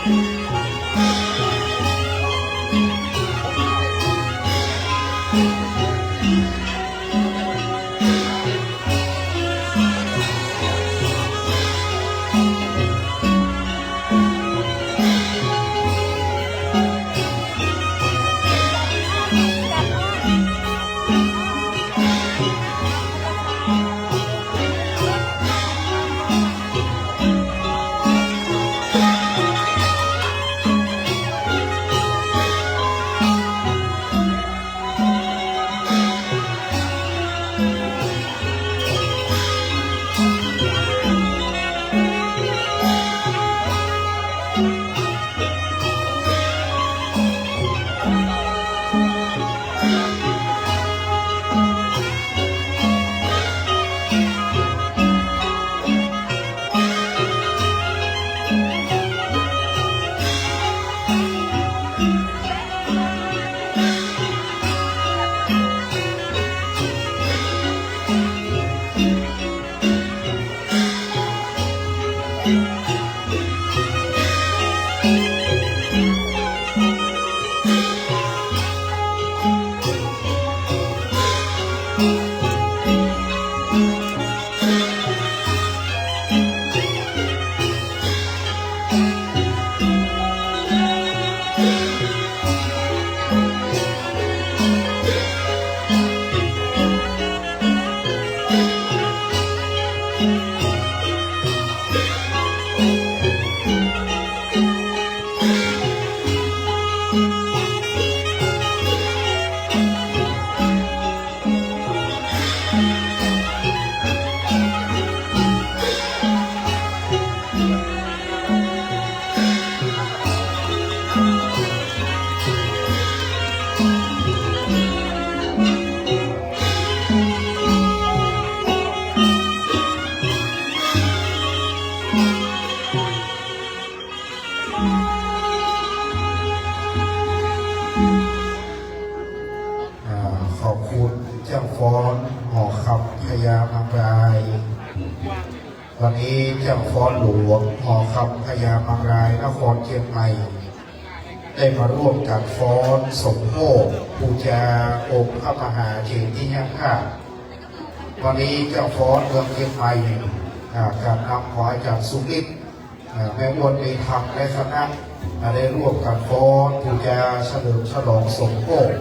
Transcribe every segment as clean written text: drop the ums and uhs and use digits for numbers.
อ ฟ้อนหอคำพญามังรายวันนี้เจ้าฟ้อนหลวงหอคำพญามังรายนครเชียงใหม่ได้มาร่วมกันฟ้อนสมโภชบูชาองค์พระมหาเจดีย์ค่ะวันนี้เจ้าฟ้อนเมืองเชียงใหม่การนำขออาจารย์สุริตแม่วนมีธรรมและคณะได้ร่วมกันฟ้อนบูชาเฉลิมฉลองสมโภช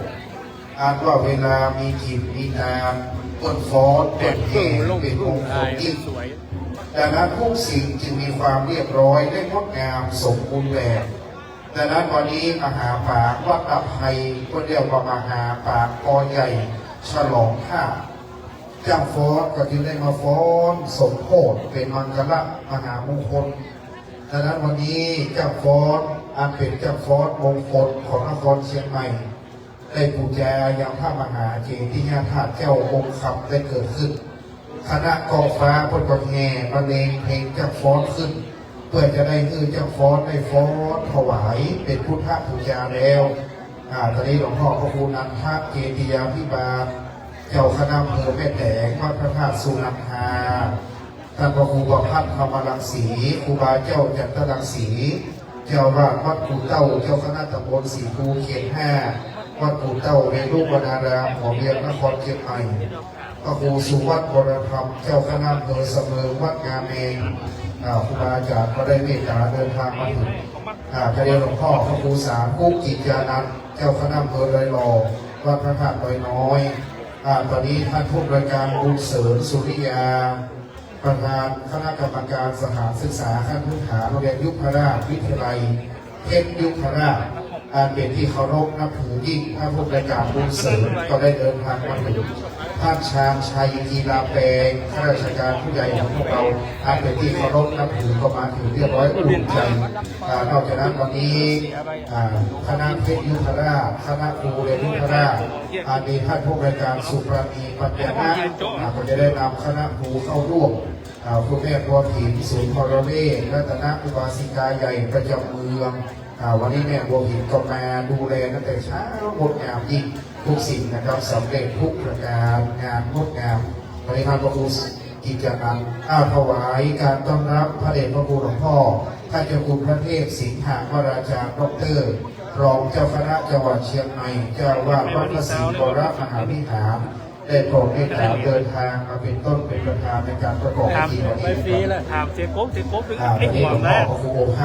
อ่านว่าเวลามีกิจมีงานต้นฟ้อนเป็นเอกเป็นองค์ยิ่งดังนั้นทุกสิ่งจึงมีความเรียบร้อยและงดงามสมบูรณ์แบบดังนั้นวันนี้มหาปางวัดอภัยก็เรียกว่ามหาปางกอใหญ่ฉลองข้าเจ้าฟ้อนก็จึงได้มาฟ้อนสมโภชเป็นมังคละมหามงคลดังนั้นวันนี้เจ้าฟ้อนอันเป็นเจ้าฟ้อนมงคลของนครเชียงใหม่ได้บูชายังพระมหาเจดีย์ธาตุเจ้าองค์คำได้เกิดขึ้นคณะกองฟ้าพลกองแห่บรรเลงเพลงเจ้าฟ้อนขึ้นเพื่อจะได้เจ้าฟ้อนได้ฟ้อนถวายเป็นพุทธบูชาแล้วตอนนี้หลวงพ่อพระครูนันทเจติยาภิบาลเจ้าคณะอำเภอแม่แตงวัดพระธาตุสุนันทาท่านพระครูประพัฒน์ธรรมรังสีครูบาเจ้าจันทรังสีเจ้าวาดวัดกู่เต้าเจ้าคณะตำบลสีภูเขต5วัดกู่เต้าเวรุวนารามหัวเวียงนครเชียงใหม่พระครูสุวัฒน์วรธรรมเจ้าคณะอำเภอเสมอวัดงามเองครูบาอาจารย์ก็ได้เมตตาเดินทางมาถึงพระเดชหลวงพ่อพระครูสามกุ๊กกิจานันท์เจ้าคณะอำเภอไรหล่อวัดพระธาตุดอยน้อยตอนนี้ท่านผู้บริการบุญเสริญสุริยาประธานคณะกรรมการสถานศึกษาขั้นพื้นฐานโรงเรียนยุพราชวิทยาลัยเพชรยุพราชเป็นที่เคารพนับถือยิ่งท่านผู้บริการบุญเสริญก็ได้เดินทางมาถึงท่านชาญชัยกีฬาแปลงข้าราชการผู้ใหญ่ของพวกเราเป็นที่เคารพนับถือก็มาถึงเรียบร้อยอุ่นใจนอกจากนั้นวันนี้คณะเพชรยุพราชคณะครูเรียนยุพราชมีท่านผู้บริการสุปราณีปัญญาก็จะได้นำคณะครูเข้าร่วมคุณแม่บัวผินศูนย์พรเวศรัตนอุบาสิกาใหญ่ประจำเมืองวันนี้แม่บัวผินก็มาดูแลตั้งแต่เช้างดงามยิ่งทุกสิ่งนะครับสำเร็จทุกประการงานงดงามวันนี้ท่านพระครูกิจการถวายการต้อนรับพระเดชพระคุณหลวงพ่อท่านเจ้าคุณพระเทพสิงหาวราจารย์ดร.รองเจ้าคณะจังหวัดเชียงใหม่เจ้าวาดวัดพระศรีวรมหาวิหารได้โปรดเมตตาเดินทางมาเป็นต้นเป็นประธานในการประกอบพิธีวันนี้ฟรีเลยถามเสียโก๊กถึงไอ้หัวแม่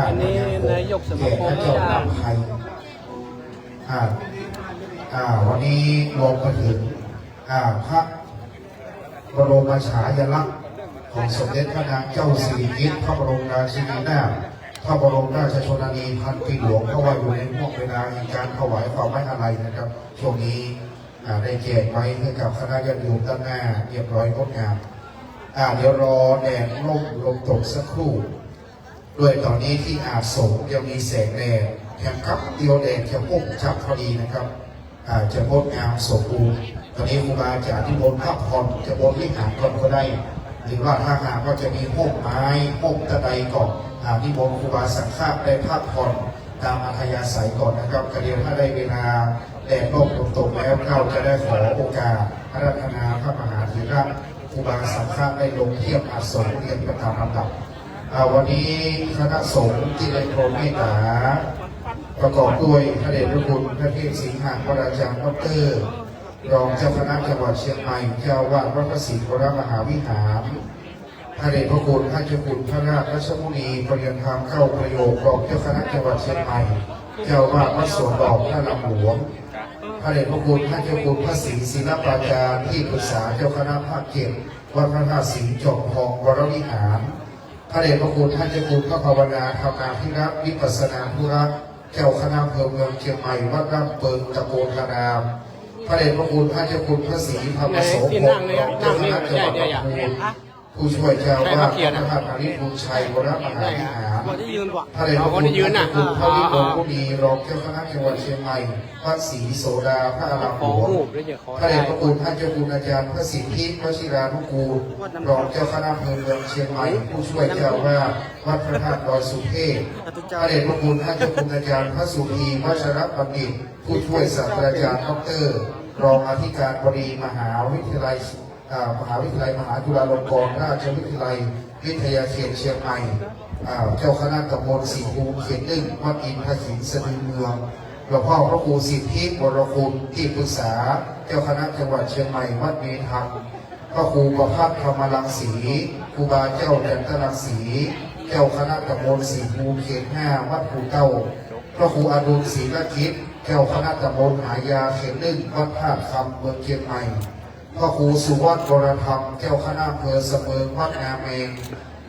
อันนี้นายกสมาคมเจ้าหน้าไทยวันนี้รวมมาถึงพระบรมฉายาลักษณ์ของสมเด็จพระนางเจ้าสิริกิติ์พระบรมราชินีนาถพระบรมราชชนนีพันปีหลวงเพราะว่าอยู่ในช่วงเวลาในการถวายความไว้อาลัยนะครับช่วงนี้ได้แจกไว้ให้กับคณะญาติโยมด้านหน้าเรียบร้อยงดงามเดี๋ยวรอแดดลมตกสักครู่ด้วยตอนนี้ที่อาสงยังมีแสงแดดแถมกับเดียวแดดจะพุ่งชับพอดีนะครับจะงดงามสมบูรณ์ตอนนี้ครูบาอาจารย์ที่บนพักผ่อนจะบนวิหารก่อนก็ได้หรือว่าถ้าหากก็จะมีพวกไม้พวกตะไดก่อนที่บนครูบาสังฆาได้พักผ่อนตามอัธยาศัยก่อนนะครับกระเดียวถ้าได้เวลาแดดร่มตกแล้วเราจะได้ขอโอกาสพระราชนาพระมหาธีระครูบาสังฆาได้ลงเทียบอาสงเรียนประตามลำดับวันนี้คณะสงฆ์ที่ได้โปรดเมตตาประกอบด้วยพระเดชพระคุณพระเทพสิงหาวราจารย์ดร.รองเจ้าคณะจังหวัดเชียงใหม่เจ้าวาดวัดพระศรีวรมหาวิหารพระเดชพระคุณท่านเจ้าคุณพระราชรัชมุนีปริยธรรมเข้าประโยครองเจ้าคณะจังหวัดเชียงใหม่เจ้าวาดวัดสวนดอกพระลำหลวงพระเดชพระคุณท่านเจ้าคุณพระศรีศิลปาจารย์ที่ปรึกษาเจ้าคณะภาคเจ็ดวัดพระธาตุศรีจอมทองวรวิหารพระเดชพระคุณท่านเจ้าคุณพระภาวนาธรรมาภิรักษ์วิปัสสนาธุระเจ้าคณะอำเภอเมืองเชียงใหม่วัดร่ำเปิงตะโกนธารามพระเดชพระคุณท่านเจ้าคุณพระศรีธรรมโสพลเจ้าคณะจังหวัดลำพูนผู้ช่วยเจ้าวาดพระธาตุอาริบุญชัยวรมหาวิหารพระเดชพระคุณท่านเจ้าคุณพระวิโรจน์มุนีรองเจ้าคณะจังหวัดเชียงใหม่พระศรีโสดาพระอารามหลวงพระเดชพระคุณท่านเจ้าคุณอาจารย์พระสิทธิวชิรานุกูลรองเจ้าคณะอำเภอเมืองเชียงใหม่ผู้ช่วยเจ้าวาดวัดพระธาตุดอยสุเทพพระเดชพระคุณท่านเจ้าคุณอาจารย์พระสุธีวัชรบัณฑิตผู้ช่วยศาสตราจารย์ดร.ร รองอธิการบดีมหาวิทยาลัยมหาจุฬาลงกรณราชวิทยาลัยวิทยาเขตเชียงใหม่เจ้าคณะตำบลสีภูมิเขตหนึ่งวัดอินทศิลป์สะดือเมืองหลวงพ่อพระครูสิทธิวรคุณที่ปรึกษาเจ้าคณะจังหวัดเชียงใหม่วัดเมธรรมพระครูประภัสธรรมรังสีครูบาเจ้าแดนตรังสีเจ้าคณะตำบลสีภูมิเขตห้าวัดภูเต้าพระครูอดุลศรีละกิจเจ้าคณะตำบลหายาเขตหนึ่งวัดธาตุคำเมืองเชียงใหม่พระครูสุวัฒน์วรธรรมเจ้าคณะอำเภอเสมิงวัดงามเอง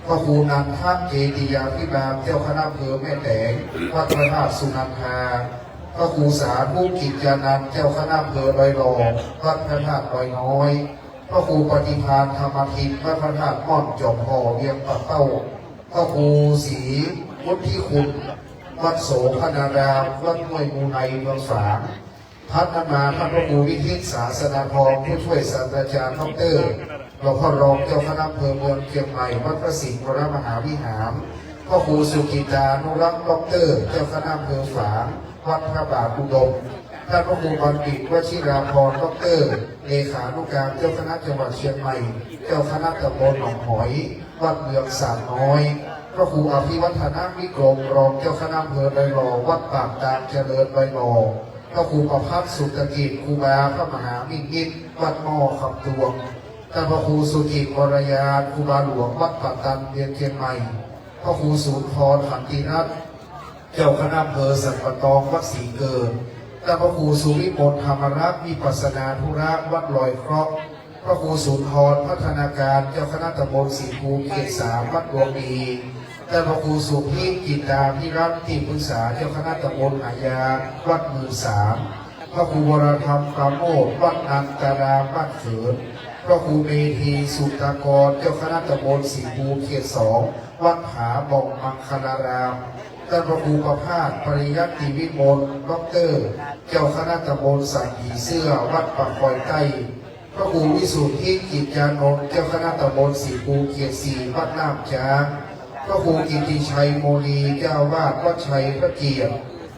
พระครูนันทเจติยาภิบาลเจ้าคณะอำเภอแม่แตงวัดพระธาตุสุนันทาพระครูสาธุกิจจานันท์เจ้าคณะอำเภอดอยหล่อวัดพระธาตุดอยน้อยพระครูปฏิภาณธรรมทินวัดพระธาตุม่อนจอมพ่อเวียงปักเต้าพระครูศรีวุฒิคุณวัดโสพนารามวัดห้วยมูไนเมืองฝางพัฒนาท่านพระครูวิทิตศาสนาพรผู้ช่วยศาสตราจารย์ดร.หลวงพ่อรองเจ้าคณะอำเภอเมืองเชียงใหม่วัดพระสิงห์วรมหาวิหารพระครูสุกิตานุรักษ์ดร.เจ้าคณะอำเภอฝางวัดพระบาทอุดมท่านพระครูบัณฑิตวชิราพรดร.เลขานุการเจ้าคณะจังหวัดเชียงใหม่เจ้าคณะตำบลหนองหอยวัดเมืองสามน้อยพระครูอภิวัฒนวิกรมรองเจ้าคณะอำเภอดอยหล่อวัดปากตาลเจริญดอยหล่อพระครูประภัสสุตกิจครูบาพระมหามิ่งมิตรวัดหม้อคำตวงท่านพระครูสุจิตวรยานครูบาหลวงวัดปากตันเวียงเชียงใหม่พระครูสุนทรขันติรัตน์เจ้าคณะอำเภอสันปะตองวัดศรีเกิดท่านพระครูสุวิมลธรรมรักษ์วิปัสสนาธุระวัดลอยเคราะห์พระครูสุนทรพัฒนาการเจ้าคณะตำบลศรีภูมิเขตสามวัดดวงดีท่านพระครูสุพิจิตาพิรัตน์ที่ปรึกษาเจ้าคณะตำบลหายาวัดมือสามพระครูวรธรรมปราโมทย์วัดนันตารามบ้านเขินพระครูเมธีสุตากรเจ้าคณะตำบลศรีภูมิเขตสองวัดผาบ่องมังคลารามท่านพระครูประภาสปริยัติวิมลดร.เจ้าคณะตำบลสังหีเสื้อวัดปากคอยใต้พระครูวิสุทธิกิจจานนท์เจ้าคณะตำบลศรีภูมิเขตสี่วัดน้ำช้างพระครูกิติชัยโมนีเจ้าวาดวัดชัยพระเกียรติ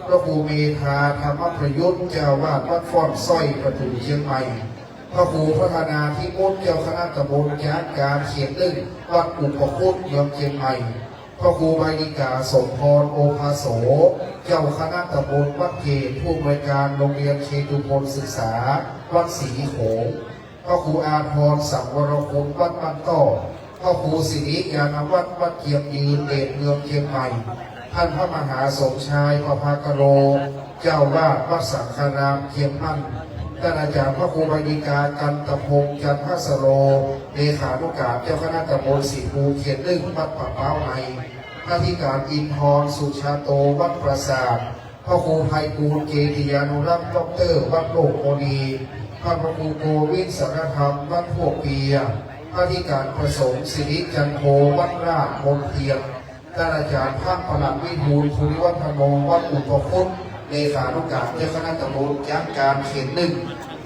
พระครูเมธาธรรมประยุทธ์เจ้าวาดวัดฟ้อนสร้อยประตูเชียงใหม่พระครูพัฒนาธิมุตเจ้าคณะตำบลยานการเขียนลึ่งวัดอุปคุตเมืองเชียงใหม่พระครูใบดิกาสมพรโอภาโสเจ้าคณะตำบลวัดเกตผู้บริการโรงเรียนเชตุพลศึกษาวัดศรีโขงพระครูอาภรณ์สังวรคุณวัดบ้านต้อพระครูสิริยานวัดวัดเกียงยืนเดชเมืองเชียงใหม่ท่านพระมหาสมชายประภากโรเจ้าวาดวัดสังฆารามเชียงมั่นท่านอาจารย์พระครูบดีกากันตพงษ์จันทสโรเลขานุการเจ้าคณะตำบลศรีภูมิเขตลึ่งวัดป่าเป้าในข้าธิการอินทรสุชาโตวัดปราสาทพระครูไพบูลย์เกติยานุรักษ์ดร.วัดโลกโมนีพระครูโกวิทสารธรรมวัดพวกเปียข้าธิการประสงค์สิริจันโทวัดราชมนเทียนท่านอาจารย์ภาคประหลัดวิบูลย์ภูริวัฒโนวัดอุปคุตเลขานุการเจ้าคณะตำบลยางการเขตหนึ่ง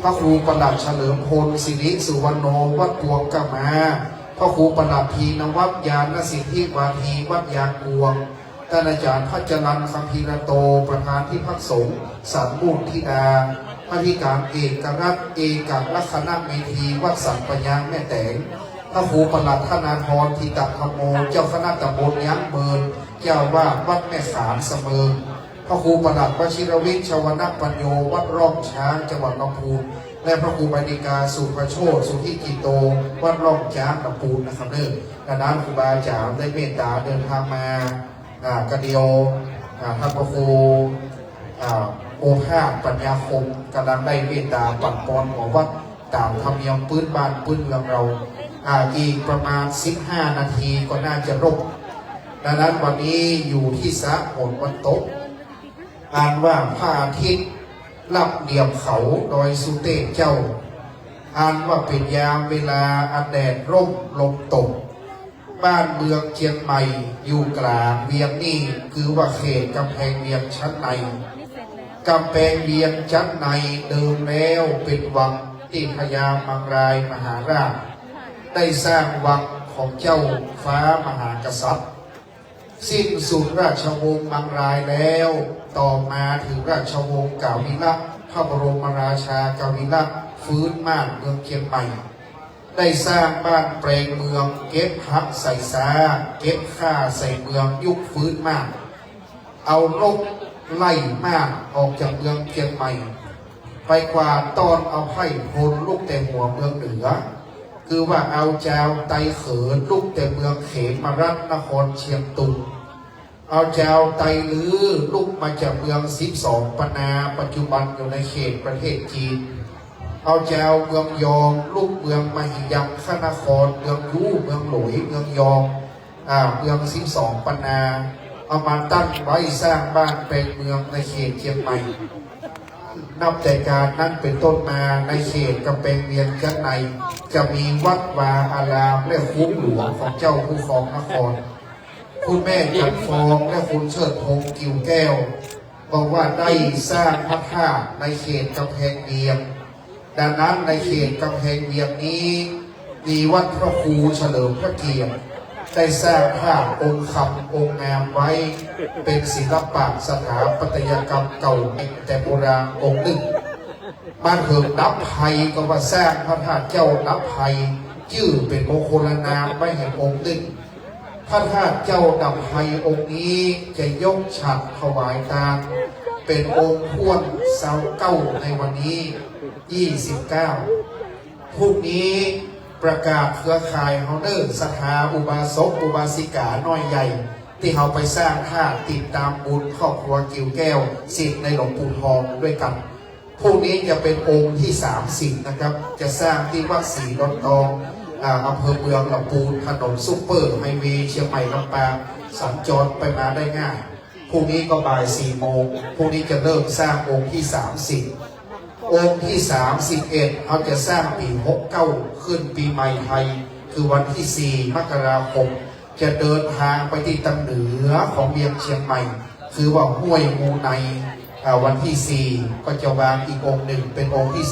พระครูประหลัดเฉลิมพลสิริสุวรรณโนวัดพวงกะมาพระครูประหลัดทีนวัฒยานสิทธิวาทีวัดยางกวงท่านอาจารย์พัชรันคัมภีรโตประธานที่พักสงฆ์สันมูลธิดาอธิการเอกรัตน์เอกลักษณะเมธีวัดสันปัญญาแม่แตงพระครูประหลัดธนาธรทิตธรรมโมเจ้าคณะตำบลยั้งเมินเจ้าวาดวัดแม่ขามเสมิงพระครูประหลัดวชิรวิทย์ชวนาปัญโยวัดร่องช้างจังหวัดลำพูนและพระครูบดิกาสุภโชติสุทธิกิโตวัดร่องช้างลำพูนนะครับดังนั้นครูบาอาจารย์ได้เมตตาเดินทางมากระเดียวท่านพระครูโอภาสปัญญาคมกำลังได้เมตตาปัดปอนของวัดตามธรรมเนียมพื้นบ้านพื้นเมืองเราอีกประมาณ15 นาทีก็น่าจะรบดังนั้นวันนี้อยู่ที่สะโหนวันตกอ่านว่าพระอาทิตย์รับเหลี่ยมเขาโดยสุเตศเจ้าอ่านว่าเป็นยามเวลาอันแดดร่มลมตกบ้านเมืองเชียงใหม่อยู่กลางเวียงนี่คือว่าเขตกำแพงเวียงชั้นในกำแพงเวียงชั้นในเดิมแล้วเป็นวังที่พญามังรายมหาราชได้สร้างวังของเจ้าฟ้ามหากษัตริย์สิ้นสุดราชวงศ์มังรายแล้วต่อมาถึงราชวงศ์กาวิระพ ระบรมราชากาวิละฟื้นมากเมืองเชียงใหม่ได้สร้างบ้านแปลงเมืองเก็บฮักใส่ซาเก็บข้าใส่เมืองยุคฟื้นมากเอาลกไล่มากออกจากเมืองเชียงใหม่ไปกว่าตอนเอาไผ่พลลูกแต่หัวเมืองเหนือคือว่าเอาเจ้าไตเขินลูกแต่เมืองเขมรัตนครเชียงตุงเอาเจ้าไตลือลูกมาจากเมือง12 ปนาปัจจุบันอยู่ในเขตประเทศจีนเอาเจ้าเมืองยองลูกเมืองมหิยังขนครเมืองยูเมืองหลวยเมืองยองเมือง12 ปนาเอามาตั้งไว้สร้างบ้านเป็นเมืองในเขตเชียงใหม่นับแต่การนั้นเป็นต้นมาในเขตกำแพงเวียงจันทร์ในจะมีวัดวาอารามและคุ้มหลวงของเจ้าผู้ครองนครคุณแม่จันฟองและคุณเชิดพงษ์กิ่วแก้วบอกว่าได้สร้างพระธาตุในเขตกำแพงเวียงดังนั้นในเขตกำแพงเวียงนี้มีวัดพระครูเฉลิมพระเกียรติได้สร้างภาพองค์คำองค์งามไว้เป็นศิลปะสถาปัตยกรรมเก่าแต่โบราณองค์หนึ่งบ้านเหิงนับไพก็ว่าสร้างพระธาตุเจ้านับไพชื่อเป็นมงคลนามไว้แห่งองค์หนึ่งพระธาตุเจ้านับไพองค์นี้จะยกฉัตรถวายทานเป็นองค์พ้วนเสาเก้าในวันนี้29พรุ่งนี้ประกาศเครือข่ายเฮาเดอร์สถาอุบาสกอุบาสิกาน้อยใหญ่ที่เขาไปสร้างธาตุติดตามบุญครอบครัวกิ่วแก้วศิษย์ในหลวงปู่ทองด้วยกันพรุ่งนี้จะเป็นองค์ที่30นะครับจะสร้างที่วัดศรีดอนตองอำเภอเมืองลำพูนถนนซุปเปอร์ไฮเวย์เชียงใหม่ลำปางสัญจรไปมาได้ง่ายพรุ่งนี้ก็บ่าย4 โมงพรุ่งนี้จะเริ่มสร้างองค์ที่30องค์ที่31เขาจะสร้างปี69ขึ้นปีใหม่ไทยคือวันที่4 มกราคมจะเดินทางไปที่ทางเหนือของเวียงเชียงใหม่คือว่าห้วยงูในวันที่4ก็จะวางอีกองค์หนึ่งเป็นองค์ที่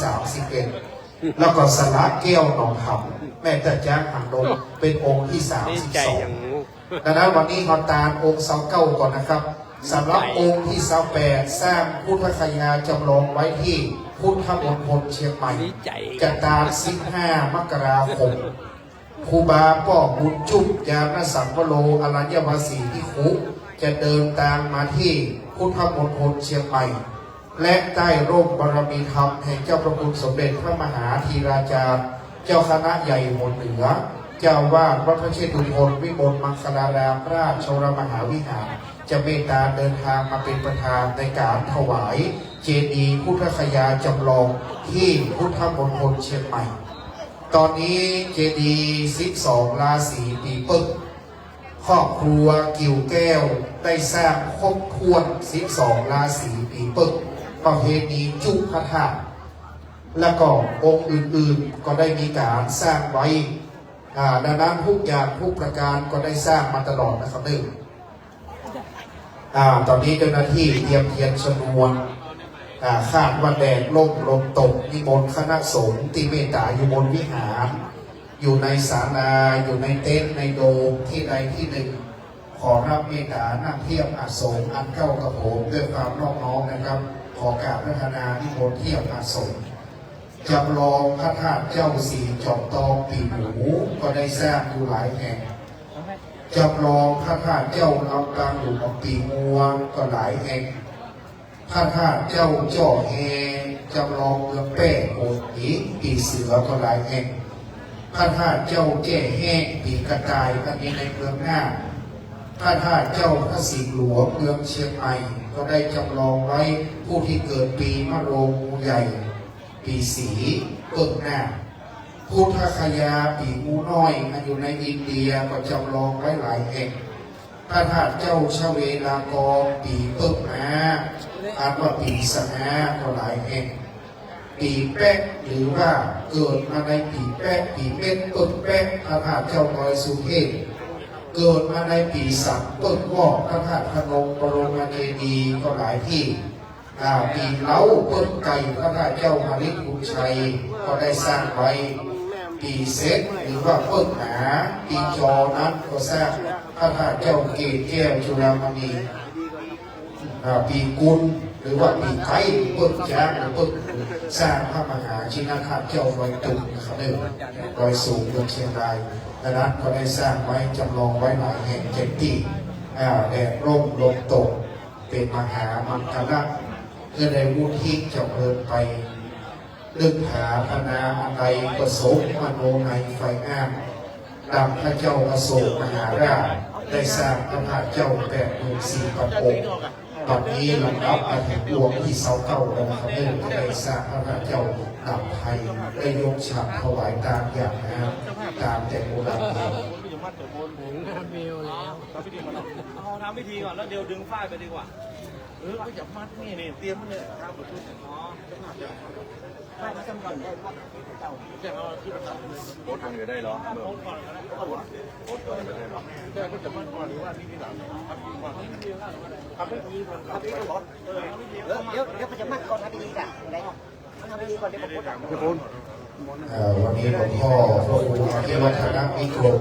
31แล้วก็สละแก้วหนองขำแม่ตาจ้างหางดงเป็นองค์ที่32ดังนั้นวันนี้เราตามองค์เสาเก้าก่อนนะครับสำหรับองค์ที่28สร้างพุทธคยาจำลองไว้ที่พุทธมณฑลเชียงใหม่จะตาม15 มกราคมครูบาป้อบุญจุบยานสังวโรอรัญญวาสีที่คุจะเดินตามมาที่พุทธมณฑลเชียงใหม่และใต้ร่มบารมีธรรมแห่งเจ้าพระคุณสมเด็จพระมหาธีราจารย์เจ้าคณะใหญ่หนเหนือเจ้าวาดวัดพระเชตุพนวิมลมังคลารามราชวรมหาวิหารจะเมตตาเดินทางมาเป็นประธานในการถวายเจดีย์พุทธคยาจำลองที่พุทธมณฑลเชียงใหม่ตอนนี้เจดีย์12 ราศีปีปึกครอบครัวกิ่วแก้วได้สร้างครบถ้วน12 ราศีปีปึกประเพณีจุกพระธาตุแล้วก็องค์อื่นๆก็ได้มีการสร้างไว้ดังนั้นทุกอย่างทุกประการก็ได้สร้างมาตลอดนะครับหนึ่งตอนนี้เจ้าหน้าที่เตรียมเทียนชนวนคาดว่าแดดล่มลมตกนิมนต์คณะสงฆ์ที่เมตตาอยู่บนวิหารอยู่ในศาลาอยู่ในเต็นท์ในโดมที่ใดที่หนึ่งขอรับเมตตานั่งเทียบอาสงอันเข้ากระผมด้วยความนอบน้อมนะครับขอกราบพระธนานิมนต์เทียบอาสงจำลองพระธาตุเจ้าสีจอมตองปีหมูก็ได้สร้างอยู่หลายแห่งจำลองพระธาตุเจ้าลำกลางหลวงปีงวงก็หลายแห่งพระธาตุเจ้าจ่อแหจำลองเมืองแป้โอหีปีเสือก็หลายแห่งพระธาตุเจ้าแก่แห้งปีกระต่ายอันนี้ในเมืองหน้าพระธาตุเจ้าพระสิงห์หลวงเมืองเชียงใหม่ก็ได้จำลองไว้ผู้ที่เกิดปีมะโรงงูใหญ่ปีสีเปิกหน้าพุทธคยาปีงูน้อยอยู่ในอินเดียก็จำลองไว้หลายแห่งพระธาตุเจ้าชเวลากรปีเปิกหน้าอ่านว่าปีสนาก็หลายแห่งปีแป๊กหรือว่าเกิดมาในปีแป๊กปีเป็ดเปิกแป๊กพระธาตุเจ้าลอยสุเทพเกิดมาในปีสักเปิกวอกพระธาตุพนมบรมเจดีย์ก็หลายที่ปีเล้าเปิดไก่พระธาตุเจ้าหาริพุชัยก็ได้สร้างไว้ปีเซตหรือว่าเปิดหาปีจอนั้นก็สร้างพระธาตุเจ้าเกศแก้วจุฬามณี ปีกุลหรือว่าปีไก่เปิดแจ้งเปิดสร้างพระมหาชินราชเจ้าลอยตุ่มนะครับเนี่ยลอยสูงเมืองเชียงรายดังนั้นก็ได้สร้างไว้จำลองไว้หลายแห่งเจ็ดที่แดดร่มลมตกเป็นมหามังคละเพื่อได้วุฒิเจริญไปลึกหาพนาอันใดประสงค์มโนในไฟอ้างดังพระเจ้าอโศกมหาราชได้สร้างพระพาเจ้า84 ประองค์ตอนนี้ลำดับมาถึงดวงที่เสาเก้าแล้วนะครับเนื่องได้สร้างพระพาเจ้าดับไทยได้ยกฉากถวายตามอย่างนะตามแต่โบราณเอาทำพิธีก่อนแล้วเดี๋ยวดึงฝ้ายไปดีกว่าก็จับมัดนี่เตรียมมันเลยครับอ๋อฝ้ายมาจำก่อนได้เจ้าแจ้งว่าที่ประทับโพสต์อยู่ได้หรอโพสต์ก่อนโพสต์ก่อนไม่ได้หรอแจ้งก็จะมัดก่อนหรือว่าพิธีหลังครับพิธีก่อนครับพิธีก่อนครับพิธีก่อนเดี๋ยวจะมัดก่อนทำพิธีจ้ะได้ทำพิธีก่อนเดี๋ยวผมโพสต์วันนี้หลวงพ่อพระครูอภิวัฒนวิกรม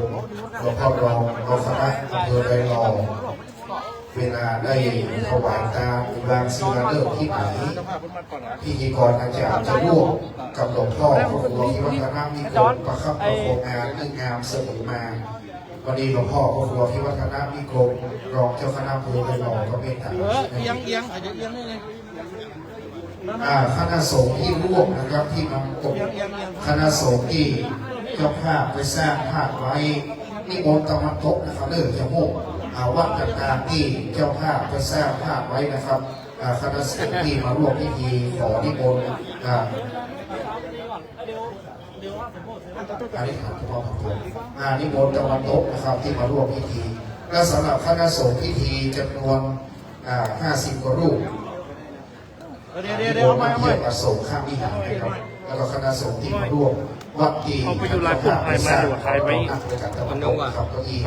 หลวงพ่อรองเราคณะอำเภอไรลองเวลาได้ถวายตามบางศิลาฤกษ์ที่ไหนพิธีกรอาจารย์จะร่วมกับหลวงพ่อพระครูอภิวัฒนวิกรมประคับประคองงานเรื่องงามเสมอมาวันนี้หลวงพ่อพระครูอภิวัฒนวิกรมรองเจ้าคณะอำเภอไรลองก็เมตตาเอียงอาจจะเอียงได้เลยคณะสงฆ์ที่ร่วมนะครับที่นำตกคณะสงฆ์ที่เจ้าภาพไปสร้างภาพไว้นิมนต์ตะวันตกนะครับเลิกจะโมกวัดต่างๆที่เจ้าภาพไปสร้างภาพไว้นะครับคณะสงฆ์ที่มาร่วมพิธีขอนิมนต์อันนี้ถามเฉพาะของผมนิมนต์ตะวันตกนะครับที่มาร่วมพิธีและสำหรับคณะสงฆ์พิธีจำนวน50 กว่ารูปเดี๋ยวมาเที่ยวมาส่งข้ามวิหารนะครับแล้วก็คณะสงฆ์ที่มาร่วมวัดที่เขาไปอยู่ร้านปุ่นไทยมาดูไทยไปมันนุ่งอ่ะครับก็ที่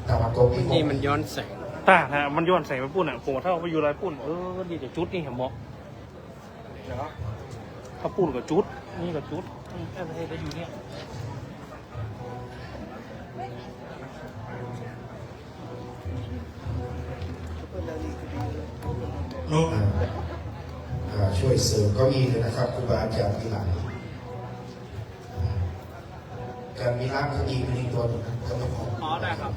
ตะวันตกนี่มันย้อนแสงตาฮะมันย้อนแสงไปปุ่นอ่ะผมถ้าไปอยู่ร้านปุ่นดีแต่จุดนี่เห็นบอกถ้าปุ่นกับจุดนี่กับจุดแค่ประเทศได้อยู่เนี่ยช่วยเสริมเก้าอี้เลยนะครับครูบาอาจารย์ที่หลังการมีร่างเก้าอี้เป็นอีกตัวหนึ่งก็ต้องขอได้ครับ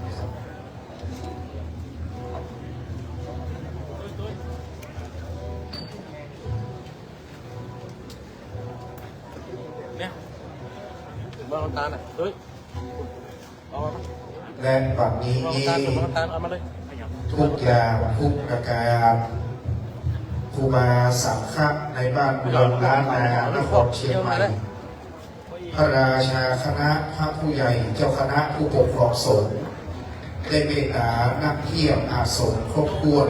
เนี่ยบ้านตาลน่ะเฮ้ยแรงแบบนี้ทุกอย่างทุกประการครูบาสังฆะในบ้านเมืองล้านนานครเชียงใหม่พระราชาคณะพระผู้ใหญ่เจ้าคณะผู้ปกครองสงฆ์ได้เมตตานักเที่ยวอาสมครบถ้วน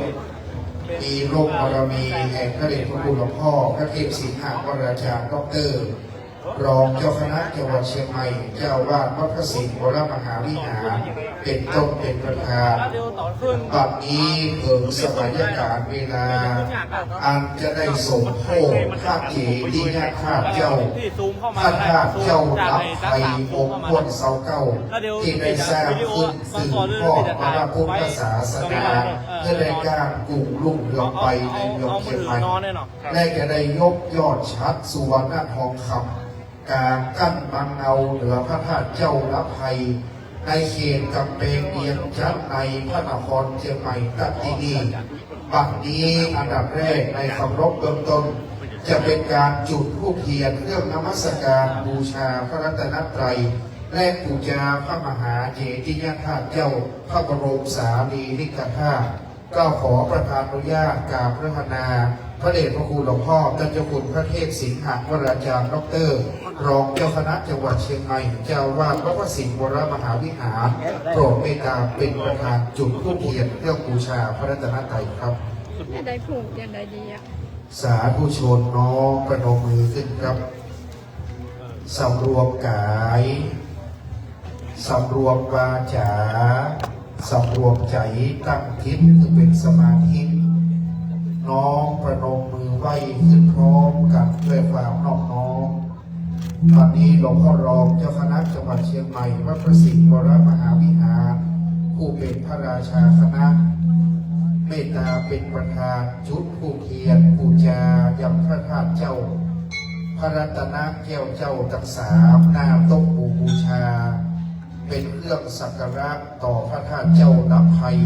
มีร่มบารมีแห่งพระเดชพระคุณหลวงพ่อพระเทพสิงหวราจารย์ดร.รองเจ้าคณะจังหวัดเชียงใหม่เจ้าวาดวัดพระสิงห์วรมหาวิหารเป็นต้นเป็นประธานบัดนี้เพิ่งสมัยการเวลาอันจะได้ส่งโพข้าเจดีย์ข้าเจ้าข้าเจ้ารับไทยองค์พ้นเสาเก้าที่ได้สร้างขึ้นสืบทอดพระพุทธศาสนาเพื่อได้การกุ่งลุ่งเรืองไปในเมืองเชียงใหม่และจะได้ยกยอดชัดสุวรรณทองคำการกั้นบังเงาเหนือพระธาตุเจ้าละภัยในเขตกำแพงเมียงจัดในพระนครเชียงใหม่ตัดที่นี่บัดนี้อันดับแรกในคำรบเบื้องต้นจะเป็นการจุดธูปเทียนเครื่องนมัสการบูชาพระรัตนตรัยและบูชาพระมหาเจดีย์ธาตุเจ้าพระบรมสารีริกธาตุก็ขอประทานอนุญาตกราบพระนาพระเดชพระคุณหลวงพ่อท่านเจ้าคุณพระเทพสิงหวราจารย์ดร.รองเจ้าคณะจังหวัดเชียงใหม่เจ้าวาดวัดพระสิงห์วรมหาวิหารโปรดเมตตาเป็นประธานจุดธูปเทียนเพื่อบูชาพระรัตนตรัยครับได้ผูกยังได้ดีอ่ะสาธุชนน้องประนมมือขึ้นครับสำรวมกายสำรวมวาจาสำรวมใจตั้งทิศคือเป็นสมาธิน้องประนมมือไหว้ขึ้นพร้อมกันด้วยความนอบน้อมวันนี้หลวงพ่อรองเจ้าคณะจังหวัดเชียงใหม่วัดพระสิงห์วรมหาวิหารผู้เป็นพระราชาคณะ เมตตาเป็นประธานจุดธูปเทียนบูชายังพระธาตุเจ้าพระรัตนแก้วเจ้าทั้งสามหน้าโต๊ะบูชาเป็นเครื่องสักการะต่อพระธาตุเจ้าดับภัย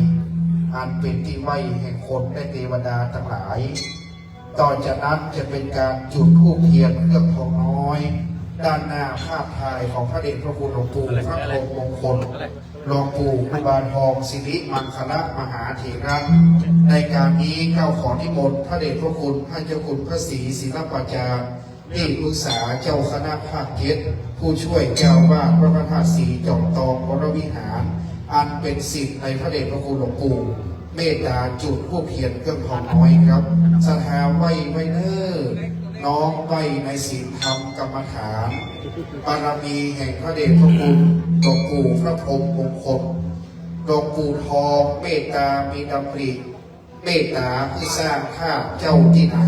อันเป็นที่ไว้แห่งคนและเทวดาทั้งหลายต่อจากนั้นจะเป็นการจุดธูปเทียนเครื่องทองน้อยด้านหน้าภาพถ่ายของพระเดชพระคุณหลวงปู่พระพรหมมงคลหลวงปู่ครูบาทองสิริมังคละมหาเถระในการนี้ก้าวขอนิมนต์พระเดชพระคุณพระเจ้าคุณพระศรีศิลปาจารย์ที่ปรึกษาเจ้าคณะภาคเจ็ดผู้ช่วยเจ้าวาดพระประธานศรีจอมตองวรวิหารอันเป็นศิษย์ในพระเดชพระคุณหลวงปู่เมตตาจุดธูปเทียนเครื่องทองน้อยครับสถาไว้เน้อน้อมไว้ในศีลธรรมกรรมฐานบารมีแห่งพระเดชพระคุณหลวงปู่พระพรหมมงคลหลวงปู่ทองเมตตามีดำริเมตตาที่สร้างข้าเจ้าที่ไหน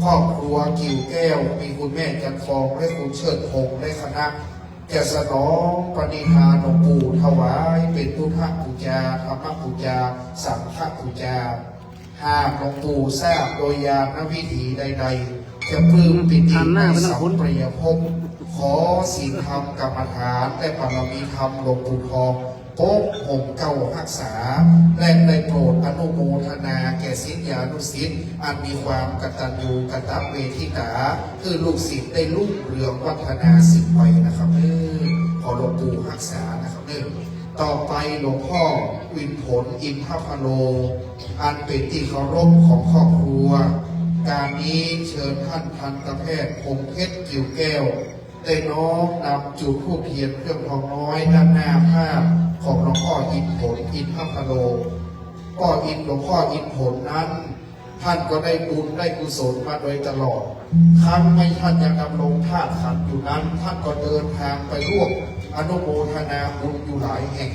ครอบครัวกิ่วแก้วมีคุณแม่จันทองและคุณเชิดพงษ์และคณะจะสนองปณิธานหลวงปู่ถวายเป็นพุทธบูชาธรรมบูชาสังฆบูชาหากหลวงปู่ทราบโดยญาณวิถีใดๆจะปลื้มปิติในสัมปรายภพขอศีลธรรมกรรมฐานและบารมีธรรมหลวงปู่ทองโป๊กห่มเก้ารักษาและได้โปรดอนุโมทนาแก่ศิษยานุศิษย์อันมีความกตัญญูกตเวทิตาคือลูกศิษย์ได้รุ่งเรืองวัฒนาสิบไปนะครับขอหลวงปู่รักษานะครับต่อไปหลวงพ่อวินผลอินทพโลอันเป็นที่เคารพของครอบครัวการนี้เชิญท่านทันตแพทย์คงเพชรกิ่วแก้วได้น้อมนำจุดธูปเทียนเครื่องทองน้อยด้านหน้าภาพของหลวงพ่ออินผลอินทพโลก็หลวงพ่ออินผลนั้นท่านก็ได้บุญได้กุศลมาโดยตลอดครั้งไม่ท่านยังดำรงธาตุขันธ์อยู่นั้นท่านก็เดินทางไปร่วมอนุโมทนาบุญอยู่หลายแห่ง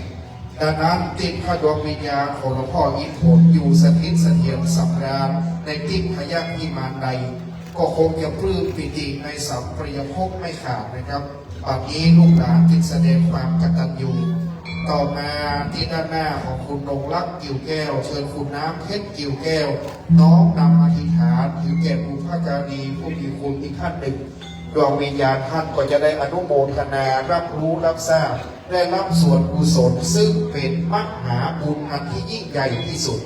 ดังนั้นติดพระดวงวิญญาณของหลวงพ่ออินผลอยู่สถิตเสถียรสำราญในติพยัคฆ์พิมานใดก็คงจะปลื้มปิติในสัมปรายภพไม่ขาดนะครับบัดนี้ลูกหลานจึงแสดงความกตัญญูต่อมาที่ด้านหน้าของคุณนงรักกิ่วแก้วเชิญคุณน้ำเพชรกิ่วแก้วน้อมนำอธิษฐานถือแก่บุพการีผู้มีคุณอีกท่านหนึ่งดวงวิญญาณท่านก็จะได้อนุโมทนารับรู้รับทราบได้รับส่วนกุศลซึ่งเป็นมหาบุญอันที่ยิ่งใหญ่ที่สุด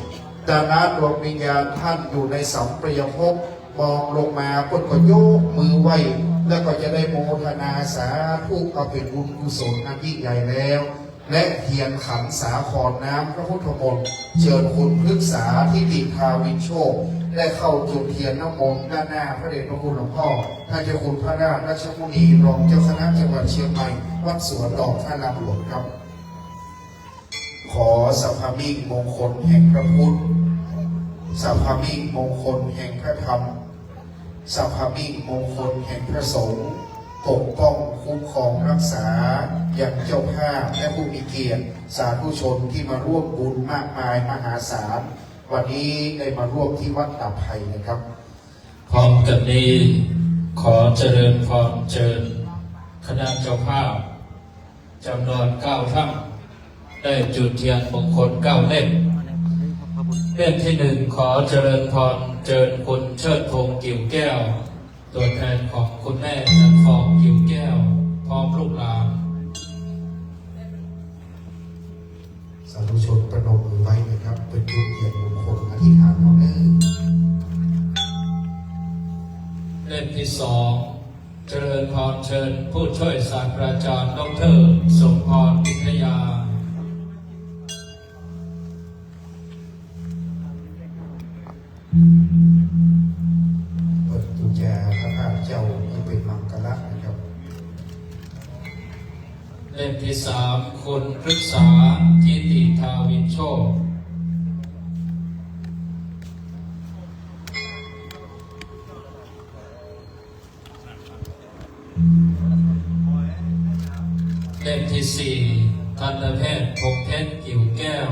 ดังนั้นดวงวิญญาณท่านอยู่ในสัมปรายภพมองลงมาคนก็โยกมือไหวแล้วก็จะได้โมทนาสาธุเอาเป็นบุญกุศลอันยิ่งใหญ่แล้วและเทียนขันสาครน้ำพระพุทธมนต์เชิญคุณพฤกษาทิติภาวินโชคได้เข้าจุดเทียนน้ำมนต์ด้านหน้าพระเดชพระคุณหลวงพ่อท่านเจ้าคุณพระราชราชมุนีรองเจ้าคณะจังหวัดเชียงใหม่วัดสวนดอกท่ารามหลวงครับขอสัพพมิมงคลแห่งพระพุทธสัพพมิมงคลแห่งพระธรรมสัพพมิมงคลแห่งพระสงฆ์ปกป้องคุ้มครองรักษาอย่างเจ้าภาพและผู้มีเกียรติสาธุชนที่มาร่วมบุญมากมายมหาศาลวันนี้ได้มาร่วมที่วัดตับไผ่นะครับพร้อมกันนี้ขอเจริญพรเชิญคณะเจ้าภาพจำนวน9 ท่านได้จุดเทียนมงคล9 เล่มเล่มที่1ขอเจริญพรเชิญคุณเชิดพงษ์กิ่วแก้วตัวแทนของคุณแม่จันทองกิ่วแก้วพร้อมลูกหลานสาธุชนประนมมือไว้นะครับเป็นจุดเทียนมงคลอธิษฐานเอาเด้อเล่มที่2เจริญพรเชิญผู้ช่วยศาสตราจารย์ดร.สมพรวิทยาเปิดกุญแจพระธาตุเจ้าที่เป็นมังกรนะครับ เล่มที่3คุณพฤกษาทิติทาวินโชคเล่มที่4ทันตแพทย์พงเพชรกิ่วแก้ว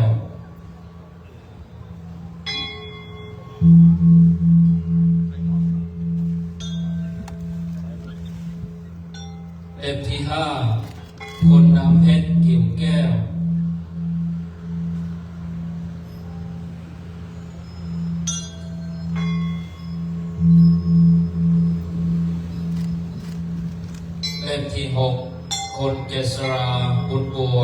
เล่มที่5คุณน้ำเพชรกิ่วแก้ว 6คุณเกษราบุญบัว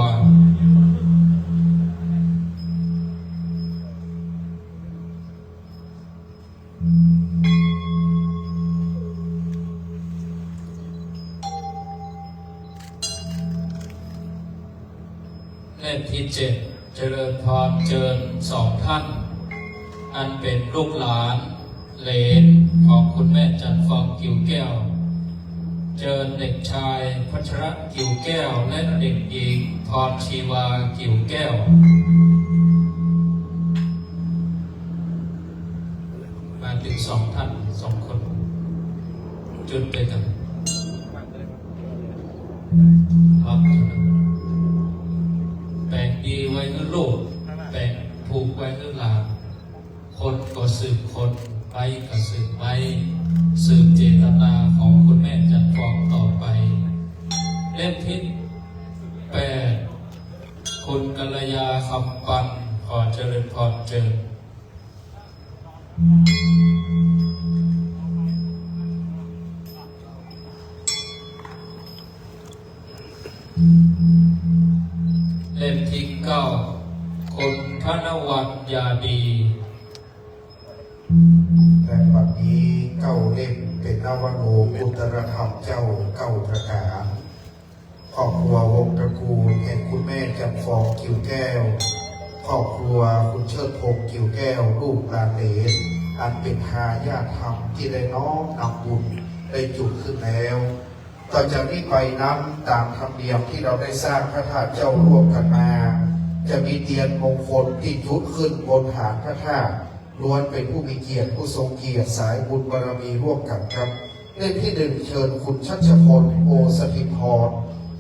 เลขที่7เจริญพรเจิญ2 ท่าน อันเป็นลูกหลานเหลนของคุณแม่จันฟองกิ่วแก้ว เจิญเด็กชายพัชรกิ่วแก้วและเด็กหญิงพรชีวากิ่วแก้วมาถึง2 ท่าน 2 คนจุดไปกันครับแบ่งดีไว้ให้ลูกแบ่งถูกไว้ให้หลานคนก็สืบคนไปก็สืบไปสืบเจตนาของคุณแม่จันฟองต่อไปเล่มที่8คุณกัลยาคำปันขอเจริญพรเจริญเล่มที่9คุณธนวัฒน์ยาดีและบัดนี้9 เล่มเป็นนวโนอุตรธรรมเจ้า9 ประการครอบครัววงตระกูลแห่งคุณแม่จันฟองกิ่วแก้วครอบครัวคุณเชิดพงษ์กิ่วแก้วลูกหลานเหลนอันเป็นทายาทธรรมที่ได้น้อมนำบุญได้จุดขึ้นแล้วต่อจากนี้ไปนั้นตามธรรมเนียมที่เราได้สร้างพระธาตุเจ้าร่วมกันมาจะมีเทียนมงคลที่จุดขึ้นบนฐานพระธาตุล้วนเป็นผู้มีเกียรติผู้ทรงเกียรติสายบุญบารมีร่วมกันครับเล่มที่1เชิญคุณชัชพลโอสถิพร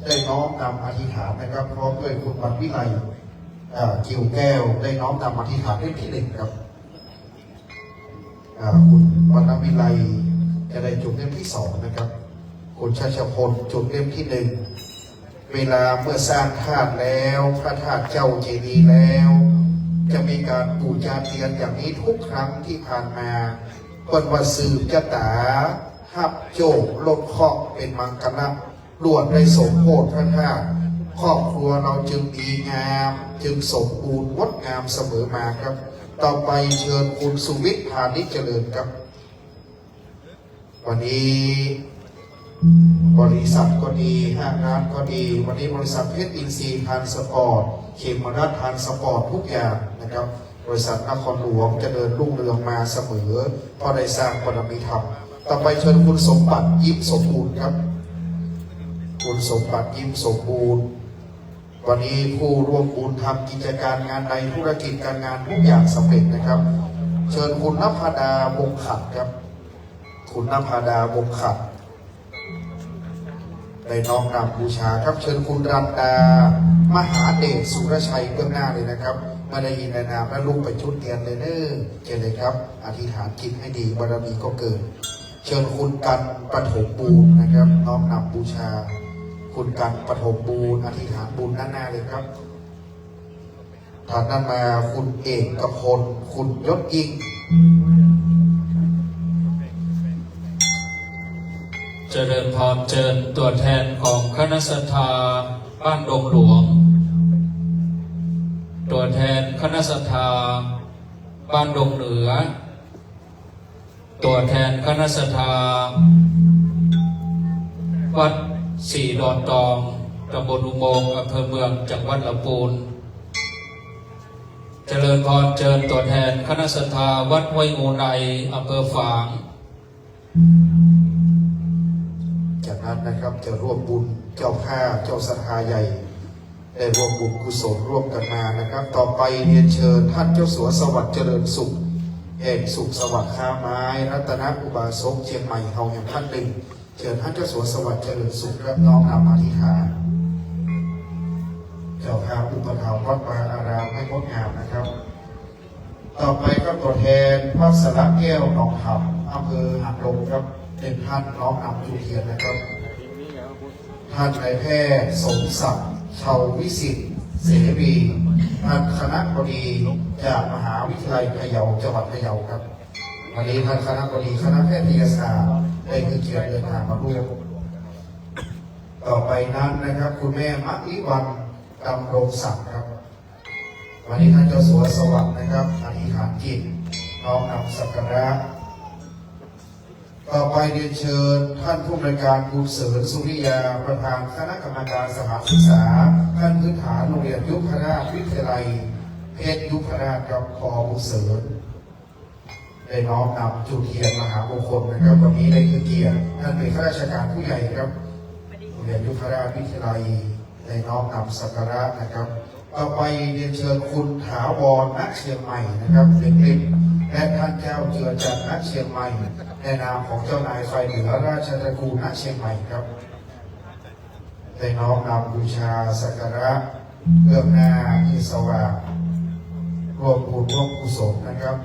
ได้น้อมนำอธิษฐานนะครับพร้อมด้วยคุณวันวิไลกิ่วแก้วได้น้อมนำอธิษฐานเล่มที่1ครับคุณวันวิไลจะได้จุดเล่มที่2นะครับคุณชัชพลจุดเล่มที่1เวลาเมื่อสร้างธาตุแล้วพระธาตุเจ้าเจดีย์แล้วจะมีการบูชาเทียนอย่างนี้ทุกครั้งที่ผ่านมาคนว่าสืบจะตาหับโจกลมเคาะเป็นมังกรล้วนได้สมโภชพระธาตุครอบครัวเราจึงดีงามจึงสมบูรณ์งดงามเสมอมาครับต่อไปเชิญคุณสุวิทย์พานิชเจริญครับวันนี้บริษัทก็ดีห้างร้านก็ดีวันนี้บริษัทเพชรอินทรีย์ทานสปอร์ตเขมรัฐทานสปอร์ตทุกอย่างนะครับบริษัทนครหลวงจะเดินรุ่งเรืองมาเสมอเพราะได้สร้างบารมีธรรมต่อไปเชิญคุณสมบัติยิ้มสมบูรณ์ครับคุณสมบัติยิ้มสมบูรณ์วันนี้ผู้ร่วมบุญทำกิจการงานใดธุรกิจการงานทุกอย่างสำเร็จนะครับเชิญคุณณภาดาวงขัดครับคุณณภาดาวงขัดได้น้อมนำบูชาครับเชิญคุณรัตดามหาเดชสุรชัยเบื้องหน้าเลยนะครับมาได้ยินในนามและลุกไปชุดเทียนเลยเนอเชิญเลยครับอธิษฐานจิตให้ดีบารมีก็เกิดเชิญคุณกันปฐมบูรณ์นะครับน้อมนำบูชาคุณกันปฐมบูรณ์อธิษฐานบุญด้านหน้าเลยครับถัดนั้นมาคุณเอกกพลคุณยศยิ่งเจริญพรเจิญตัวแทนของคณะศรัทธาบ้านดงหลวงตัวแทนคณะศรัทธาบ้านดงเหนือตัวแทนคณะศรัทธาวัดสี่ดอนตองตำบลอุโมงค์อำเภอเมืองจังหวัดลำพูนเจริญพรเจิญตัวแทนคณะศรัทธาวัดห้วยงูในอำเภอฝางจากนั้นนะครับจะร่วมบุญเจ้าข้าเจ้าศรัทธาใหญ่ได้ร่วมบุญกุศลร่วมกันมานะครับต่อไปเรียนเชิญท่านเจ้าสัวสวัสดิ์เจริญสุขแห่งสุขสวัสดิ์ค้าไม้รัตนอุบาสกเชียงใหม่เฮาแห่งท่านหนึ่งเชิญท่านเจ้าสัวสวัสดิ์เจริญสุขรับน้อมนำอธิษฐานเจ้าข้าอุปถัมภ์วัดวาอารามให้งดงามนะครับต่อไปก็ตัวแทนวัดสระแก้วหนองขำอำเภอหางดงครับเป็นท่านน้อมนำจุเทียนนะครับท่านนายแพทย์สมศักดิ์ชาววิสิทธิ์เสรีท่านคณะบดีจากมหาวิทยาลัยพะเยาจังหวัดพะเยาครับวันนี้ท่านคณะบดีคณะแพทยศาสตร์ได้คือเกียรติเดินทางมาร่วม ต่อไปนั้นนะครับคุณแม่มะลิวันดำรงศักดิ์ครับวันนี้ท่านเจ้าสัวสวัสดิ์นะครับอธิษฐานจิตน้อมนำสักการะต่อไปเรียนเชิญท่านผู้อำนวยการบุญเสริญสุริยาประธานคณะกรรมการสถานศึกษาขั้นพื้นฐานโรงเรียนยุพราชวิทยาลัยเพชรยุพราชกับพอบุญเสริญได้น้อมนำจุดเทียนมหามงคลนะครับวันนี้ได้คือเกียรติท่านเป็นข้าราชการผู้ใหญ่ครับโรงเรียนยุพราชวิทยาลัยได้น้อมนำสักการะนะครับต่อไปเรียนเชิญคุณถาวรณเชียงใหม่นะครับเด็กๆและท่านเจ้าเจือจันทร์ณเชียงใหม่ในนามของเจ้านายไฟเหนือราชตระกูลณเชียงใหม่ครับได้น้อมนำบูชาสักการะเบื้องหน้าที่สว่างร่วมบุญร่วมกุศลนะครับ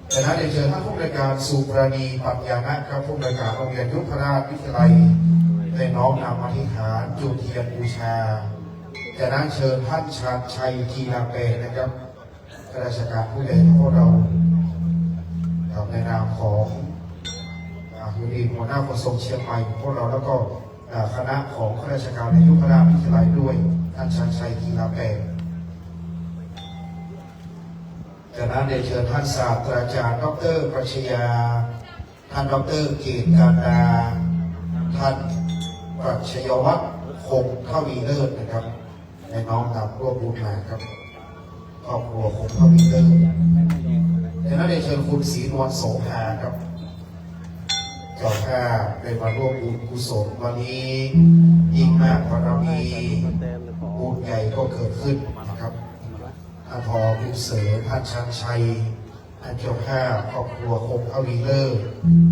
แต่นั้นเรียนเชิญท่านผู้อำนวยการสุปราณีปัญญานะครับผู้อำนวยการโรงเรียนยุพราชวิทยาลัยได้น้อมนำอธิษฐานจุดเทียนบูชาจากนั้นเชิญท่านชาญชัยทีนาเปนะครับข้าราชการผู้ใหญ่ของพวกเราในนามของผู้ดีหัวหน้าขนส่งเชียงใหม่ของพวกเราแล้วก็คณะของข้าราชการในยุพราชวิทยาลัยด้วยท่านชาญชัยทีนาเปจากนั้นได้เชิญท่านศาสตราจารย์ดร.ปรัชญาท่านดร.เกตการดาท่านปรัชญวัฒน์คงทวีเลิศนะครับในน้อมนำร่วมบุญมาครับครอบครัวคงทวีเลิศจากนั้นได้เชิญคุณศรีนวลโสภาครับเจ้าภาพได้มาร่วมบุญกุศลวันนี้ยิ่งมากบารมีบุญใหญ่ก็เกิดขึ้นนะครับท่านพอบุญเสริญท่านชันชัยท่านเจ้าภาพครอบครัวคงทวีเลิศ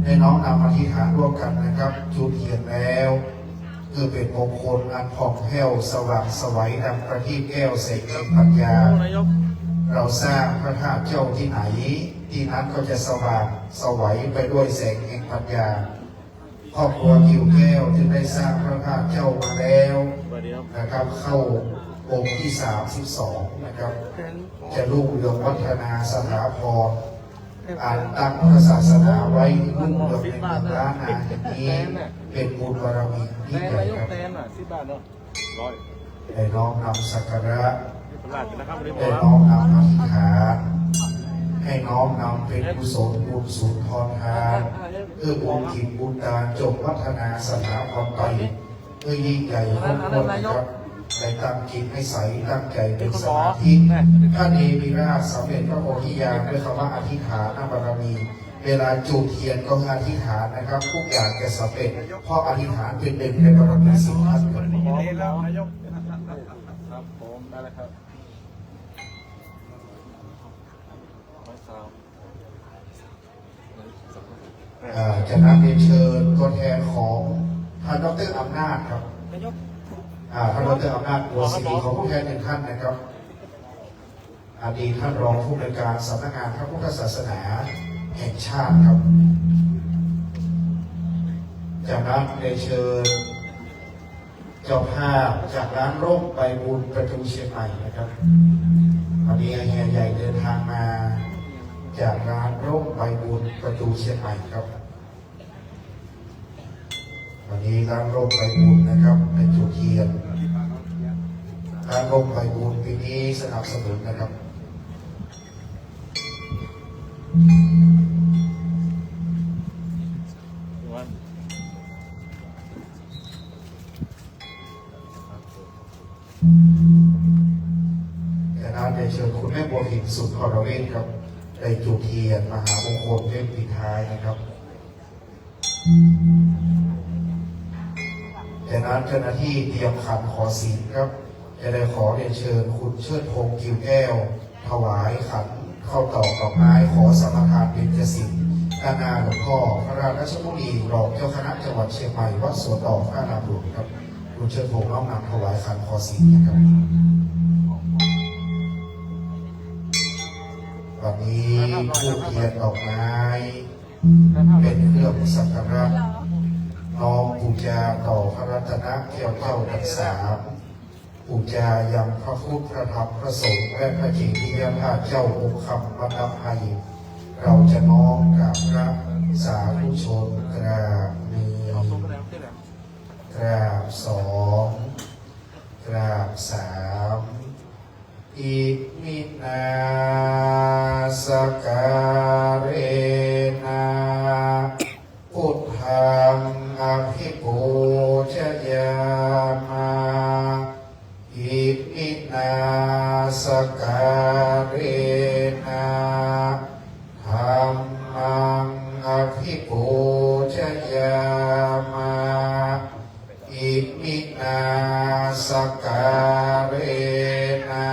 ได้น้อมนำอธิษฐานร่วมกันนะครับจุดเทียนแล้วเพื่อเป็นมงคลอันผ่องแผ้วสว่างสวัยดังประทีปแก้วเสกปัญญาเราสร้างพระธาตุเจ้าที่ไหนที่นั้นก็จะสว่างสวัยไปด้วยแสงแห่งปัญญาครอบครัวกิ่วแก้วจึงได้สร้างพระธาตุเจ้ามาแล้วนะครับเข้าองค์ที่32นะครับจะรุ่งเรืองวัฒนาสถาพรตั้งพระศาสนาไว้รุ่งเรืองในเมืองล้านนาอย่างนี้เป็นบุญบารมีที่ใหญ่ครับได้น้อมนำสักการะได้น้อมนำอธิษฐานให้น้อมนำเป็นกุศลบุญสุนทรทานเพื่อบุญกิจบุญตาจงวัฒนาสถาพรไปเพื่อยิ่งใหญ่ทุกคนนะครับได้ตั้งจิตให้ใสตั้งใจเป็นสมาธิท่านเอมิราชสำเร็จพระโพธิญาณด้วยคำว่าอธิษฐานบารมีเวลาจุดเทียนก็อธิษฐานนะครับทุกอย่างจะสำเร็จเพราะอธิษฐานเป็นหนึ่งในบารมีสิบทัศน์ครับผมได้แล้วครับจากนั้นเรียนเชิญตัวแทนของท่านดร.อำนาจครับท่านดร.อำนาจบัวศรีของผู้แทนหนึ่งท่านนะครับอดีตท่านรองผู้อำนวยการสำนักงานพระพุทธศาสนาแห่งชาติครับจากนั้นเรียนเชิญเจ้าภาพจากร้านร่มไปบุญประตูเชียงใหม่นะครับวันนี้เฮียใหญ่เดินทางมาจากร้านร่มไปบุญประตูเชียงใหม่ครับวันนี้ร้านร่มไปบุญนะครับเป็นจุดเทียนร้านร่มไปบุญปีนี้สนับสนุนนะครับจากนั้นได้เชิญคุณแม่บัวหินสุนทรเวชครับได้จุดเทียนมหามงคลเล่มปิดท้ายนะครับจากนั้นเจ้าหน้าที่เตรียมขันขอศีลครับจะได้ขอเรียนเชิญคุณเชิดพงษ์กิ่วแก้วถวายขันเข้าต่อดอกไม้ขอสมทานเป็นศีลด้านหน้าหลวงพ่อพระราชรัชมุนีรองเจ้าคณะจังหวัดเชียงใหม่วัดสวนดอกพระนามหลวงครับคุณเชิดพงษ์น้อมนำถวายขันขอศีลนะครับวันนี้ทูบเทียนดอกไม้เป็นเครื่องสักการะน้อมบูชาต่อพระรัตนแก้วเจ้าทั้งสามบูชายังพระพุทธพระธรรมพระสงฆ์และพระจิตติยธาตุเจ้าองค์คำวัดน้ำไพเราจะน้อมกับพระสาธุชนกราบมี กราบสองกราบสามอิมินาสการเนะพุทธังอภิปูชยามาอิมินาสการนะธัมมังอภิปูชยามาอิมินาสการนะ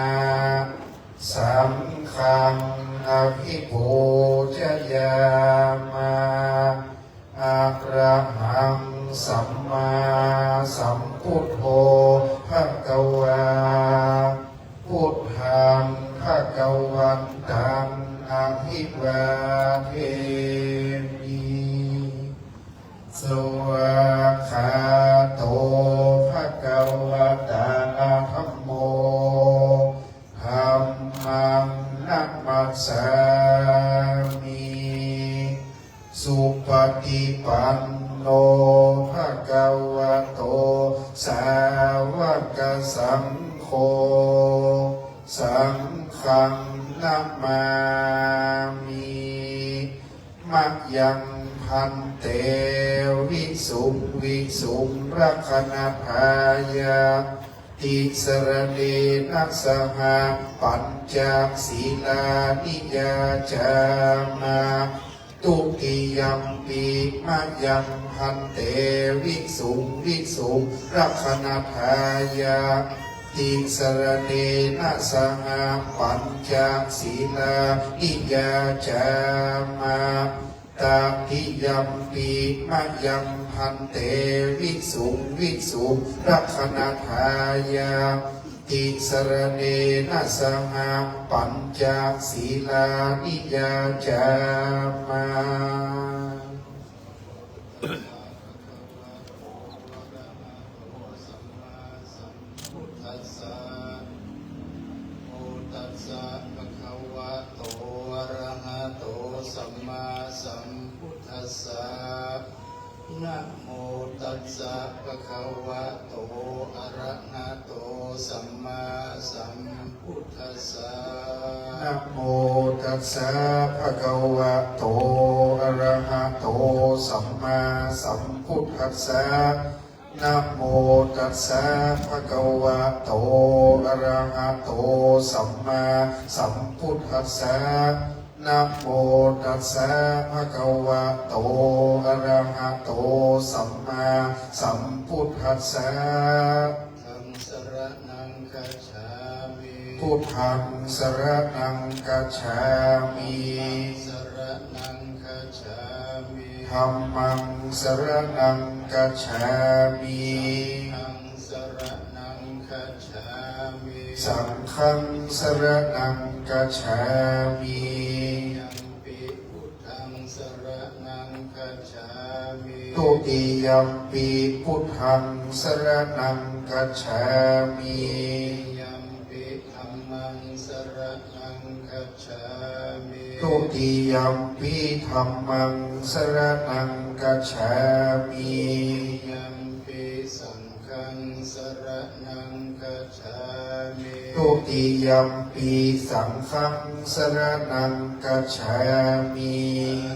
สังฆังอภิปูชยามาอะระหังสัมมาสัมพุทโธภะคะวาพุทธังภะคะวันตังอะภิวาเทมิสวากขาโตภะคะวะตาธัมโมธัมมังนัมมัสสามิสุปฏิปันโนภะคะวะโตสาวกสังโฆสังฆังนัมมามิมะยังพันเตวิสุงวิสุงรักขณทายาติสรเนนัสหะปัญจศีลานิยาจามาตุติยัมปีมะยังพันเตวิสุงวิสุงรักขณทายาติสรเนนัสหะปัญจศีลานิยาจามาตาทิยัมปีมะยังพันเตวิสุงวิสุงรักขณทายาติสรเนนะสหะปัญจศีลานิยาจามานะโมตัสสะภะคะวะโตอะระหะโตสัมมาสัมพุทธัสสะนะโมตัสสะภะคะวะโตอะระหะโตสัมมาสัมพุทธัสสะนะโมตัสสะภะคะวะโตอะระหะโตสัมมาสัมพุทธัสสะนะโมตัสสะภะคะวะโตอะระหะโตสัมมาสัมพุทธัสสะธังสรณังคัจฉามิพุทธังสรณังคัจฉามิสรณังคัจฉามิธัมมังสรณังคัจฉามิธังสรณังคัจฉามิสังฆังสรณังคัจฉามิตุติยัมปีพุทธังสรณังคัจฉามิยัมปิธัมมังสรณังคัจฉามิตุติยัมปีธัมมังสรณังคัจฉามิยัมปิสังฆังสรณังคัจฉามิตุติยัมปีสังฆังสรณังคัจฉามิ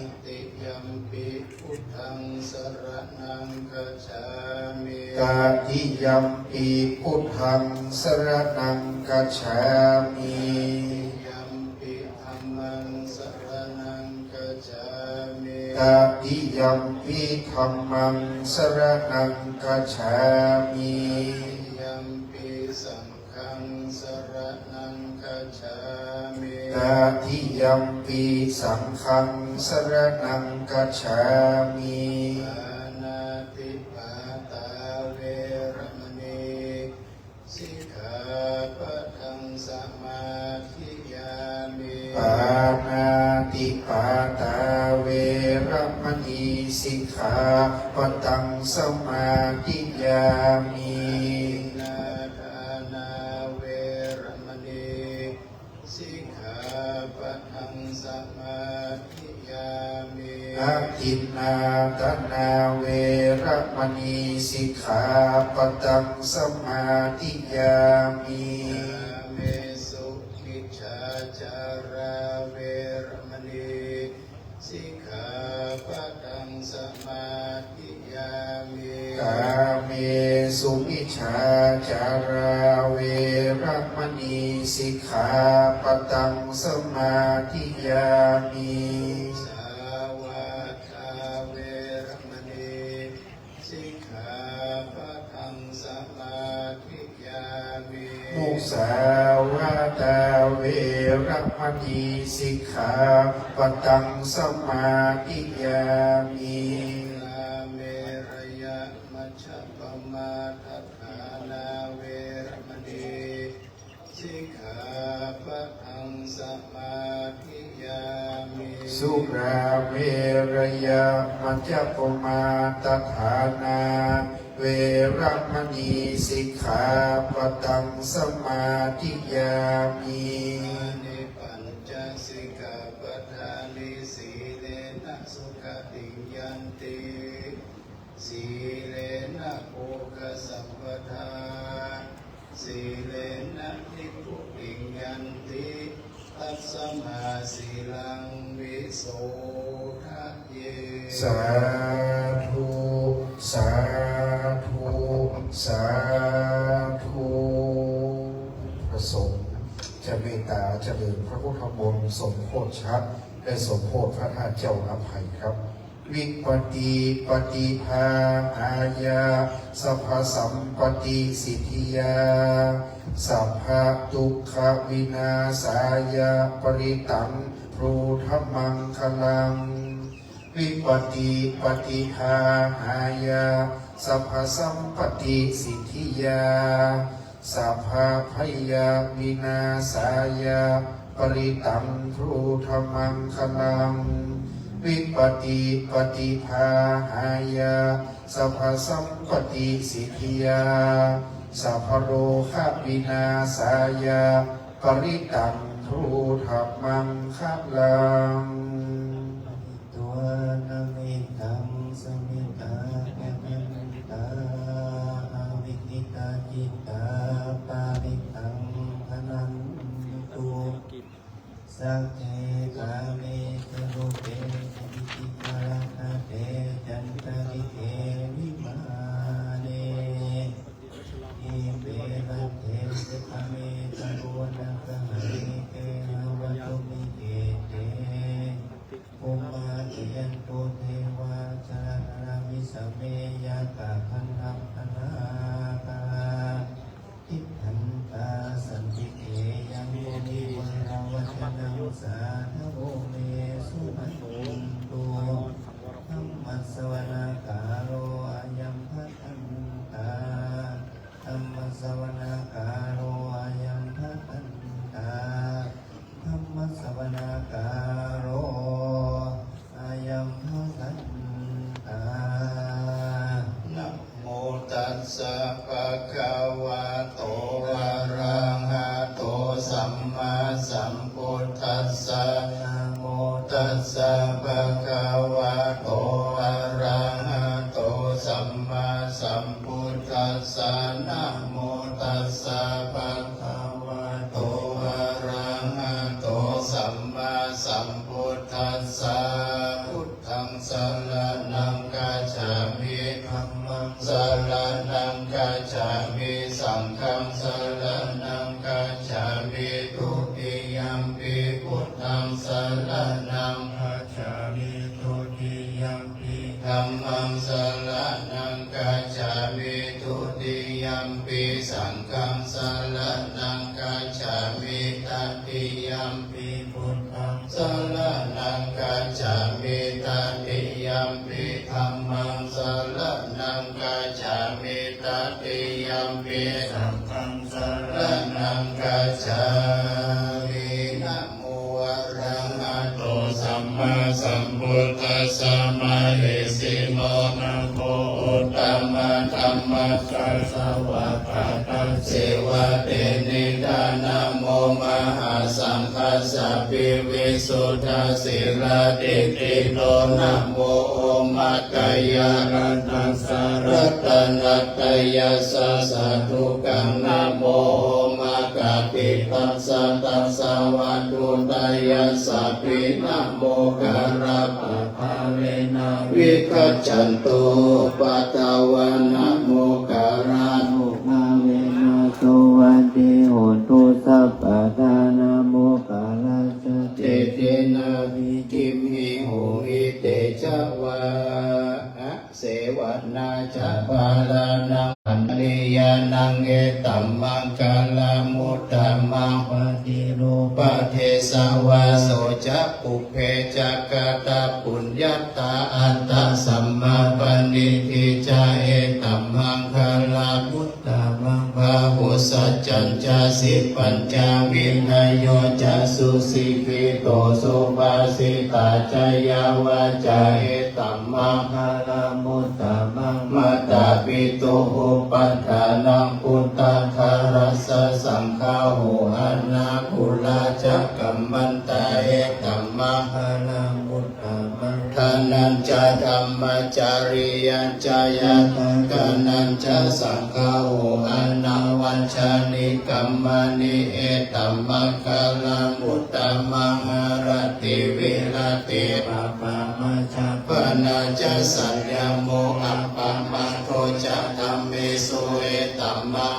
ตาทิยัมปีพุทธังสรณังคัจฉามิยัมปิธัมมังสรณังคัจฉามิตาทิยัมปีธัมมังสรณังคัจฉามิยัมปิสังฆังสรณังคัจฉามิตาทิยัมปีสังฆังสรณังคัจฉามิปานาติปาตาเวรมณีสิกขาปะทังสมาธิยามินาทานาเวรมณีสิกขาปะทังสมาธิยามิอ นะทินนาทนาเวระมณีสิกขาปตังสมาธิยามิเมสุขิจฉาจาราเวระมณีสิกขาปตังสมาธิยามิกาเมสุมิจฉาจาราเวระมณีสิกขาปตังสมาธิยามิสาวาทาเวระมณีสิกขาปตังสมาธิยามิมุสาวาทาเวระมณีสิกขาปตังสมาธิยามิเมรยะมัชฌัปปมาทัฏฐานาเวระมณีสิกขาปตังสมาธิยามิสุราเมรยะมัจจปมาทัฏฐานาเวระมณีสิกขาปตังสมาธิยามินิปัญจสิกขาปทานิสีเลนะสุขติยันติสีเลนะโภคสัมปทาสีเลนะนิพพุติยันติตัสสมาสีลังวิโสทะเยสาธุสาธุสาธุประสงค์จะเมตตาเจริญพระพุทธมนต์สมโภชชัดและสมโภชพระธาตุเจ้าอภัยครับวิปติปฏิภาอาญาสัพพสัมปติสิทธิยาสัพพทุกขวินาศายาปริตังพรูธรรมังคลังวิปติปฏิภาอาญาสัพพสัมปติสิทธิยาสัพพพยาวินาศายาปริตังพรูธรรมังคลังวิปติปฏิภาหายาสัพพสัมปติสิทธิยาสัพพโรคะวินาศายาปริตังพรูธรรมังคลังตัวนามิตังสมิตาแกมิตาอาวิกิตาจิตาปาริตังพนันตุสักเทกาเมตโลเกวิจิตาราเตจันตริเกวิมาเนอิเประเทสกาเมตโลนักหะเรเกวัตุมิเกเตอุมาเตียนโตเทวาจารามิสเมยะตาคันธัพนาตาทิฏฐันตาสันติเกยังโมนิวรวัชนังสาธโวเมสุนันตุธัมมัสสวนาการโรอายัมภัตตันตาธัมมัสสวนาการโรอายัมภัตตันตาธัมมัสสวนาการโรอายัมภัตตันตานะโมตัสสะภะคะวะโตอะระหะโตสัมมาสัมพุทธัสสะนะโมตัสสะภะคะวะโตอะระหะโตสัมมาสัมพุทธัสสะนะโมตัสสะภะคะวะโตอะระหะโตสัมมาสัมพุทธัสสะพุทธังสรณังคัจฉามิธัมมังสรณังคัจฉามิสังฆังสรณังคัจฉามิทุติยัมปิพุทธังสรณังคัจฉามิทุติยัมปิธัมมังสรณังคัจฉามิทุติยัมปิสังฆังสรณังคัจฉามิตติยัมปิพุทธังสรณังคัจฉามิตติยัมปิธัมมังสรณังคัจฉามิตติยัมปิสังฆังสรณังคัจฉามินะโมอะระหะโตสัมมาสัมพุท ตัสสะมะเหสิโนนะโมอุตตมะธัมมัสสะสวะกาตัสสิวะเตนิดานะโมมหาสังฆัสสะปิวิสุทธัสสิระติติโตนะโมโอมัตตยารัตนัสสะรัตนัตยาสะสะทุกังนะโมโอมากะปิตัสสะตัสสะวะตุตยาสะปินะโมกะระปะภาเวนะวิคัจฉันตุปัตตวะนะโมกะระนุภาเวนะสวัสดิโหตุสัพพะทานะโมกะระสะเตเตนะวิกิมหิโหหิเตชะวะอะเสวนาจะปาลานังอันลิยานังเอตัมมังกาลามุตตมังปฏิรูปเทสาวาโสจะปุเพจักตาปุญญาตาอัตตสัมมาปณิทิจาเอตัมมังคาลามุตตมังภาหุสัจจัญจาสิปัญจวินัยโยจะสุสิกิโตสุภาสิตาจายาวาจาเอตัมมังคาลามุตตมังมัตตาปิตุอุปัฏฐานังพุทธาคารัสสะสังฆาหูอานาคุลาจักกัมมันตาเอตัมมังคาลามุตตมังทานัญจะธรรมจาริยัญจายะตังกานัญจะสังฆาหูอานาวัญชานิกัมมานิเอตัมมังคาลามุตตมังหารติวิรติปะปะมัจจปนาจะสัญญโมอัปปะมาโทจะธัมเมสุเอตัมมัง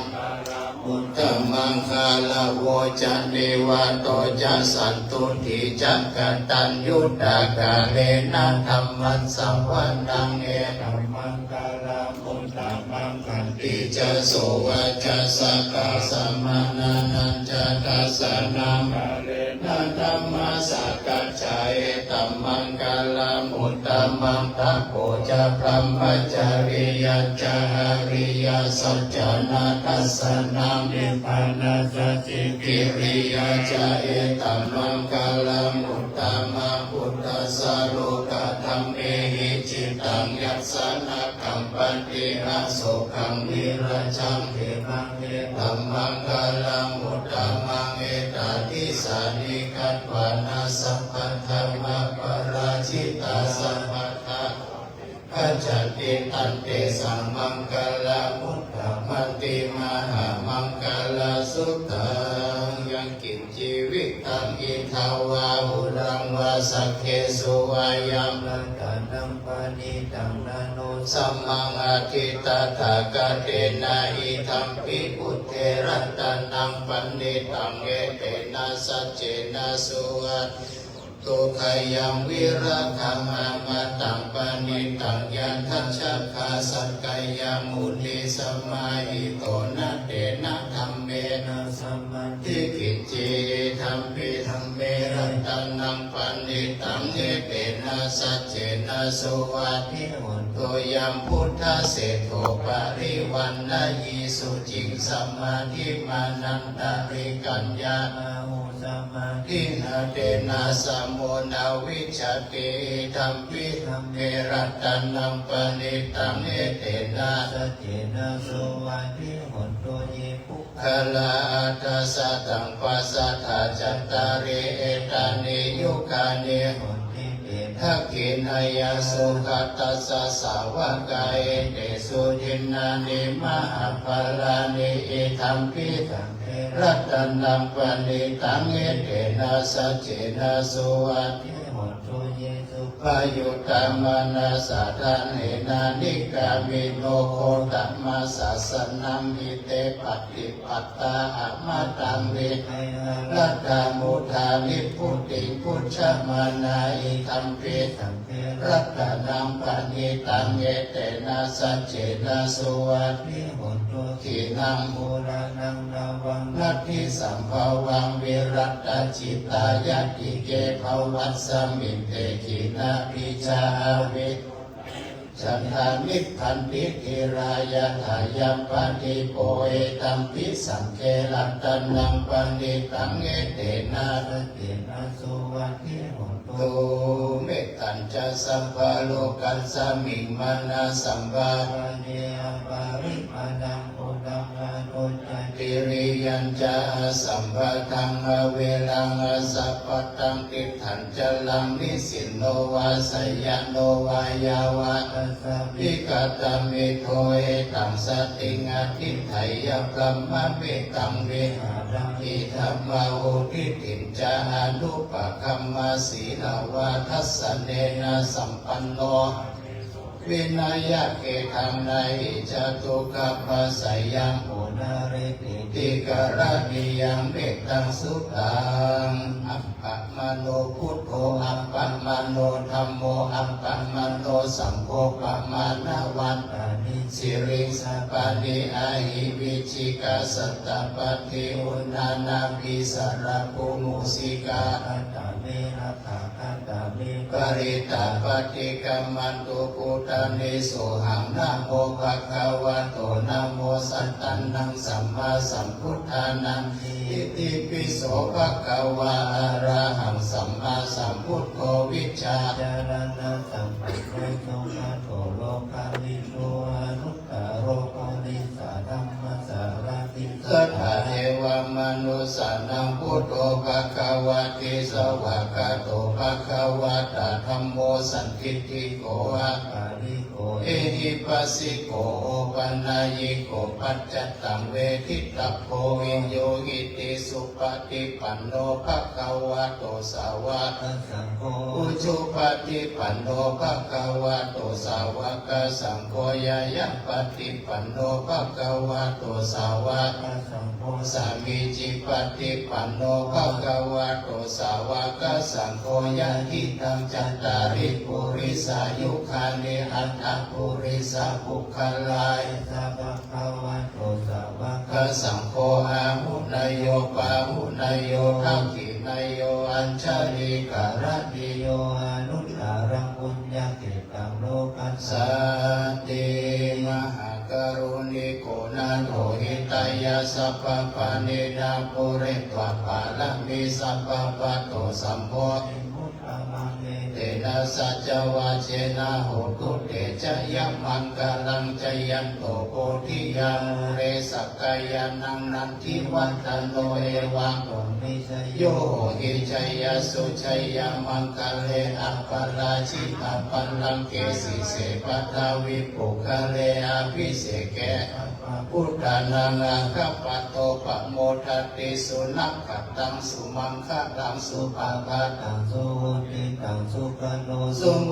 มุตตมังคาลาโวจะเนวะโตจะสันตุทิจักกัตตัญยุตตากาเลนะธัมมัสสะวันนังเอตัมมังคาลามุตตมังคันติจะโสวะจะสักกะสัมมานานัญจะทัสสะนังกาเลนะธัมมัสสะกัจจายตัมมังคาลามุตตมังตัพโพจะพรหมจาริยัญจาริยสัจจานาทัสสะนังนิพพานาสัจจิกิริยาจาเอตัมมังคาลามุตตมังพุทธัสสะโลกธัมเมหิจิตังยัสสะนะกัมปันติอาโสขังวิราชังเทมังเอตัมมังคาลามุตตมังเอตติสานิกัตวานาสัพพัทธมะปราชิตาสัพพัทธะขัจจติตันเตสัมมังคาลามุตตมันติมหามังคาลาสุตังยังกินชีวิตตังอิทาวาหุรังวาสักเคสุวายังลันตานังปานิตังนาโนสัมมังอาทิตถากาเตนะอิทัมปิพุทเทรัตนังปันนิตังเอเตนะสัจเจนะสุวัตตุขยังวิราคังอามาตังปานิตังยันทัชชะคาสักกายังมุนิสมาหิโตนะเตนะธัมเมนะสัมมาทิกิจจิธัมปิธัมเมรัตนังปานิตังเอเตนะสัจเจนะสุวัตถิโหตุยังพุทธเสโทปาริวันนายิสุจิงสัมมาทิมานันตาริกัญญาหุสัมมาทินาเตนะสัมโมนาวิชติธัมปิธัมเมรัตนังปานิตังเอเตนะสัจเจนะสุวัตถิโหตุเยปุคลาทัสสะตังปัสสะทาจัตตาริเอตานิยุคานิโหติเตทักขินายาสุขตัสสะสาวกายเตสุทินานิมหาภลานิเอธัมปิธัมเมรัตนังปานิตังเอเตนะสัจเจนะสุวัตถิโหตุเยสุภายุตตมานาสัทธาเนนานิกามิโนโคตัมมาสัสสนังมิเตปัตติปัตตาอะมาตังเวรัตตามุทานิพุทธิพุทธมานาอิธัมปิธัมเมรัตนังปานิตังเอเตนะสัจเจนะสุวัตถิโหตุขีนังโมรานังนาวังนัตถิสัมภวังวิรัตตจิตายะติเกภวัสสมิงเตขีนาปิจาวิช จันทานิพันติกิรายะทายัมปฏิโปเอตัมปิสังเคลัตตันนังปันติตังเอเตนะระเตนะสุวัคคิโหตุเมตัญจะสัพพะโลกัสสมิงมานาสัมบาระเนอปาริมาณังโอดังอาโนจันติริยัญจะสัมปะทังอเวลังสัพพตังติถันจะลังนิสินโนวาสยโนวายาวะสัพพิกตามิโทเอตังสติงอทิไถยพรหมเมตังเวหารังอิธรรมาโอทิติจานุปคัมมาสีลาวาทัสสะเนนะสัมปันโนวินัยเกทังในจตุกัปปะสยังโอนาเรติติกรณิยังเมตตังสุตังอัปปะมโนพุทโธอัปปะมโนธัมโมอัปปะมโนสังโฆปะมานาวันตานิสิริสัปปะนิอาหิวิจิกาสัตตปฏิอุณานาภิสารภูมุสิกาอัตตาเมรัตถาคัตตาเมปริตาปฏิกัมมันตุปุตตานิโสหังนะโมภะคะวะโตนะโมสัตตันนังสัมมาสัมพุทธานังอิติปิโสภะคะวะอะระหังสัมมาสัมพุทโธวิชชาจารณะสัมปันโนโนนะโตโลกาลิโตอนุตตโรโกนิสาธัมมสารติสัทธาเทวมนุสานังพุทโธภะคะวะติสวากขาโตภะคะวะตะธัมโมสันทิฏฐิโกอะปาริโกเอหิปัสสิโกโอปันนายิโกปัจจตังเวทิตาโพวินโยหิติสุปฏิปันโนภะคะวะโตสาวกสังโฆอุชุปฏิปันโนภะคะวะโตสาวกสังโฆยายะปฏิปันโนภะคะวะโตสาวกสังโฆสามีจิปฏิปันโนภะคะวะโตสาวกสังโฆยะทิตังจัตตาริปุริสายุคานิอัตถปุริสาภุคลายสัพพะวะโตสาวกสังโฆอาหุนายโยปาหุนายโยทักขินายโยอัญชลิการะติโยอนุตตรังปุญญาเกตังโลกัสสติมหากรุณิโกนาโถหิตายาสัพพปะเนนาปุเรตวะปาลมิสัพพปะโตสัมโพธิมุตตะมังเตนะสัจวะเจนะโหตุเตชะยะมังกาลังจยันโตโพธิยามุเรสักกายานังนันทิวัตโนเอวังโยหิชัยยสุชัยยามังกาเลอัปปาราชิตาปัลลังเกสิเสปัตตาวิปุคะเลอภิเสเกพุทธานังอาคัปปะโตปะโมทัตติสุนัขขัตตังสุมังคะตังสุปาปะตังสุโหติตังสุขโนสุโม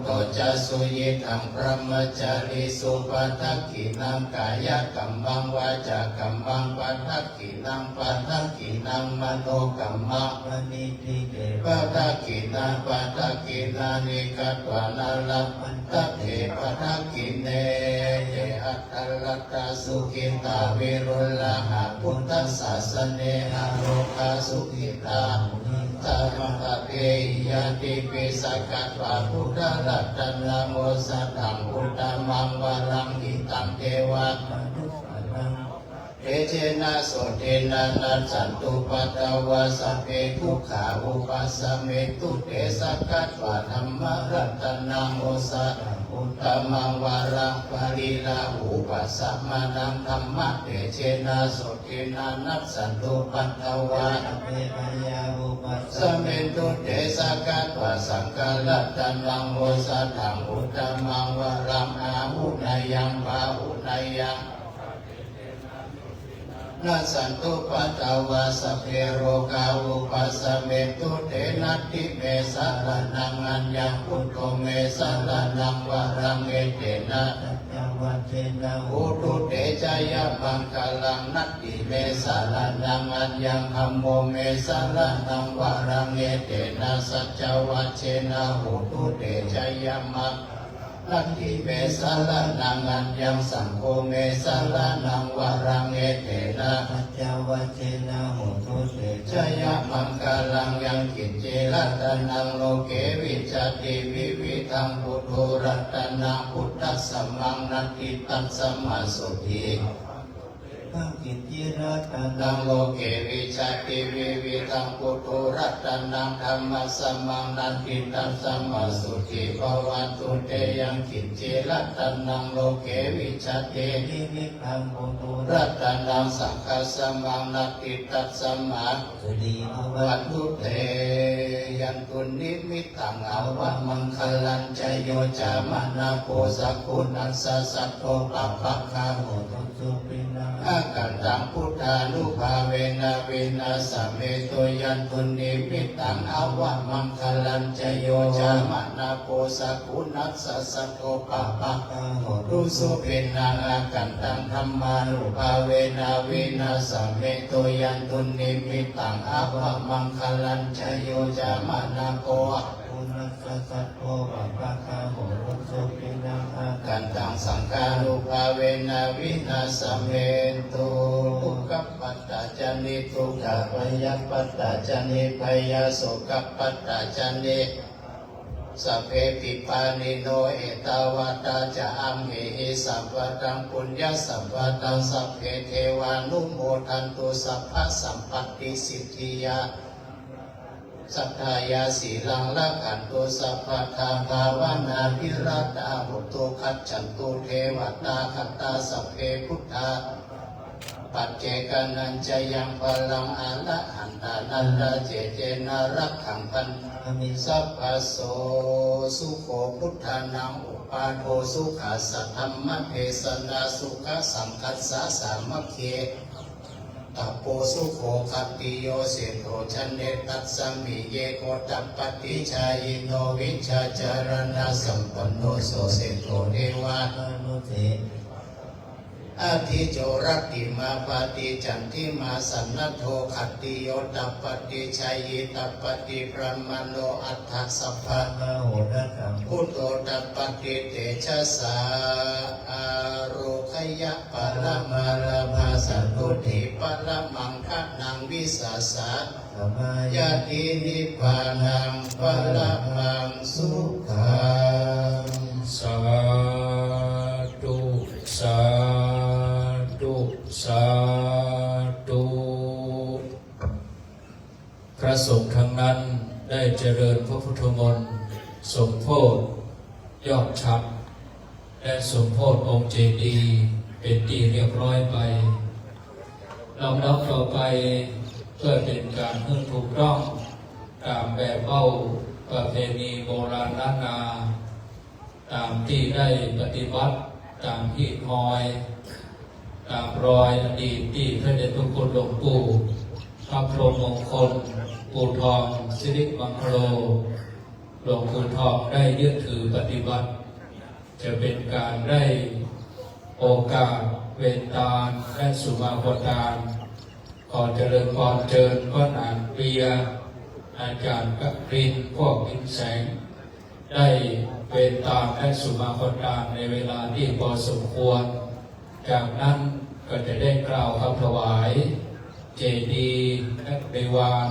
โตจะสุยิตังพระมจาริสุปัฏฐกินังกายกัมมังวาจากัมมังปัฏฐกินังปัฏฐกินังมโนกัมมังปณิทิเกปัฏฐกินาปัฏฐกินานิกัตวานาลัมมันตเถปัฏฐกิเนเยอัตตลัตตาสุขิตาวิรุลลาหะพุทธศาสเนอาโรคาสุขิตาธรรมะเทยติปิสกัตวะพุทธรัตนะโมสัตถังพุทธมังวรังหิตังเทวะมนุสสนังเอเจนะโสเทนะนัสสันตุปัตตวะสัพเพทุกขาอุปัสสเมตุเตสกัตวะธรรมรัตนะโมสัตถังพุทธมังวรังปริลาอุปัสสมานังธรรมะเตเจนะโสเทนะนัสสันตุปัตตวะสัพเพกายาอุปัสสเมตุเตสกัตวะสังฆรัตนะโมสัตถังพุทธมังวรังอาหุนายังปาหุนายังนัสสันตุปัตตวะสัพเพโรกาอุปัสสเมตุเตนะติเมสารนังอัญญังพุทโธเมสารนังวรังเอเตนะจังวัเจนะอุตุเตจายะมังคลังนัตติเมสารนังอัญญังธัมโมเมสารนังวรังเอเตนะสัจจวัเจนะอุตุเตจายะมัง นัตถิเมสารนังอัญญังสังโฆเมสารนังวรังเอเตนะปัจจวัจเจนะโหตุเตชยมังคลังยังกิจเจรัตนังโลเกวิจติวิวิทังพุทโธรัตนังพุทธัสสะมังนัตติตัสสะมาสุทิทังกิจเจรัตนังโลเกวิจติวิวิทังพุทโธรัตนังธัมมัสสะมังนัตติตัสสะมาสุทิภวันตุเตยังกิจเจรัตนังโลเกวิจติวิวิทังพุทโธรัตนังสังฆัสสะมังนัตติตัสสะมาสุทิภวันตุเตยันตุนิมิตังอาวะมังคลัญจโยจามนาโพสักขุนัสสะสัตโตปัปปะคาโหตุสุปินังอากันตังพุทธานุภาเวนะเวนะสัมเมโตยันตุนิมิตังอาวะมังคลัญจโยจามนาโพสักขุนัสสะสัตโตปัปปะคาโหตุสุปินังอากันตังธัมมานุภาเวนะเวนะสัมเมโตยันตุนิมิตังอาวะมังคลัญจโยจามนาโพปุณสสัตโตปัปปะคาโหตุสุปินังอากันตังสังฆานุภาเวนะวินาสเมตุทุกขปัตตาจานิทุกขพยาปัตตาจานิพยาโสกปัตตาจานิสัพเพปิปานิโนเอตาวาตาจะอัมเหหิสัพพตังปุญญสัพพตังสัพเพเทวานุโมทันตุสัพพสัมปัตติสิทธิยาสัทธายาสีลังละกันตุสัพพทาภาวนาภิรัตาหุตุขัจฉันตุเทวตาคัตตาสัพเพพุทธาปัจเจกนัญจยังพลังอาละหันตานันตาเจเจนารักขังพันมิสัพพโสสุโขพุทธานังอุปาโทสุขาสัทธรรมเทศนาสุขสังคัสสะสามัคเคตโปสุโขคัตติโยเสโทชันเนตัสสมิเยโกตัปปติชายโนวิชาจารณะสัมปันโนโสเสโทเทวานุเทอาทิโจรติมาปฏิจันทิมาสันนโทขัตติโยตัปปติชัยตัปปติพระมโนอัฏฐสัพพะมโหรกังพุทโธตัปปติเตชะสาอาโรคยะปรมาราภาสันตุถิปรมังคะนังวิสาสะมายาตินิพพานังปรมังสุขังสาธุสาธุสาธุพระสงฆ์ทั้งนั้นได้เจริญพระพุทธมนต์สมโภชยอดชัดและสมโภชองค์เจดีย์เป็นที่เรียบร้อยไปลำดับต่อไปเพื่อเป็นการพึ่งถูกต้องตามแบบเบ้าประเพณีโบราณล้านนาตามที่ได้ปฏิบัติตามที่คอยตามรอยอดีตที่พระเดชพระคุณหลวงปู่พระพรหมมงคลปู่ทองสิริมังคโลหลวงปู่ทองได้ยึดถือปฏิบัติจะเป็นการได้โอกาสเวนตาลและสุมาพตานขอเจริญพรเจิญก้อนอ่านเปียอาจารย์กรินพวกอินแสงได้เวนตาลและสุมาพตานในเวลาที่พอสมควรจากนั้นก็จะได้กล่าวคำถวายเจดีย์และเบวาน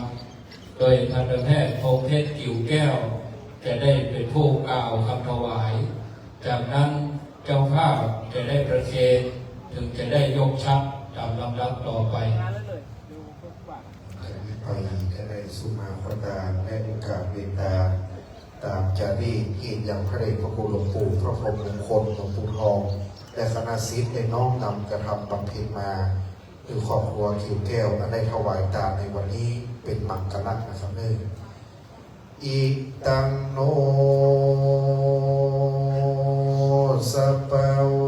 โดยทันตแพทย์พงเพชรกิ่วแก้วจะได้เป็นผู้กล่าวคำถวายจากนั้นเจ้าภาพจะได้ประเคนถึงจะได้ยกชักตามลำดับต่อไปไปจะได้สุมาพดาและโอกาสเวตาตามจารีตที่ยังพระเดชพระคุณหลวงปู่พระพรหมมงคลหลวงปู่ทองและคณะศิษย์ได้น้อมนำกระทำบำเพ็ญมาคือครอบครัวขิวแก้วและได้ถวายตามในวันนี้เป็นมังกรนะครับเนื่องอิตังโนสัพพ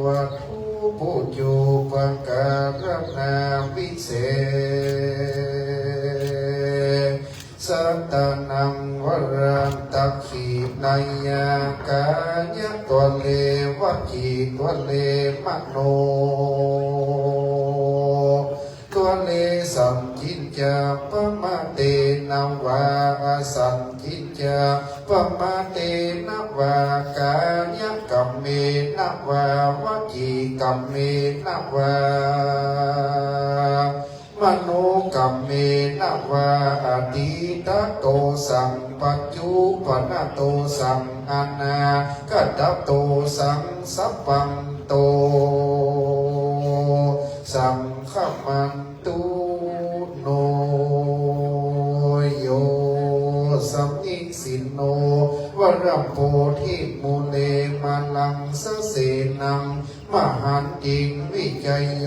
วัตถุปุจจุปการนาวิเศษสัตตนังวรันตักขีนายากายะตัวเลวัจีตัวเลมโนตัวเลสัมจินจาปมาเตนะวาสัมจินจาปมาเตนะวากายะกร กัมเมนะวาวจีกัมเมนะวามโนกัมเมนะวาอดีตโตสังปัจจุปนโตสังอนาคตโตสังสัพพังโตสังฆมันตุโนโยสัมนิสินโนวรัมโพธิมูเลมาลังสเสนังมหันติงวิจัยโย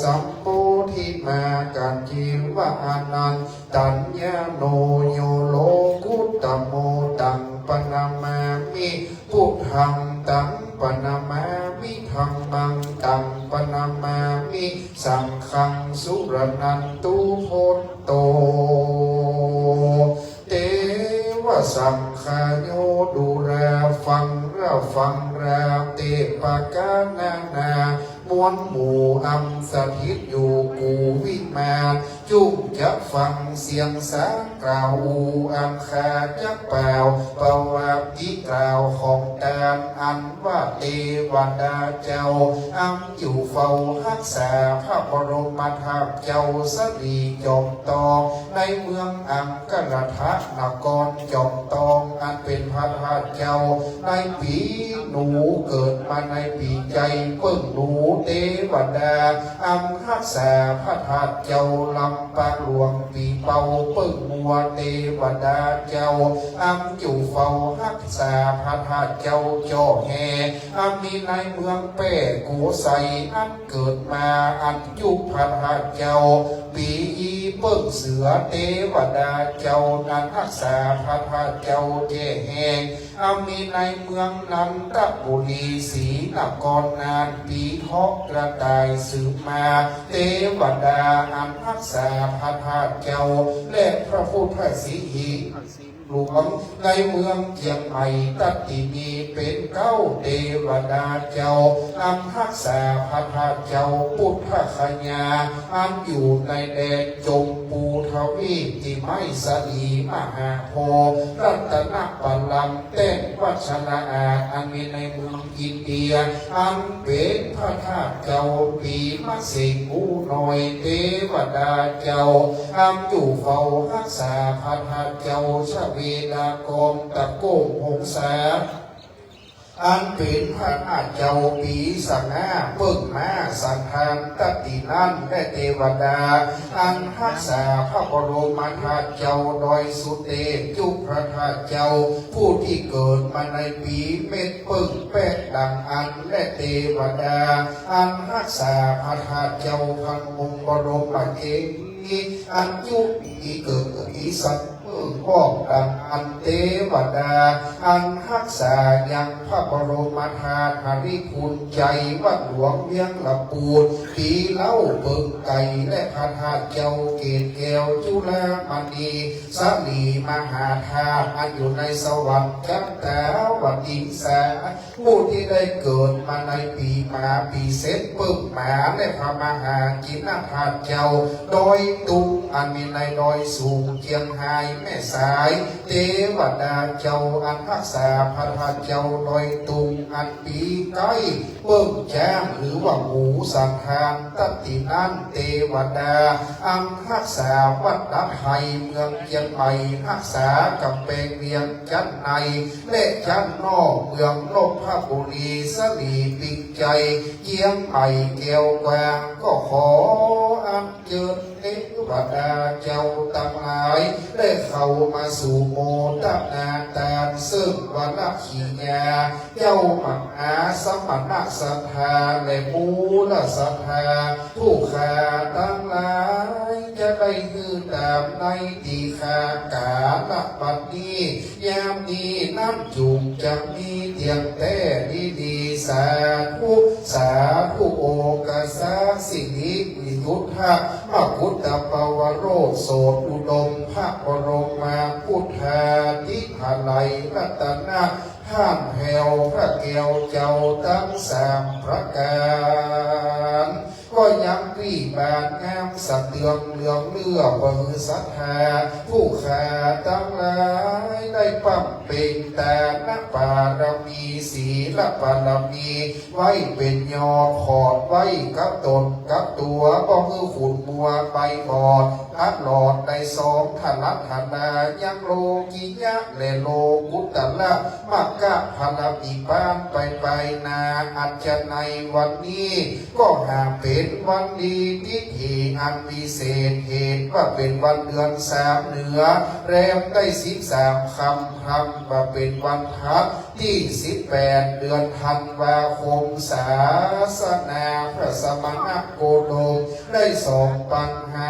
สัมโพธิมากันจิวะอนันตัญญาโนโยโลกุตตโมตังปนามามิพุทธังตังปนามามิธัมมังตังปนามามิสังฆังสุรนันตุโหตโตเตวะสังฆาโยดูแลฟังเราฟังราเตปะกาณามวลหมู่อัมสถิตอยู่กูวิมานจุกจะฟังเสียงสากล่าวอังคาจักเปล่าปวัติกล่าวของตามอันว่าเทวดาเจ้าอัมอยู่เฝ้ารักษาพระบรมธาตุเจ้าสรีจอมตองในเมืองอังกฤษนครจอมตองอันเป็นพระธาตุเจ้าในปีหนูเกิดมาในปีใจเปิ้งหนูเทวดาอัมรักษาพระธาตุเจ้าลำปางหลวงปีเป่าเปิ้งมัวเทวดาเจ้าอัมอยู่เฝ้ารักษาพระธาตุเจ้าจ่อแห่อัมมีในเมืองแป้กูใสอันเกิดมาอันยุคพระธาตุเจ้าปีอีเปิ้งเสือเทวดาเจ้านั้นรักษาพระธาตุเจ้าเจแห่งอัมมีในเมืองนันทบุรีศรีนครนานปีทอกกระต่ายสืบมาเทวดาอันรักษาพระธาตุเจ้าและพระพุทธสีหิหลวงในเมืองเชียงใหม่ตัดที่มีเป็นเก้าเทวดาเจ้านำรักษาพระธาตุเจ้าพุทธคญาอันอยู่ในแดนจมปูทวีปที่ไม่สลีมหาโพธิ์รัตนบัลลังก์เต้นวัชนาอาอันมีในเมืองอินเดียอันเป็นพระธาตุเจ้าปีมะเสงอูหน่อยเทวดาเจ้าอันอยู่เฝ้ารักษาพระธาตุเจ้าชเวดากรตะโกงหงสาอันเป็นพระอาเจ้าปีสังอาเบิ่งมาสันทานตตินันและเทวดาอันรักษาพระบรมธาตุเจ้าโดยสุเตจุพระธาตุเจ้าผู้ที่เกิดมาในปีเม็ดปึ่งแปดดังอันและเทวดาอันรักษาพระธาตุเจ้าพันมุงบรมเองอันยุอีเกิดอีสัตพ่อดังอันเทวดาอันรักษายังพระบรมธาตุหริคุณใจวัดหลวงเวียงลำปูนปีเล่าเบิ่งไก่และพระธาตุเจ้าเกศแก้วจุฬามณีสลีมหาธาตุอันอยู่ในสวรรค์จันตาวติสาผู้ที่ได้เกิดมาในปีมาปีเสร็จปึ้งมาและพระมหากินธาตุเจ้าโดยตุงอันมีในดอยสูงเชียงไฮ้แม่สายเทวดาเจ้าอันรักษาพระธาตุเจ้าโดยตุงอันปีใกล้เบิ่งแจ้งหรือว่าหมูสังทานตตินันเทวดาอันรักษาวัดดับไทยเมืองเชียงใหม่รักษากำแพงเวียงจันในและจันนอกเมืองลบพระบุรีสลีปิงใจเชียงใหม่แก้วแกวงก็ขออัญเชิญเทวดาเจ้าทั้งหลายได้เข้ามาสู่โมตนาตาซึ่งวันขีญาเจ้ามังอาสมณะศรัทธาและมูลศรัทธาผู้ขาทั้งหลายจะได้ฮือตามในตีขากาลปัดนี้ยามนี้น้ำจุงจะมีเตียงแต่ดีสาธุสาธุโอกาสาสิริวิยุทธะมกุฏตปวโรโสตอุดมพระบรมพุทธาธิภไลยรัตนะท่านแผ่วพระเกวเจ้าทั้งสามประการ ก็ยังรีบานงามสะเตืองเหลืองเลือกว่าคือศรัทธาผู้ขาตั้งหลายได้ปั๊มเป็นแต่นักปารมีศีลปารมีไว้เป็นยอขอดไว้กับตนกับตัวก็คือขุนบัวใบบอดพัดหลอดในสองทลักธนายังโลกิยะและโลกุตตะละมักกะพลมีบ้านไปนาอัจจะในวันนี้ก็หาเป็นวันดีทิถีอันพิเศษเหตุว่าเป็นวันเดือนสามเหนือแรมได้13 ค่ำว่าเป็นวันพักที่18 เดือนธันวาคมศาสนาพระสมณโคดมได้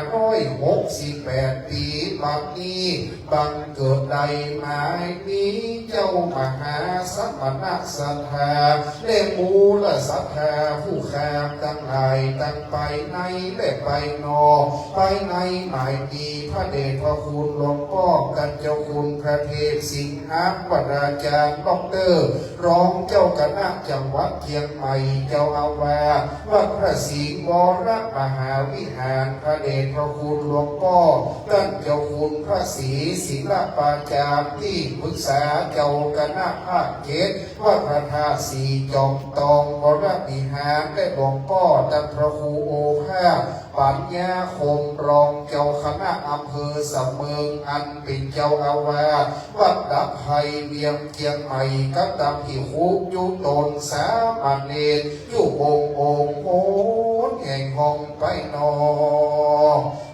2,568 ปีบัดนี้บังเกิดใดหมายนี้เจ้ามหาสมณสัทธาได้มูลศรัทธาผู้แคมตั้งหลายตั้งไปในและไปนอกไปในหมายดีพระเดชพระคุณหลวงพ่อกันเจ้าคุณพระเทพสิงหวราจารย์ดอกเตอร์รองเจ้าคณะจังหวัดเชียงใหม่เจ้าอาวาสวัดพระศรีวรมหาวิหารพระเดชพระคุณหลวงพ่อท่านเจ้าคุณพระศรีศิลปาจารย์ที่ปรึกษาเจ้าคณะภาค7วัดพระธาตุสีจอมตองวรวิหารและหลวงพ่อท่านพระครูโอภาสปัญญาคมรองเจ้าคณะอำเภอสำเมืองอันเป็นเจ้าอาวาสวัดดับไผ่เวียงเชียงใหม่กับดำที่คุกอยู่ตนสามเณรอยู่องค์โอนแห่งห้องไปนอ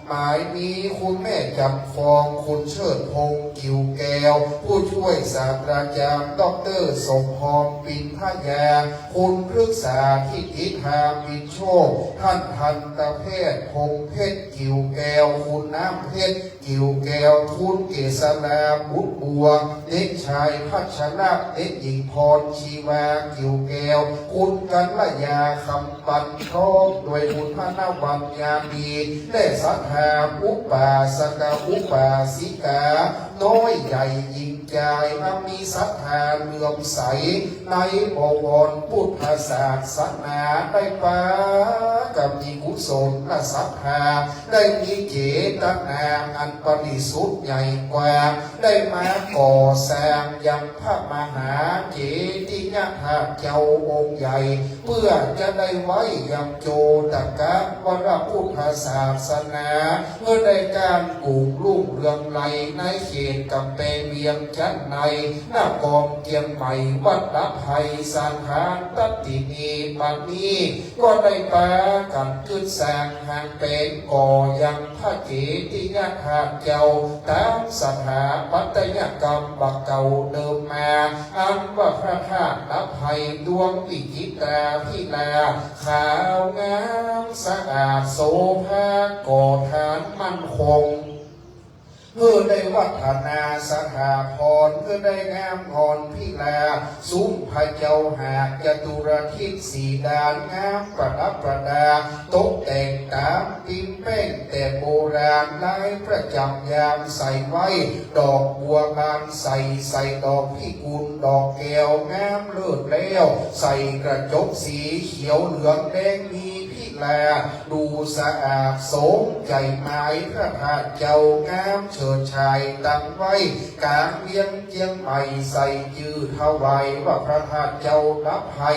หมายนี้คุณแม่จำฟองคุณเชิดพงษ์กิวแก้วผู้ช่วยศาสตราจารย์ดร.สมพรปินทยาคุณพฤกษาทิติธามินโชคท่านทันตแพทย์พงษ์เพชรกิวแก้วคุณน้ำเพชรกิวแก้วคุณเกษราบุตรบัวเด็กชายพัชระเด็กหญิงพรชีวากิวแก้วคุณกัลยาคำปันทองด้วยบุญพระนวันยามีและสัทธาอุปาสกอุปาสิกาน้อยใหญ่ยิ่งใหญ่มีศรัทธาเลื่อมใสในบวรพุทธศาสนาได้ปากับมีกุศลและศรัทธาได้มีเจตนาอันบริสุทธิ์ใหญ่กว่าได้มาก่อสร้างยังพระมหาเจดีย์ธาตุเจ้าองค์ใหญ่เพื่อจะได้ไว้ยังโจตกะวรพุทธศาสนาเมื่อได้การปลูกลุ่งเรืองไหลในเขตกำแพงเวียงจันทน์ในนครเชียงใหม่วัดละไพสันหานตตินีบัดนี้ก็ได้ปากันขึ้นสร้างหางเป็นก่อยังพระเจดีย์ธาตุเจ้าตามสถาปัตยกรรมบักเก่าเดิมมาอันว่าพระธาตุละไพดวงวิจิตราพิลาขาวงามสะอาดโสภาก่อฐานมั่นคงเพื่อได้วัฒนาสถาพรเพื่อได้งามงอนพิลาซุ้มพระเจ้าหากจตุรทิศสีดานงามประดับประดาตกแต่งตามปิ้นแป้งแต่โบราณลายประจำยามใส่ไว้ดอกบัวบานใส่ดอกพิกุลดอกแก้วงามเลิศแล้วใส่กระจกสีเขียวเหลืองแดงมีแลดูสะอาดสมใจหมายพระธาตุเจ้างามเฉิดชายตั้งไว้กลางเวียงเจียงใหม่ใส่ยืดถวายว่าพระธาตุเจ้ารับให้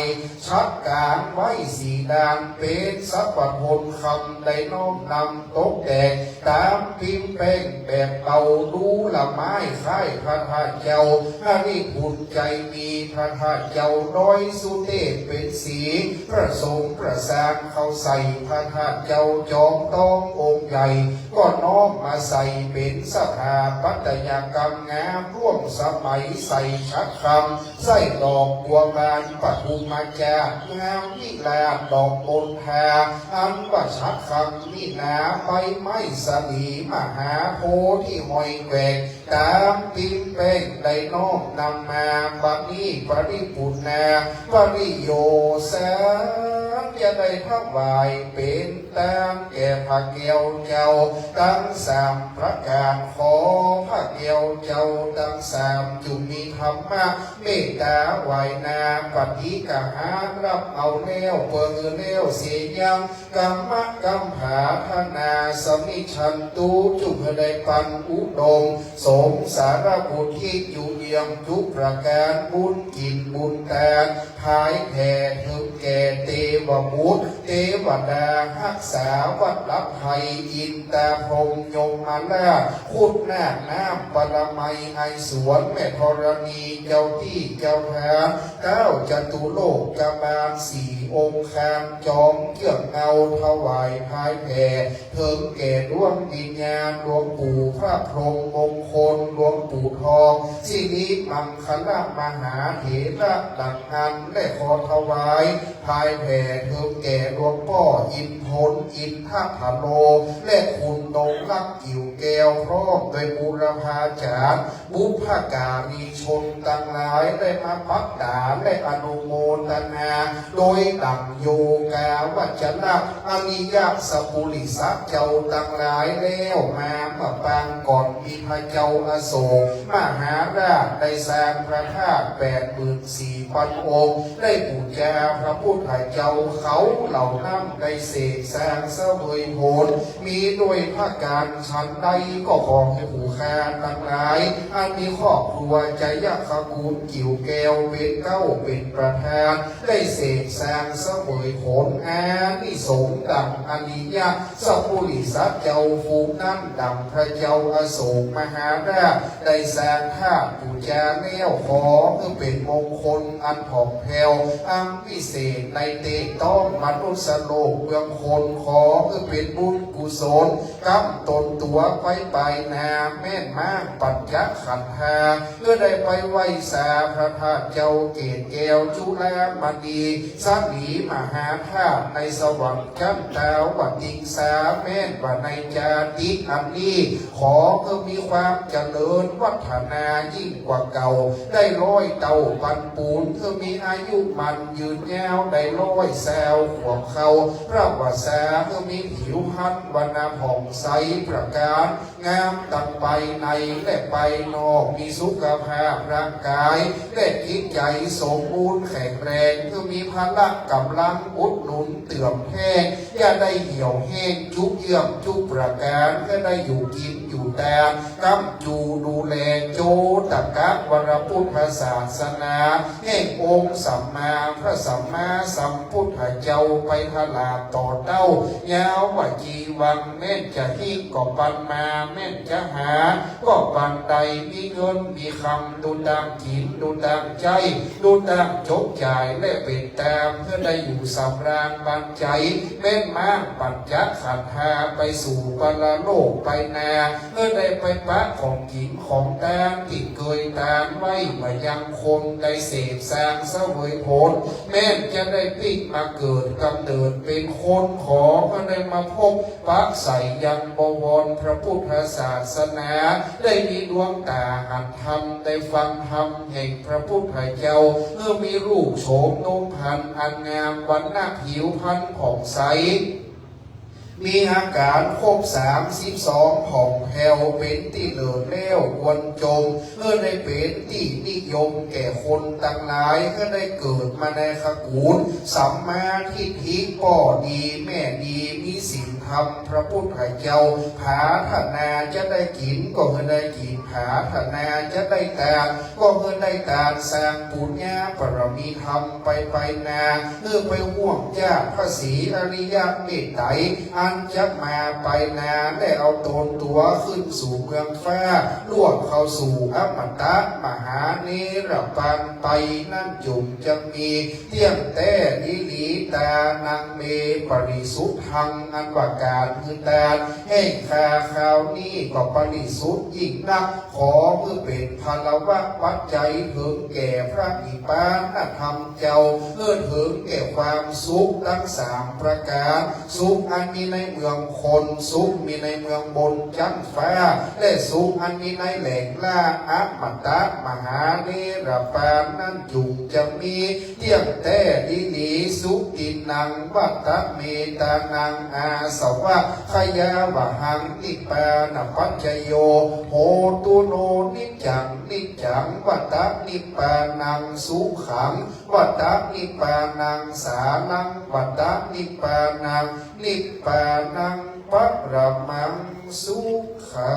ชัดกลางไว้สีดางเป็นสัพพพลคำได้น้อมนำตกแต่งตามพิมพ์แป้งแบบเก่าดูละไม้ค่ายพระธาตุเจ้าถ้านี่ภูมิใจมีพระธาตุเจ้าน้อยสุเทพเป็นสีประสงค์ประสานเขาใส่พระธาตุเจ้าจอมต้ององค์ใหญ่ก็น้อมมาใส่เป็นสถาปัตยกรรมงามร่วมสมัยใส่ชัดคำใส่ดอกบัวบานปฐุมมาจางามวิลาดอกมณฑาอันว่าชัดคำนี่นาใบไม้สลีมหาโพธิ์ที่ห้อยแกวกตามพิมพ์แป้งได้น้อมนำมาบัดนี้ปริปุณาปริโยแสน จะได้ถวายเป็นตามแก่พระเกี่ยวเจ้าตั้งสามประการขอพระเกี่ยวเจ้าตั้งสามจุมีธรรมะเมตตาไหวนาปฏิกหารับเอาแนวเปิดแนวเสียยังกรรมะกัมหาธนาสมิชันตุจุกได้ปันอุดมสมสารบุตรที่อยู่เยียงทุกประการบุญกินบุญแตนภายแผ่ถึงแก่เทวบุตรเทวดารักษาวัดรับไทยอินตาพรหมยมมาลาคุณนาคน้ำปรมัยไอสวนแม่ธรณีเจ้าที่เจ้าทางเก้าจตุโลกกบาลสี่องค์คามจอมเกี่ยงเงาถวายภายแผ่ถึงแก่ดวงวิญญาณหลวงปู่พระพรหมมงคลหลวงปู่ทองสิริมังคลมหาเถระดังหันและขอถวายภายแผ่ถึงแก่หลวงพ่ออินทนอินทพโลและคุณนงรักกิ่วแก้วพร้อมโดยบูรพาจารย์บุพการีชนต่างหลายได้มาปักดาและอนุโมทนาโดยดังโยกาวัจนะอริยสัพพุริสัเจ้าต่างหลายแล้วมาเมื่อปางก่อนมีพระเจ้าอโศกมหาราชได้สร้างพระธาตุ84,000 องค์ได้บูชาพระพุทธเจ้าเขาเหล่านั้นได้เสกสร้างเสวยผลมีด้วยพระการชั้นใดก็ขอให้ผู้ค้าทั้งหลายอันมีครอบครัวใจยักษ์ขกูลกิ่วแก้วเป็นเก้าเป็นประธานได้เสกสร้างเสวยผลอานิสงส์ดังอริยสัพพุริสัเจ้าฟูงนั้นดังพระเจ้าอโศกมหาราชได้สร้างธาตุบูชาแนวขอเพื่อเป็นมงคลอันผ่องแผ้วอันพิเศษในเตต้องมนุษย์โลกเมืองคนขอเพื่อเป็นบุญกุศลกำตนตัวไปนาแม่นมากปัญจขันธาเพื่อได้ไปไหว้สาพระธาตุเจ้าเกศแก้วจุฬามณีสามีมหาธาตุในสวรรค์ชั้นดาววัติงสาแม่นว่าในจาติอันนี้ขอเพื่อมีความเจริญวัฒนายิ่งกว่าเก่าได้ร้อยเต่าปันปูนเพื่อมีอายุมันยืนยาวได้ร้อยแซวขวบเขาพระวสาเพื่อมีผิวพรรณวรรณผ่องใสประการงามตั้งไปในและไปนอกมีสุขภาพร่างกายและจิตใจสมบูรณ์แข็งแรงเพื่อมีพลังกำลังอุดหนุนเตื่อมแห้งอย่าได้เหี่ยวแห้งจุกเยื่อมจุกประการก็ได้อยู่กินอยู่แต่กำจูดูแลโจตกักวรพุทธศาสนาแห่งองค์สัมมาพระสัมมาสัมพุทธเจ้าไปทลาต่อเต้ายาวว่าจีวังแม่นจะหิก็ปันมาแม่นจะหาก็ปันใดมีเงินมีคำดูดังกินดูดังใจดูดังจกจ่ายและเป็นตามเพื่อได้อยู่สำราญบันใจแม่นมากปัญจขันธาไปสู่ปรโลกไปนาเพื่อได้ไปปะของกินของตามที่เคยตามไว้มายังคงได้เสพสร้างเสวยผลแม่นจะได้ปิกมาเกิดกำเนิดเป็นคนขอก็ได้มาพบปักใส่ยังบวรพระพุทธศาสนาได้มีดวงตาหันธรรมได้ฟังธรรมแห่งพระพุทธเจ้าเมื่อมีรูปโฉมนุ่มพันอันงามวันหน้าผิวพันผ่องใสมีอาการครบ32ผ่องแผ้วเป็นที่เลิศเล้วควรจงได้เป็นที่นิยมแก่คนต่างหลายก็ได้เกิดมาในขกูลสัมมาทิฏฐิก็ดีแม่ดีมีศีลธรรมพระพุทธเจ้าผาธนาจะได้กินก็เพื่อได้กินผาธนาจะได้ตาก็เพื่อได้ตาสร้างปุญญาปรมีธรรมไปนาไปห่วงญาติพระศรีอริยเมตไตรอันจะมาไปนาได้เอาตนตัวขึ้นสู่เมืองฟ้าล่วงเข้าสู่อมตะมหาเนรปันไปนั่นจุ่มจะมีเที่ยงแต่นิลีตานางเมปริสุทธังอันว่าการคือตาแห่งคาคราวนี้ก็ปริสุทธิ์ยิ่งนักขอเพื่อเป็นพลวะปัจจัยถึงแก่พระอิปานธรรมเจ้าถึงแก่ความสุขทั้ง3ประการสุขอันมีใน เมืองคนสุขมีในเมืองบนจันฟ้าและสุขอันมีในแหล่งล่าอัมตะมหาเนรปานนั้นจุงจะมีเที่ยงแต่ดีนีสุขตินังวัตตะเมตานังอาสวะขยาวะหังนิปานปัจจโยโหตุโนนิจังนิจังวัตตะนิปานังสุขังวัตตะนิปานังสานังวัตตะนิปานังนิปานังปะระมังสุขั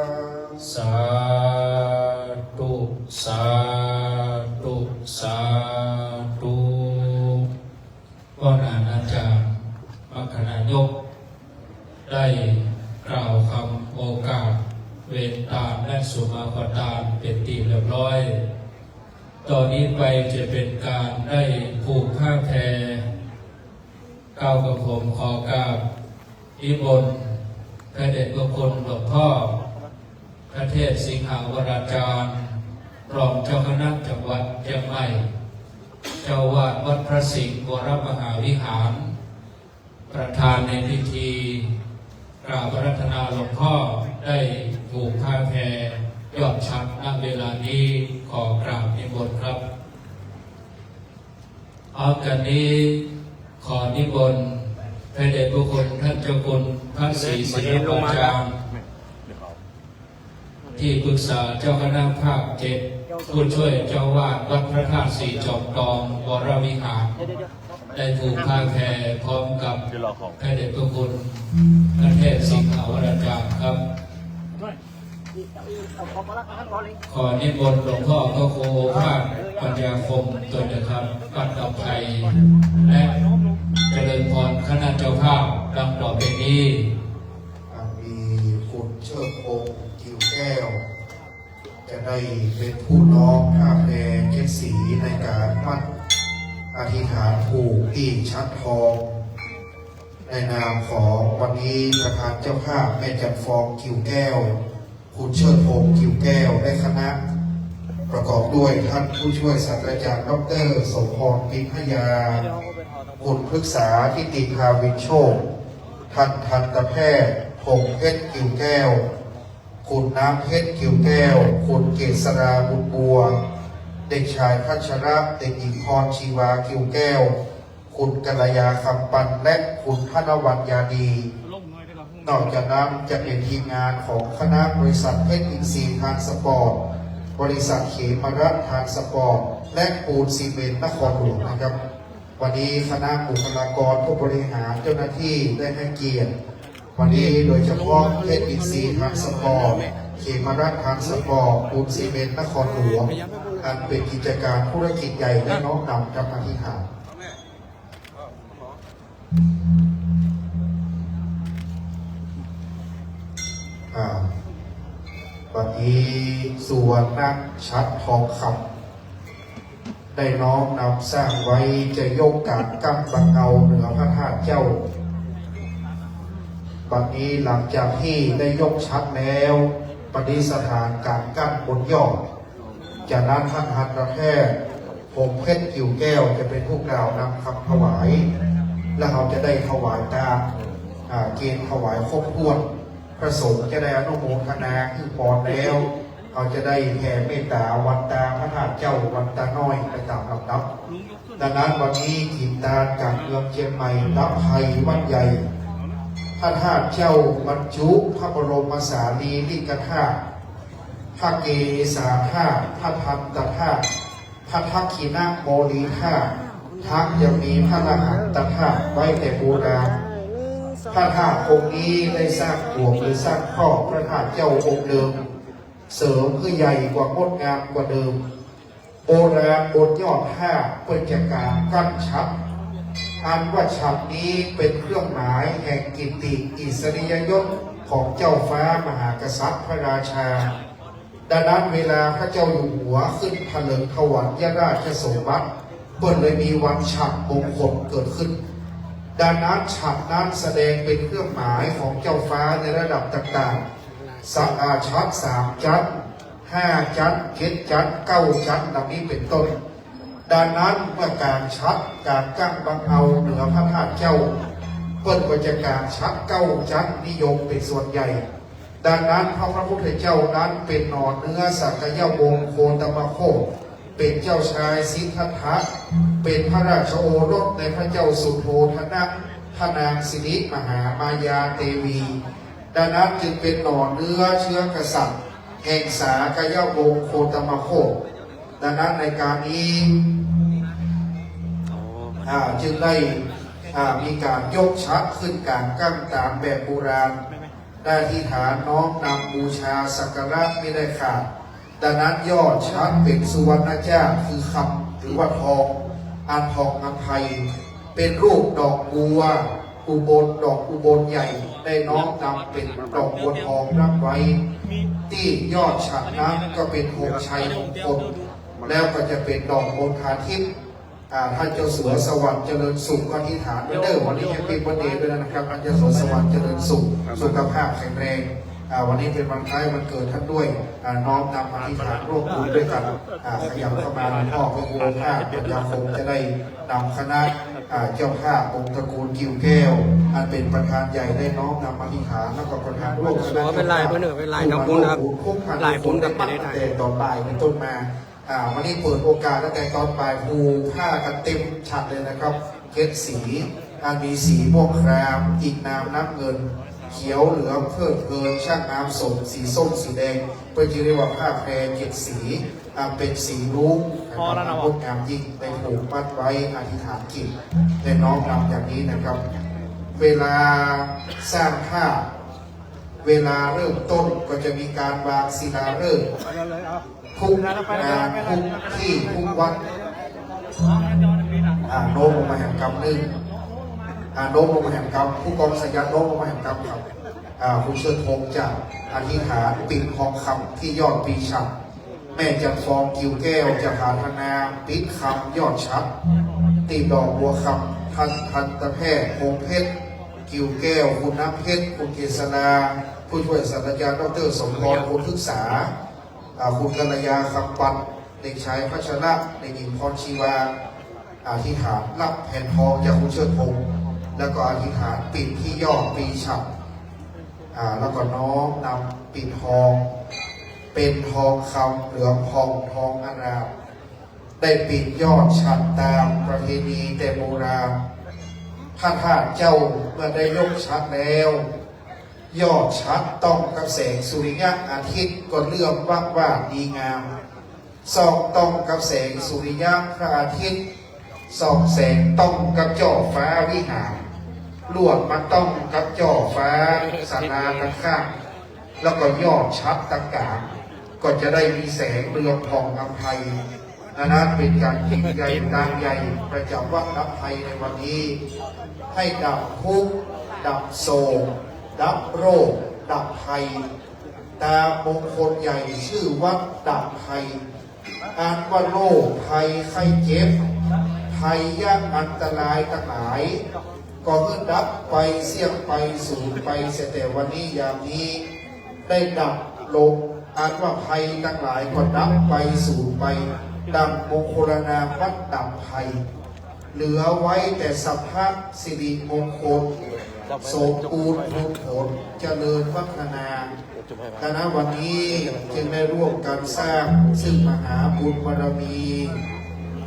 ง สาธุสาธุสาธุพ่อนาอาจารย์มรรคนายกได้กล่าวคำโอกาสเวรตามและสุมาพตานเป็นที่เรียบร้อยตอนนี้ไปจะเป็นการได้ผูกผ้าแพรก้าวกระผมขอกราบนิมนต์พระเดชพระคุณหลวงพ่อพระเทศสิงหาวราจารย์รองเจ้าคณะจังหวัดเชียงใหม่เจ้าวาดวัดพระสิงห์วรมหาวิหารประธานในพิธีกราบอาราธนาหลวงพ่อได้ผูกผ้าแพรยอดชัดณเวลานี้ขอกราบนิมนต์ครับเอากันนี้ขอนิมนต์พระเดชพระคุณท่านเจ้าคุณพระศรีศิลปอาจารย์ที่ปรึกษาเจ้าคณะภาค7ผู้ช่วยเจ้าวาดวัดพระธาตุสีจอมทองวรวิหารได้ผูกผ้าแพรพร้อมกับพระเดชพระคุณพระเทพสิงหาวราจารย์ครับขอนิมนต์หลวงพ่อพระครูภาคปัญญาคมตัวเดียวครับปัดดับภัยและเจริญพรคณะเจ้าภาพดังต่อไปนี้ มีคุณเชิดพงษ์กิวแก้ว จะได้เป็นผู้น้องผ้าแพรเจ็ดสีในการมัดอธิษฐานผูกที่ชัดทองในนามของวันนี้ประธานเจ้าภาพแม่จันฟองกิวแก้วคุณเชิดพงษ์กิวแก้วและคณะประกอบด้วยท่านผู้ช่วยศาสตราจารย์ดร.สมพรพิมพยาคุณปรึกษาทิติภาวินโชคท่านทันตแพทย์พงษ์เพชรกิวแก้วคุณน้ำเพชรกิวแก้วคุณเกษราบุญบัวเด็กชายพัชระเด็กหญิงพรชีวากิวแก้วคุณกัลยาคำปันและคุณธนวัฒน์ยาดีนอกจากนั้นจะเป็นทีมงานของคณะบริษัทเพชรอินทรีย์ทางสปอร์ตบริษัทเขมรัตน์ทางสปอร์ตและปูนซีเมนต์นครหลวงนะครับวันนี้คณะบุคลากรผู้บริหารเจ้าหน้าที่ได้ให้เกียรติวันนี้โดยเฉพาะเพชรอินทรีย์ทางสปอร์ตเขมรัตน์ทางสปอร์ตปูนซีเมนต์นครหลวงอันเป็นกิจการธุรกิจใหญ่และน้อมนำกับอธิษฐานวันนี้ส่วนนักชัดทองคำได้น้อมนำสร้างไว้จะยกการกำบังเอาเหนือพระธาตุเจ้าวันนี้หลังจากที่ได้ยกชัดแล้วปฏิสถานการกั้นบนยอดจากนั้นท่านทันตแพทย์พงษ์เพชรกิวแก้วจะเป็นผู้กล่าวนำคำถวายและเราจะได้ถวายตามเกณฑ์ถวายครบถ้วนพระสงฆ์จะได้อนุโมทนาคือพรแล้วเราจะได้แผ่เมตตาวันตาพระธาตุเจ้าวันตาน้อยไปตามลำดับดังนั้นวันนี้ทีมตาจากเมืองเชียงใหม่รับไทยวัดใหญ่พระธาตุเจ้าบรรจุพระบรมสารีริกธาตุพระเกศาธาตุพระธรรมธาตุพระทักขิณโมลีธาตุทั้งยังมีพระรหันตธาตุไว้แต่โบราณพระธาตุองค์นี้ได้สร้างตัวหรือสร้างครอบพระธาตุเจ้าองค์เดิมเสริมคือใหญ่กว่างดงามกว่าเดิมโบราณบนยอดธาตุเป็นจักการกั้นชัดอันว่าฉับนี้เป็นเครื่องหมายแห่งกิตติอิสริยยศของเจ้าฟ้ามหากษัตริย์พระราชาดังนั้นเวลาพระเจ้าอยู่หัวขึ้นเถลิงถวัลยราชสมบัติเปิดเลยมีวันฉับมงคลเกิดขึ้นดังนั้นฉับนั้นแสดงเป็นเครื่องหมายของเจ้าฟ้าในระดับต่างๆสักอาชัด3 จันทร์5 จันทร์7 จันทร์9 จันทร์ดังนี้เป็นต้นดังนั้นเมื่อการชัดการกั้งบังเอาเหนือพระธาตุเจ้า เปิ้นก็จะการชักเก้าจักนิยมเป็นส่วนใหญ่ ดังนั้นพระพุทธเจ้านั้นเป็นหนอนเนื้อสักยะวงศ์โคตมโคตเป็นเจ้าชายสิทธัตถะเป็นพระราชโอรสในพระเจ้าสุโธทนะพระนางสิริมหามายาเทวีดังนั้นจึงเป็นหนอนเนื้อเชื้อกษัตริย์แห่งสากยะวงศ์โคตมโคตดังนั้นในการนี้จึงได้มีการยกชักขึ้นกลางกั้งตามแบบโบราณได้ที่ฐานน้อมนำบูชาสักการะไม่ได้ขาดดังนั้นยอดชักเป็นสุวรรณเจ้าคือคำหรือว่าทองอันทองอันไทยเป็นรูปดอกบัวอุบลดอกอุบลใหญ่ได้น้อมนำเป็นดอกบัวทองรับไว้ที่ยอดฉัดนั้นก็เป็นธงชัยมงคลแล้วก็จะเป็นดอกมณฑาทิพย์ท่านเจ้าสัวสวรรค์เจริญสุขอธิษฐานไว้เด้อวันนี้แฮปปี้วันเดย์ด้วยนะครับท่านเจ้าสัวสวรรค์เจริญสุขสุขภาพแข็งแรงวันนี้เป็นวันคล้ายวันเกิดท่านด้วยน้อมนำอธิษฐานร่วมบุญด้วยกันขยับเข้ามาหลวงพ่อพระโยภาพปัญญาคงจะได้นำคณะเจ้าภาพองค์ตระกูลกิวแก้วอันเป็นประธานใหญ่ได้น้อมนำอธิษฐานแล้วก็ประธานร่วมคณะเป็นลายเป็นลายทำบุญครับลายบุญกับประเทศไทยต่อไปเป็นต้นมาวันนี้เปิดโอกาสตั้งแต่ตอนบ่ายภูผ้ากันเต็มฉัดเลยนะครับเก็ดสีมีสีม่วงครามอีกน้ำน้ำเงินเขียวเหลืองเพิ่มเพลินช่างน้ำสมสีส้มสีแดงเพื่อจะเรียกว่าผ้าแพรเจ็ดสีเป็นสีรุ้งนะครับงดงามยิ่งในผูกมัดไว้อธิษฐานกิจในน้อมนำอย่างนี้นะครับเวลาสร้างผ้าเวลาเริ่มต้นก็จะมีการวางศิลาฤกษ์ทุกงานทุกที่ทุกวันโน้มลงมาแห่งกรรมหนึ่งโน้มลงมาแห่งกรรมผู้กองสัญญาโน้มลงมาแห่งกรรมครับผู้เชิญธงจากอธิษฐานปิดทองคำที่ยอดปีฉับแม่จันฟองกิวแก้วจะพาธนาปิดคำยอดชัดตีดอกบัวคำทันตะแพทย์พงเพชรกิวแก้วคุณน้ำเพชรคุณเกษราผู้ช่วยศาสตราจารย์ดร.สมพรคุณศึกษาคุณกัลยาคำปันเด็กชายพัชระเด็กหญิงพรชีวาอธิษฐานรับแผ่นทองจากคุณเชิดพงศ์แล้วก็อธิษฐานปิดที่ยอดปีฉับแล้วก็น้อมนำปิดทองเป็นทองคำเหลืองทองอารามได้ปิดยอดฉัดตามประเพณีแต่โบราณพระธาตุเจ้าเมื่อได้ยกชัดแล้วยอดชัดต้องกับแสงสุริยะอาทิตย์ก็เลื่อมว่าดีงามส่องต้องกับแสงสุริยะพระอาทิตย์ส่องแสงต้องกับจ่อฟ้าวิหารลวดมันต้องกับจ่อฟ้าศาลาตะข้างแล้วก็ยอดชัดต่างๆก็จะได้มีแสงเรืองผ่องอำไพนั้นเป็นการยิ่งใหญ่ตามใหญ่ประจำวัดอำไพในวันนี้ให้ดับทุกข์ดับโศกดับโรคดับภัยตามมงคลใหญ่ชื่อวัดดับภัยอ่านว่าโรคภัยไข้เจ็บภัยยากอันตรายทั้งหลายก็เมื่อดับไปเสี่ยงไปสูญไปเสียแต่วันนี้ยามนี้ได้ดับลงอ่านว่าภัยทั้งหลายก็ดับไปสูญไปดังมงคลนามวัดดับภัยเหลือไว้แต่สัพพะสิริมงคลสมบูรณ์ผลผลเจริญวัฒนาคณะวันนี้จึงได้ร่วมกันสร้างซึ่งมหาบุญบารมี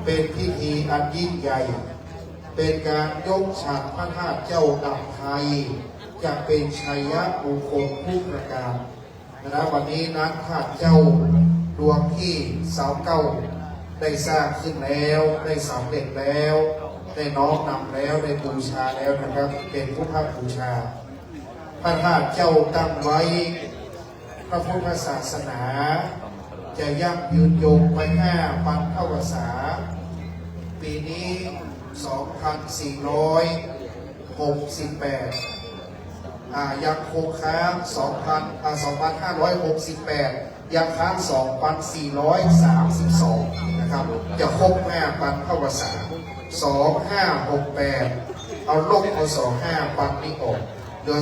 เป็นพิธีอันยิ่งใหญ่เป็นการยกฉัตรพระธาตุเจ้าดับภัยจะเป็นชัยมงคลผู้ประการคณะวันนี้นั้นธาตุเจ้าดวงที่เสาเก้าได้สร้างขึ้นแล้วได้สำเร็จแล้วได้น้อมนำแล้วได้บูชาแล้วนะครับเป็นพุทธบูชาพระธาตุเจ้าตั้งไว้พระพุทธศาสนาจะยั่งยืนยงไป5,000 เข้าพรรษาปีนี้ 2468ยังคงค้าง2568ยังค้าง 2432 นะครับจะครบ 5,000 เข้าพรรษา2568เอาลบเอา25,000นี้ออกเหลือ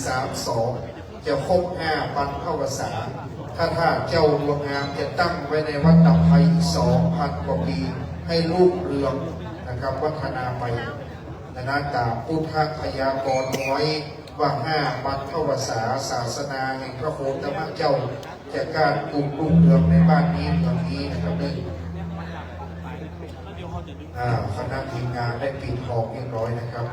2432จะครบ 5,000 เข้าพรรษาถ้าเจ้าดวงงามจะตั้งไว้ในวัดดับภัย 2,000 กว่าปีให้ลูกเรืองนะครับวัฒนาไป ดังนั้นตามพุทธพยากรณ์ไว้ว่า5 วันเข้าพรรษาศาสนาแห่งพระโคตมะเจ้าจะการปลูกรุ่งเรืองในบ้านนี้เมืองนี้นะครับเนื่องคณะทีมงานได้ปิดทองเรียบร้อยนะครับ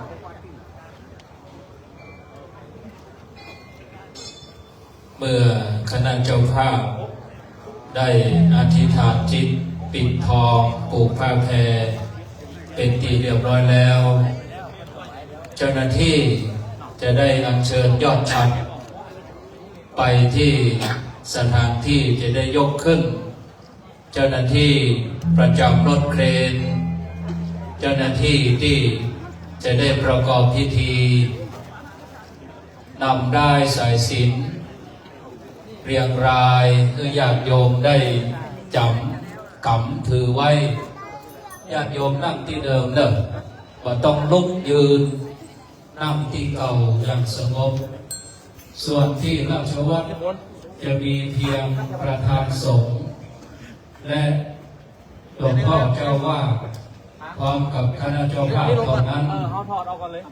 เมื่อคณะเจ้าภาพได้อธิษฐานจิตปิดทองปลูกผ้าแพรเป็นที่เรียบร้อยแล้ว เจ้าหน้าที่จะได้อัญเชิญยอดฉัตรไปที่สถานที่จะได้ยกขึ้น เจ้าหน้าที่ประจำรถเครนเจ้าหน้าที่ที่จะได้ประกอบพิธีนำได้สายสิญจน์เรียงรายเพื่อญาติโยมได้จำกำถือไว้ญาติโยมนั่งที่เดิมเนอะว่าต้องลุกยืนนั่งที่เก่าอย่างสงบส่วนที่ราชวัตรจะมีเพียงประธานสงฆ์และหลวงพ่อเจ้าว่าพร้อมกับคณะเจ้าภาพตอนนั้นเอาถอดเอาก่อนเลย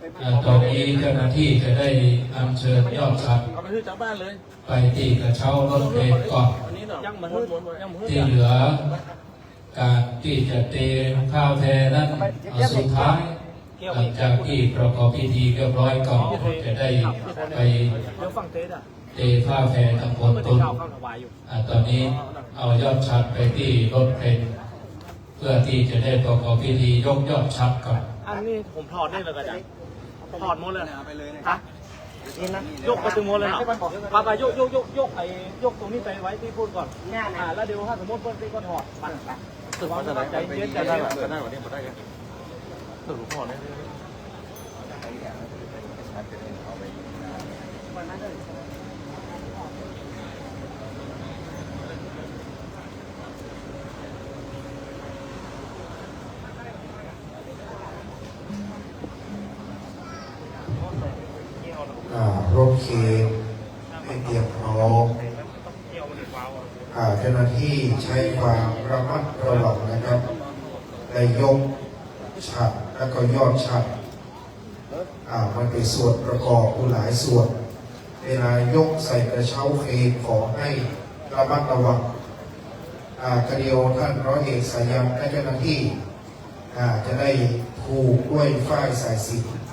ตอนนี้เจ้าหน้าที่จะได้อัญเชิญยอดฉัตร เอาไปที่จากบ้านเลย ไปที่กระเช้ารถเมล์ก่อน ยังมัน ที่เหลือการที่จะเตรียมข้าวแพรนั้นสุดท้ายหลังจากที่ประกอบพิธีเรียบร้อยก่อนจะได้ไปเตะข้าวแพรทั้งหมดตุนตอนนี้เอายอดฉัตรไปที่รถเพลนเพื่อที่จะได้ประกอบพิธียกยอดฉัตรก่อน อันนี้ผมถอดได้เลยกันจ้ะถอดหมดเลยไปเลยฮะยกไปถึงหมดเลยเนาะไปยกไอ้ยกตรงนี้ไปไว้ที่พูดก่อนแล้วเดี๋ยวถ้าสมมติเพื่อนก็ถอดไปสึกว่าจะใจเย็นจะได้แบบวันนี้มาได้ยังสึกหลวงพ่อเนี่ยรถเคนให้เตรียมพร้อมเจ้าหน้าที่ใช้ความระมัดระวังนะครับได้ยกฉัตรแล้วก็ยอดฉัตรมันเป็นส่วนประกอบหลายส่วนเวลายกใส่กระเช้าเครนขอให้ระมัดระวังกระเดียวท่านร้อยเอกสายันและเจ้าหน้าที่จะได้ผูกด้วยฝ้ายสายสิญจน์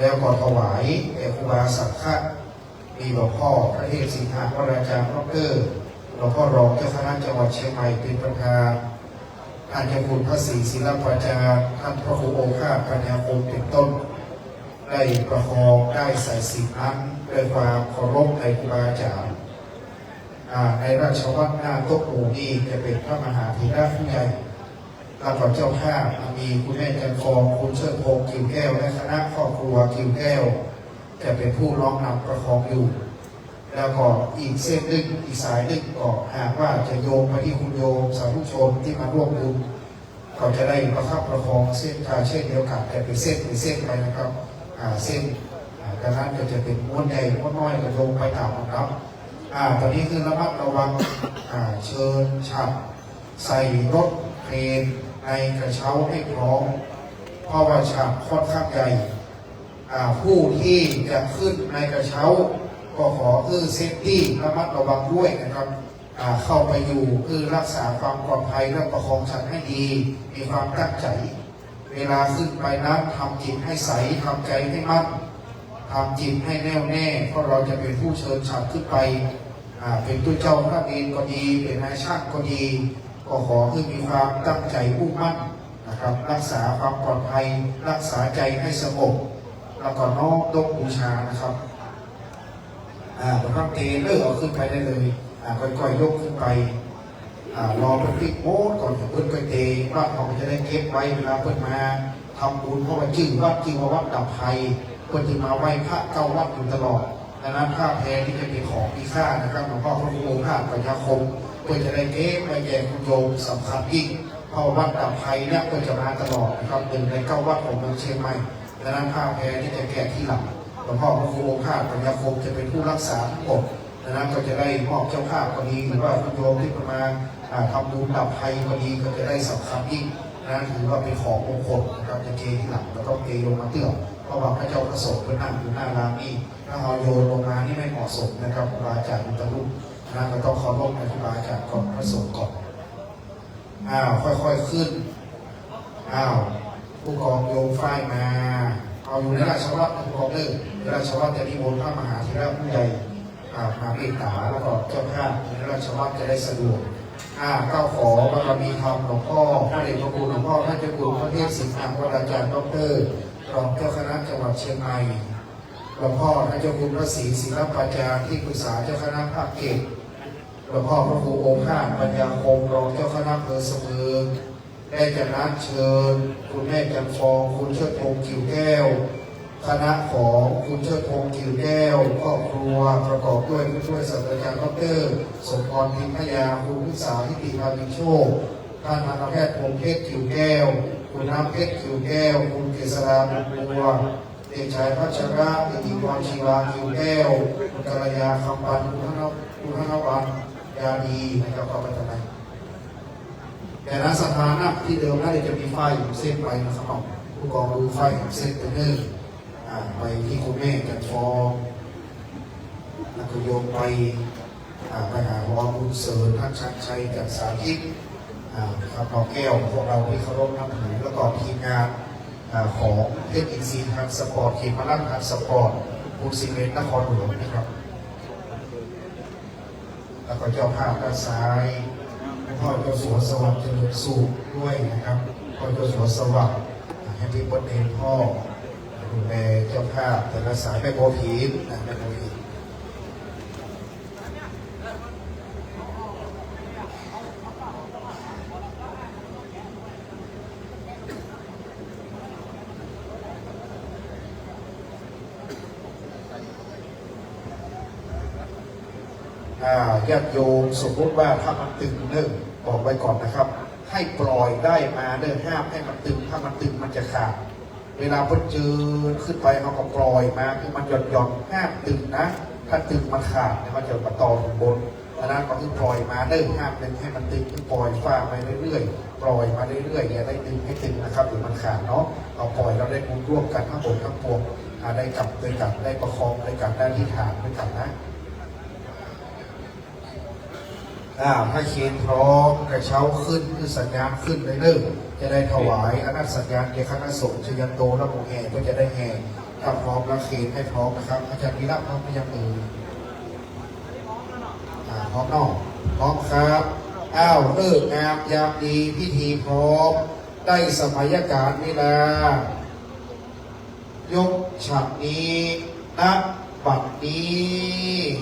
แล้วก็ถวายแด่ครูบาสังฆะมีหลวงพ่อพระเทพสิงหาวราจารย์ดร.หลวงพ่อรองเจ้าคณะจังหวัดเชียงใหม่เป็นประธานท่านเจ้าคุณพระศรีศิลปาจารย์ท่านพระครูโอภาสปัญญาคมเป็นต้นได้ประคองได้สายสิญจน์นั้นด้วยความเคารพในครูบาอาจารย์ในราชวัตรหน้าโต๊ะหมู่นี้จะเป็นพระมหาธีระผู้ใหญ่ลำดับเจ้าภาพมีคุณแม่จันทองคุณเชิดพงษ์กิวแก้วและคณะครอบครัวกิวแก้วจะเป็นผู้ร้องนำประคองอยู่แล้วก็อีกเส้นนึงอีกสายนึงก็หากว่าจะโยงไปที่คุณโยมสาธุชนที่มาร่วมบุญก็จะได้ประคับประคองเส้นเช่นเดียวกันแต่เป็นเส้นไปนะครับเส้นกระนั้นก็จะเป็นม้วนใหญ่ม้วนน้อยก็โยงไปตามนะครับตอนนี้คือระมัดระวังเชิญฉัตรใส่รถเครนในกระเช้าให้พร้อมเพราะว่าฉัตรค่อนข้างใหญ่ผู้ที่จะขึ้นในกระเช้าก็ขอเซฟตี้ระมัดระวังด้วยนะครับเข้าไปอยู่รักษาความปลอดภัยและประคองฉัตรให้ดีมีความตั้งใจเวลาขึ้นไปนั้นทำจิตให้ใสทำใจให้มั่นทำจิตให้แน่วแน่เพราะเราจะเป็นผู้เชิญฉัตรขึ้นไปเป็นตัวเจ้าพระเนรก็ดีเป็นนายช่างก็ดีก็ขอให้มีความตั้งใจมุ่งมั่นนะครับรักษาความปลอดภัยรักษาใจให้สงบแล้วก็น้อมยกบูชานะครับพระเตเลิกเอาขึ้นไปได้เลยค่อยๆยกขึ้นไปรอเป็นพิกโมดก่อนเพื่อนก็เตว่าเขาจะได้เก็บไว้เวลาเพื่อนมาทำบุญเพราะว่าชื่อวัดดับภัยเพื่อนที่มาไหว้พระเก้าวัดอยู่ตลอดดังนั้นผ้าแพรที่จะเป็นของมีค่านะครับหลวงพ่อพระครูโอภาสปัญญาคมเพื่อจะได้เก็บไว้แก่คุณโยมสำคัญยิ่งเพราะวัดดับภัยเนี่ยเพื่อจะมาตลอดนะครับหนึ่งในเก้าวัดของเมืองเชียงใหม่ดังนั้นผ้าแพรที่จะแกะที่หลังหลวงพ่อพระครูโอภาสปัญญาคมจะเป็นผู้รักษาทั้งหมดดังนั้นก็จะได้มอบเจ้าภาพก็ดีหรือว่าคุณโยมที่มาทำบุญดับภัยก็ดีก็จะได้สำคัญยิ่ง นะถือว่าเป็นของมงคลนะครับจะเทที่หลังแล้วก็เทลงมาเตื้อเพราะว่าพระเจ้าประสงค์เพื่อนั่งอยู่หน้าร้านนี่ถ้าเราโยนลงมานี่ไม่เหมาะสมนะครับครูบาอาจารย์อุตรุนะก็ต้องเคารพในครูบาอาจารย์ก่อนพระสงฆ์ก่อนค่อยๆขึ้นผู้กองโยมฝ้ายมาเอาอยู่ในราชวัตรผู้กองเลิกในราชวัตรจะนิมนต์พระมหาเถระผู้ใหญ่มาเมตตาแล้วก็เจ้าภาพในราชวัตรจะได้สะดวกก้าวขอบารมีธรรมหลวงพ่อพระเดชพระคุณหลวงพ่อท่านเจ้าคุณพระเทพสิงห์วราจารย์ดร.รองเจ้าคณะจังหวัดเชียงใหม่หลวงพ่อท่านเจ้าคุณพระศรีศิลปาจารย์ที่ปรึกษาเจ้าคณะภาคเกตหลวงพ่อพระครูองค์ข้าปัญญาคมรองเจ้าคณะอำเภอเสมิงได้จากนั้นเชิญคุณแม่จันฟองคุณเชิดพงษ์กิ่วแก้วคณะของคุณเชิดพงษ์กิ่วแก้วครอบครัวประกอบด้วยผู้ช่วยศาสตราจารย์ดร.สมพรพิมพยาคุณพิสาทิติพานิโชคท่านทันตแพทย์พงษ์เพชรกิ่วแก้วคุณน้ำเพชรกิ่วแก้วคุณเกษราบุญบัวเด็กชายพัชระเด็กหญิงพรชีวากิ่วแก้วคุณกัลยาคำปันคุณธนวันยาดีนะครับก็ไปทำไมแต่ณสถานะที่เดิมน่าจะมีไฟอยู่เส้นไปนะครับผู้กองดูไฟเส้นเนื้อไปที่คุณแม่จันฟองแล้วก็โยมไปหาวอบุญเสริญท่านชันชัยจากสาธิตครับน้องแก้วพวกเราที่เคารพนับถือแล้วก็ทีมงานของเทคนิคซีทางสปอร์ตทีมมาลั่นทางสปอร์ตบุญซีเมนต์นครหลวงนะครับแล้วก็เจ้าภาพด้านซ้ายพ่อเจ้าสัวสวัสดิ์เจริญสุขด้วยนะครับพ่อเจ้าสัวสวัสดิ์แฮปปี้เบิร์ธเดย์พ่อดูแลเจ้าภาพแต่ละสายแม่โบผีแม่โบผีญาติโยมสมมติว่าถ้ามันตึงบอกไว้ก่อนนะครับให้ปล่อยได้มาห้ามให้มันตึงถ้ามันตึงมันจะขาดเวลาเพิ่งเจอขึ้นไปเขาก็ปล่อยมาคือมันหย่อนห้ามตึงนะถ้าตึงมันขาดมันจะมาต่อถึงบนดังนั้นก็คือปล่อยมาห้ามตึงให้มันตึงคือปล่อยฟ้าไปเรื่อยๆปล่อยมาเรื่อยๆอย่าได้ตึงให้ตึงนะครับหรือมันขาดเนาะเอาปล่อยเราได้บุญร่วมกันทั้งบนทั้งปวงได้กลับด้วยกันได้ประคองด้วยกันได้ที่ฐานด้วยกันนะถ้าเขียนพร้อมกระเช้าขึ้นคือสัญญาณขึ้นเลยจะได้ถวายอนัตสัญญาณแก่คณะสงฆ์ชยันโตและหมู่แห่ก็จะได้แห่ถ้าพร้อมแล้วเขียนให้พร้อมนะครับอาจารย์วิระพร้อมไม่ยังพร้อมนอกพร้อมครับเลิกงามยามดีพิธีพร้อมได้สมัยการเวลายกฉากนี้ณบัดนี้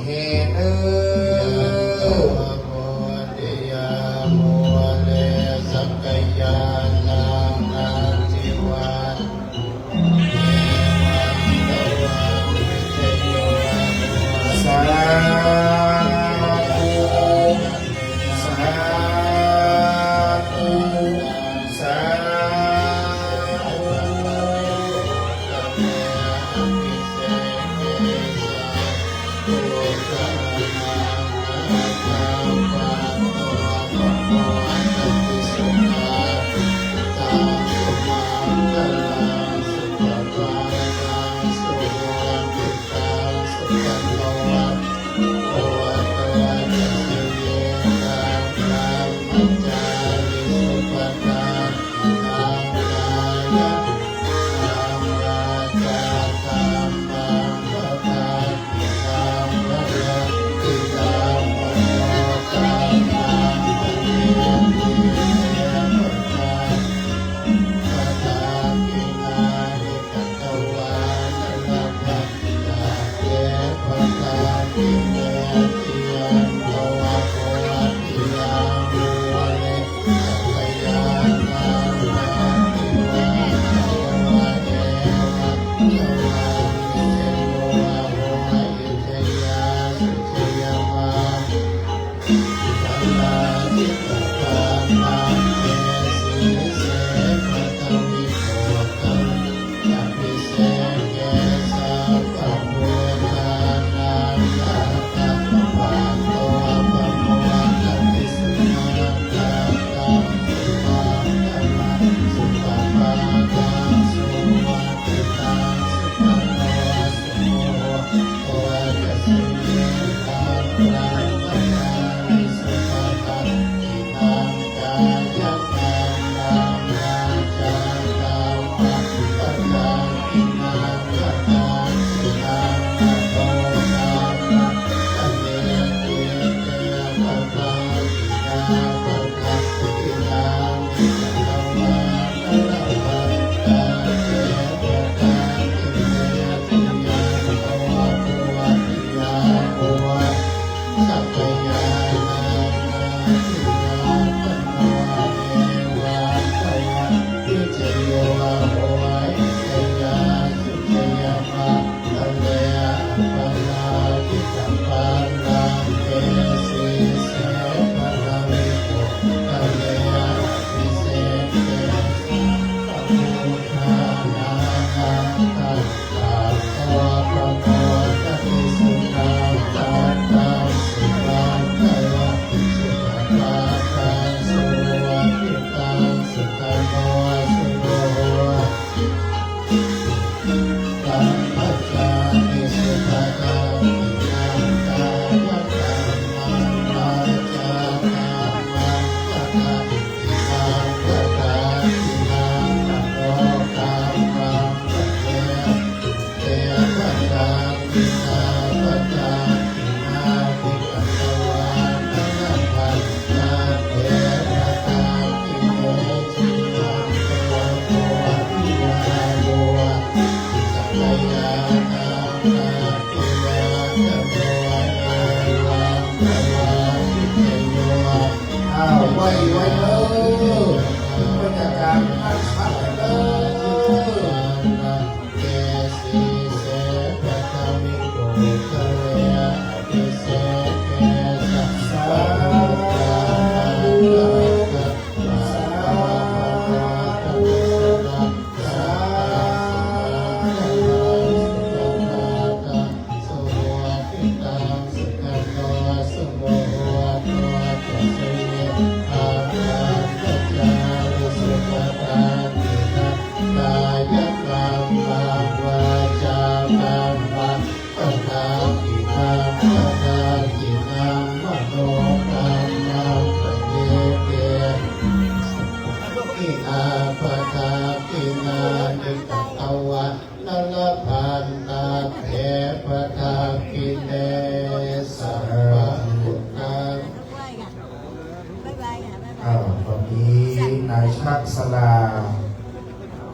เฮเนสักยานานาจิวันสาธุสาธุสาธุ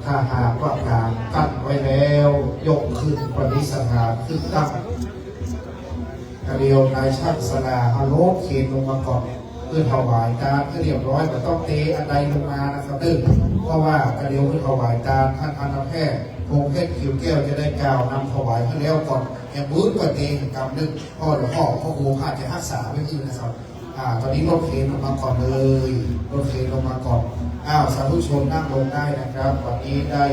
ถ้าหากว่าการกั้นไว้แล้วยกขึ้นประดิษฐานขึ้นตั้งกระเดียวนายช่างสลาเอาโลกเขียนลงมาก่อนเพื่อถวายจานเรียบร้อยก็ต้องเทอันใดลงมานะครับดึงเพราะว่ากระเดียวเพื่อถวายจานท่านอนาแพทย์พงเพชรคิวแก้วจะได้กล่าวนำถวายให้แล้วก่อนแห่บื้นกว่าเตงกำดึงพ่อหลวงพ่อพ่อครูอาจจะรักษาไม่ที่นะครับตอนนี้รถเข็นลงมาก่อนเลยรถเข็นลงมาก่อนสาธุชนนั่งลงได้นะครับวันนี้ได้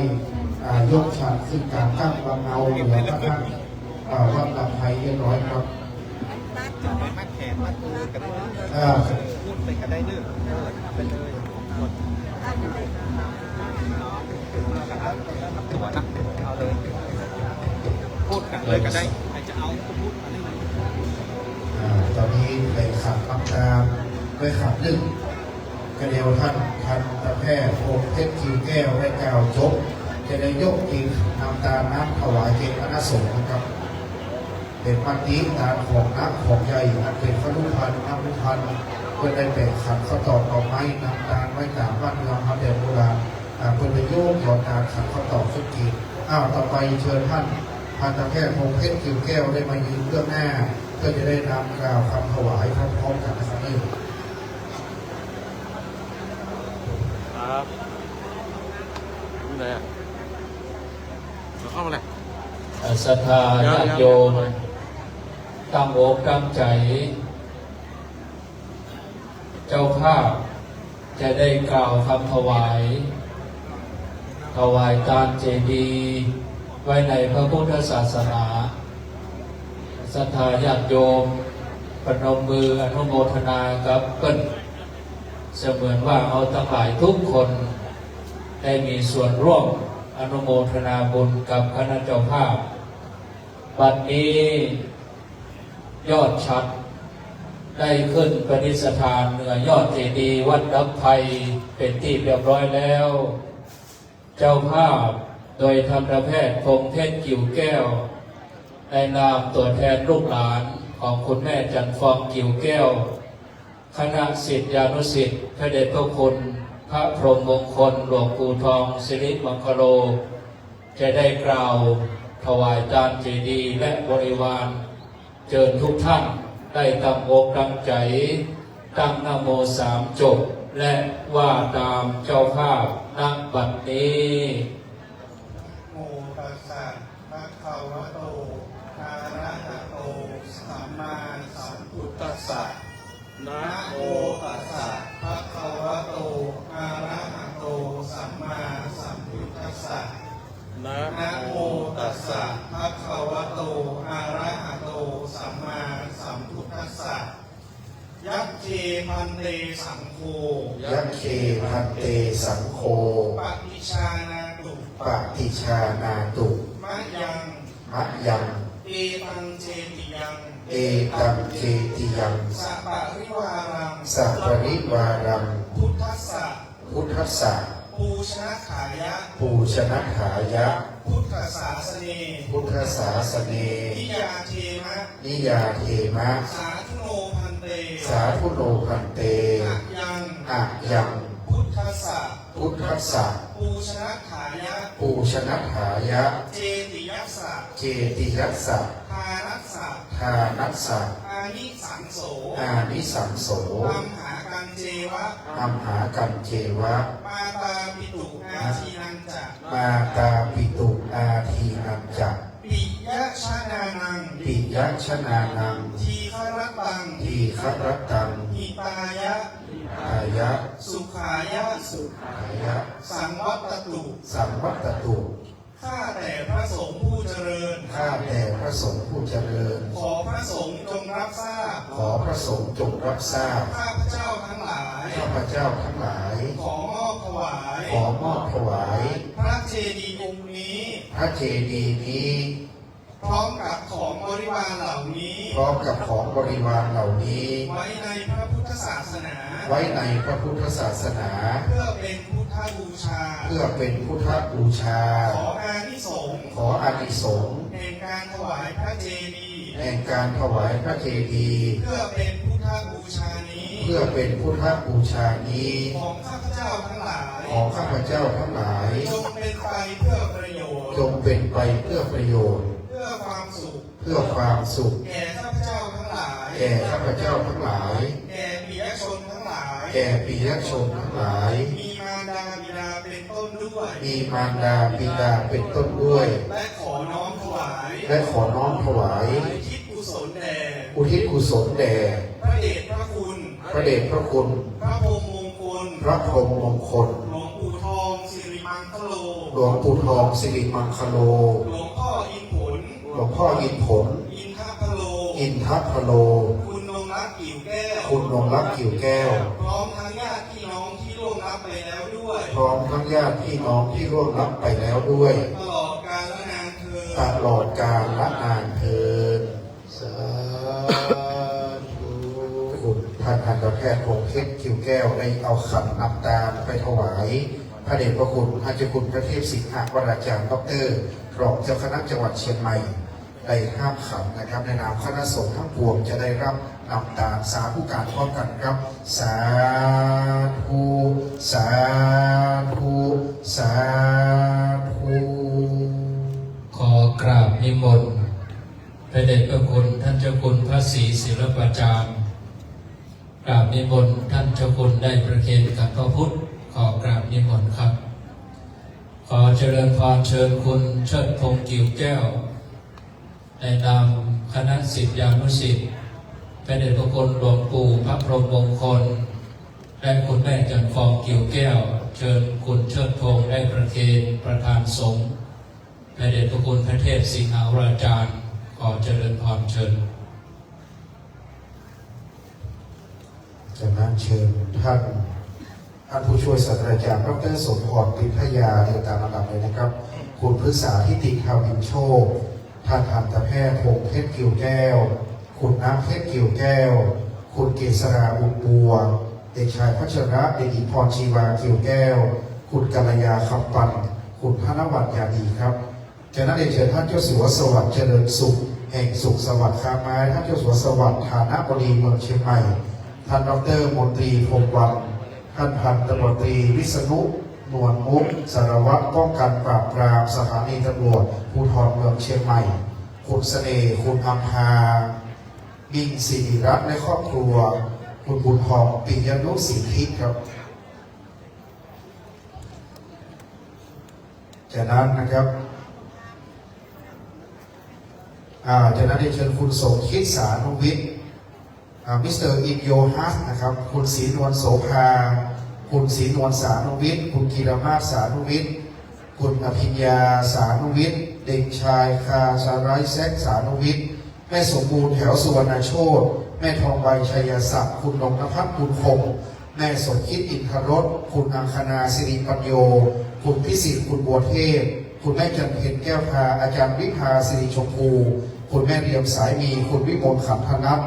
ยกฉากขึ้นการตั้งบางเอาเหลือพระท่านวัดลำไพเรียบร้อยครับ มัดแขนมัดมือกันได้พูดไปกันได้เรื่องไปเลยหมดตัวนะเอาเลยพูดกันเลยก็ได้ใครจะเอาก็พูดมาได้เลย ตอนนี้ไปขับน้ำตามไปขับดึงกระเดียวท่านพันตะแพทย์โอเพชรคิวแก้วได้กล่าวจบจะได้ยกกินน้ำตาลน้ำถวายเจตคณะสงฆ์นะครับเป็นปฏิทานของนักของใหญ่อันเป็นพระลูกพันธ์นักลูกพันธ์เพื่อได้แบ่งขันข้าวตอกดอกไม้น้ำตาลไว้ตามบ้านเมืองพระเดชโบราณเพื่อได้โยกหยอดตาลขันข้าวตอกสุกีต่อไปเชิญท่านพันตะแพทย์โอเพชรคิวแก้วได้มายืนเบื้องหน้าเพื่อจะได้นำกล่าวคำถวายพร้อมๆกันนะครับนี่ ครับนี่ไหนอ่ะเข้ามาเลย ศรัทธาญาติโยมตั้งอกตั้งใจ เจ้าภาพจะได้กล่าวคำถวายทานเจดีย์ไว้ในพระพุทธศาสนาศรัทธาญาติโยมประนมมืออนุโมทนากับเพิ่นเสมือนว่าเอาทั้งหลายทุกคนได้มีส่วนร่วมอนุโมทนาบุญกับคณะเจ้าภาพบัดนี้ยอดชัดได้ขึ้นประดิษฐานเหนือยอดเจดีย์วัดดับไพเป็นที่เรียบร้อยแล้ว เจ้าภาพโดยทันตแพทย์พงเพชรกิ่วแก้วในนามตัวแทนลูกหลานของคุณแม่จันฟองกิ่วแก้วคณะศิษยานุศิษย์พระเดชพระคุณพระพรหมมงคลหลวงปู่ทองสิริมังคโลจะได้กล่าวถวายจานเจดีย์และบริวารเชิญทุกท่านได้ตั้งอกตั้งใจตั้งนะโมสามจบและว่าตามเจ้าภาพณบัดนี้ โมตัสสะภะคะวะโตอะระหะโตสัมมาสัมพุทธัสสะนะโมตัสสะภะคะวะโตอะระหะโตสัมมาสัมพุทธัสสะนะโมตัสสะภะคะวะโตอะระหะโตสัมมาสัมพุทธัสสะยัคเคพันเตสังโฆยัคเคพันเตสังโฆปฏิชานาตุปฏิชานาตุมะยังเอตังเจติยังสัปะริวารังพุทธัสสะปูชนะขายะพุทธศาสเนนิยาเทมะสาธุโนพันเตอะยังพุทธัสสะปูชนะขายะเจติยัสสะทานัสสะอานิสังโสอัมหากันเจวะมาตาปิตุอาทีนันจะปิยะชนานังทีฆรตังหิตายะสุขายะสังวัตตุข้าแต่พระสงฆ์ผู้เจริญขอพระสงฆ์จงรับทราบข้าพเจ้าทั้งหลายขอมอบถวายพระเจดีย์องค์นี้ พร้อมกับของบริวารเหล่านี้ ไว้ในพระพุทธศาสนาเพื่อเป็นพุทธบูชาขออานิสงส์แห่งการถวายพระเจดีย์เพื่อเป็นพุทธบูชานี้ของข้าพเจ้าทั้งหลายจงเป็น เพื่อประโยชน์จงเป็นไปเพื่อประโยชน์เพื่อความสุขเพื่อความสุขแก่ข้าพเจ้าทั้งหลายแก่ข้าพเจ้าทั้งหลายแก่ปิยชนทั้งหลายแก่ปิยชนทั้งหลายมีมารดาบิดาเป็นต้นด้วยมีมารดาบิดาเป็นต้นด้วยและขอน้อมถวายและขอน้อมถวายอุทิศกุศลแด่อุทิศกุศลแด่พระเดชพระคุณพระเดชพระคุณพระพรหมมงคลพระพรหมมงคลหลวงปู่ทองสิริมังคโลหลวงปู่ทองสิริมังคโลหลวงพ่ออินผลหลวงพ่ออินผลอินทัพพโลอินทัพพโลคุณนงรักกิ่วแก้วคุณนงรักกิ่วแก้วพร้อมทั้งญาติพี่น้องที่ร่วงรับไปแล้วด้วยพร้อมทั้งญาติพี่น้องที่ร่วงรับไปแล้วด้วยตลอดกาลละนานเทินตลอดกาลละนานเทินสาธุคุณท่านทันตแพทย์พงษ์เพชรกิ่วแก้วได้เอาขันน้ำตาลไปถวายพระเดชพระคุณอาจารย์คุณพระเทพสิงหวราจารย์ดร.รองเจ้าคณะจังหวัดเชียงใหม่ได้ห้ามขันนะครับในนามคณะสงฆ์ทั้งปวงจะได้รับนำตาสาธุการพร้อมกันครับสาธุสาธุสาธุขอกราบนิมนต์พระเดชพระคุณท่านเจ้าคุณพระศรีศิลปาจารย์กราบนิมนต์ท่านเจ้าคุณได้ประเคนกับพระพุทธขอกราบนิมนต์ครับขอเจริญพรเชิญคุณเชิดพงษ์กิ่วแก้วในนามคณะศิษยานุศิษย์พระเดชพระคุณหลวงปู่พระพรหมมงคลและคุณแม่จันฟองกิ่วแก้วเชิญคุณเชิดพงษ์ได้ประเคนประธานสงฆ์พระเดชพระคุณพระเทพสิงหวราจารย์ขอเจริญพรเชิญจากนั้นเชิญท่านผู้ช่วยศาสตราจารย์ดร.สมพร ปินทยาเรียงตามลำดับเลยนะครับคุณพฤกษาทิติทาวินโชคท่านทันตแพทย์พงษ์เพชรกิ่วแก้วคุณน้ำเพชรกิ่วแก้วคุณเกษราอุบัวเด็กชายพัชระเด็กหญิงพรชีวากิ่วแก้วคุณกัลยาคำปันคุณธนวัฒน์ยาดีครับจากนั้นเชิญท่านเจ้าสัวสวัสดิ์เจริญสุขแห่งสุขสวัสดิ์ค้าไม้ท่านเจ้าสัวสวัสดิ์ฐานะบดีเมืองเชียงใหม่ท่านดร.มนตรีพงษ์วันท่านพันตำรวจตรีวิษณุนวลมุกสารวัตรป้องกันปราบปรามสถานีตำรวจภูธรเมืองเชียงใหม่คุณเสน่ห์คุณอัมพาบิงศิริรัตน์และครอบครัวคุณบุญทองปิยนุสิทธิครับจากนั้นนะครับจากนั้นได้เชิญคุณสมคิดสานุวิทย์มิสเตอร์อินโยฮัสนะครับคุณศรีนวลโสภาคุณศรีนวลสานุวิทย์คุณกีรมาศสานุวิทย์คุณอภิญญาสานุวิทย์เด็กชายคาชาไรแซกสานุวิทย์แม่สมบูรณ์แถวสุวรรณโชตแม่ทองใบชัยศักดิ์คุณนงนภัสคุณคงแม่สมคิดอินทรสคุณอังคณาสิริปัญโยคุณพิสิทธิ์คุณบัวเทพคุณแม่จันเพ็ญแก้วพาอาจารย์วิภาสิริชมพูคุณแม่เรียมสายมีคุณวิมลขันธนัท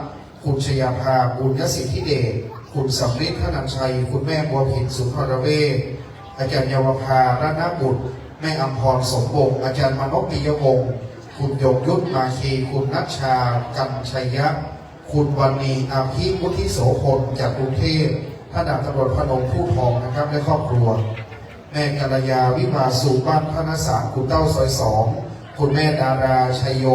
คุณชยาภาบุญยศิทธิเดชคุณสำริดธนันชัยคุณแม่บัวพินสุนทรเวชอาจารย์เยาวภารัตนบุตรแม่อัมพรสมวงศ์อาจารย์มนพปิยวงศ์คุณยงยุทธมาคีคุณนัชชากันชัยยะคุณวันนีอาภิวุฒิโสพลจากกรุงเทพท่านดาบตำรวจพนมผู้ทองนะครับและครอบครัวแม่กัลยาวิภาสุบ้านพระนสารคุณเต้าซอยสองคุณแม่ดาราชัยโย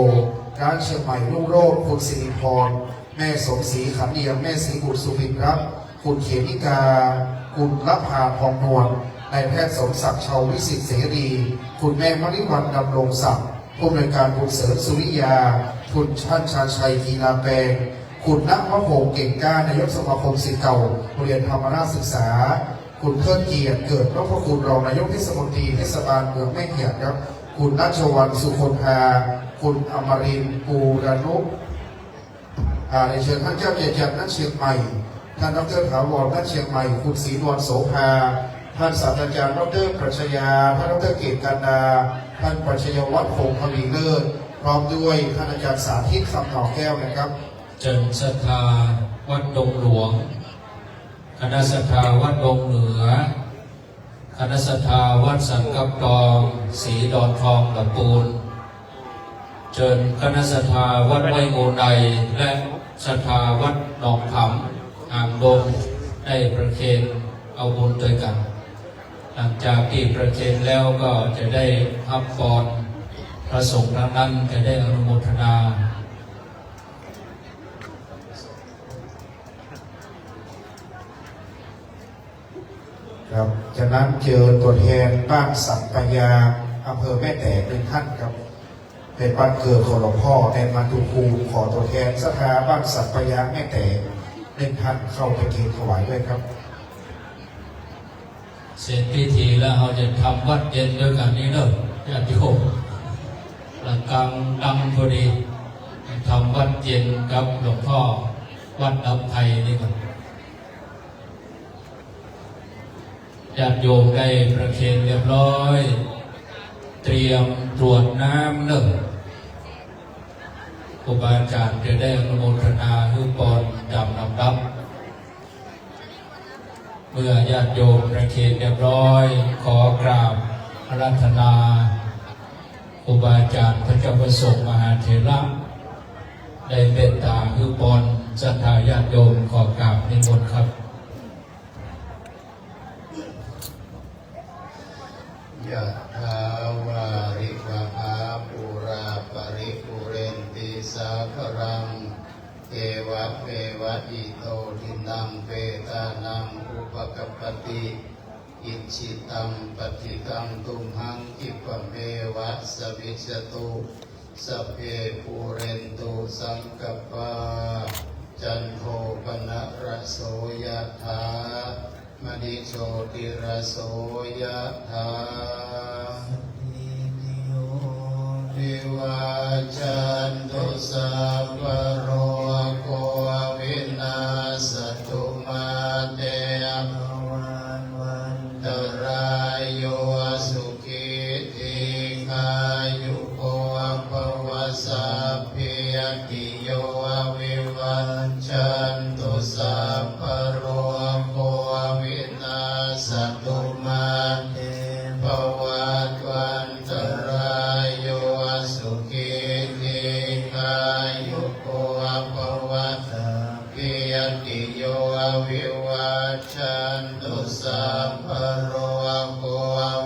ร้านเชียงใหม่รุ่งโรจน์คุณสิริพรแม่สมศรีขันเดียมแม่ศรีบุตรสุภินทร์ครับคุณเขมิกาคุณละภาทองนวลนายแพทย์สมศักดิ์ชาววิสิทธิเสรีคุณแม่มริวันดำรงศักดิ์ผู้อำนวยการบุญเสริมสุริยาคุณชันชาชัยกีฬาแปลงคุณณวพงษ์เก่งกล้านายกสมาคมศิษย์เก่าโรงเรียนธรรมราชศึกษาคุณเทิดเกียรติเกิดพระคุณรองนายกเทศมนตรีเทศบาลเมืองแม่เหียดครับคุณนัชวรรณสุคนธาคุณอมรินทร์ปูรนุในเชิญท่านเจ้าเกียรติณเชียงใหม่ท่านดร.ถาวรณเชียงใหม่คุณศรีนวลโสภาท่านศาสตราจารย์ดร.ปรัชญาท่านดร.เกตการดาท่านปรัชญาวัฒน์พงษ์ทวีเลิศพร้อมด้วยท่านอาจารย์สาธิตคำหน่อแก้วนะครับเจริญศรัทธาวัดดงหลวงคณะศรัทธาวัดดงเหนือคณะศรัทธาวัดสันกับตองศรีดอนทองตะปูนเชิญคณะศรัทธาวัดไวโงในและศรัทธาวัดหนองผำอ่างดงได้ประเคนเอาบุญด้วยกัน หลังจากที่ประเคนแล้วก็จะได้รับพรพระสงฆ์ทั้งนั้นจะได้อนุโมทนา ครับฉะนั้นเจอตัวแทนบ้านสัมปยาอำเภอแม่แตกเป็นท่านครับเป็นบ้านเกิดของหลวงพ่อในมาตุภูมิขอตัวแทนสถาบ้านสัมปยาแม่แตกเป็นท่านเข้าไปเกณฑ์ถวายด้วยครับ เสร็จพิธีแล้วเราจะทำวัดเย็นด้วยกันนี้เนอะญาติโยมหลังกลางดังพอดีทำวัดเย็นกับหลวงพ่อวัดดับไทยนี่ก่อนญาติโยมได้ประเคนเรียบร้อย เตรียมตรวจน้ำเนอะครูบาอาจารย์จะได้อนุโมทนาให้ปอนจำนำรับเมื่อญาติโยมประเคนเรียบร้อยขอกราบอาราธนาครูบาอาจารย์พระเจ้าประสงค์มหาเถระได้เมตตาคือปอนศรัทธาญาติโยมขอกราบนิมนต์ครับ ยะถาวาริวหาปุราปริปุเรนติสาครังเทวะเมวะอิโตทินังเปตานังอุปกปปติอิชิตังปฏิตังตุมหังคิปะเมวะสวิชตุสัพเพปุเรนตุสังกปปาจันโทปนะระโสยะถามณิโชติระโสยะถาวิวาจันตุสัพพะโรโควินาศตุมาเตภวันตรายโยสุขิติขายุโกภวสัพพิยติโยวิวัชชันตุสัพพะโรโควินาศตุมาเตภวัตวันตรายโยสุขิติขายุโกภวสัพพิยติโยวิวัชชันตุสัพพะโรโค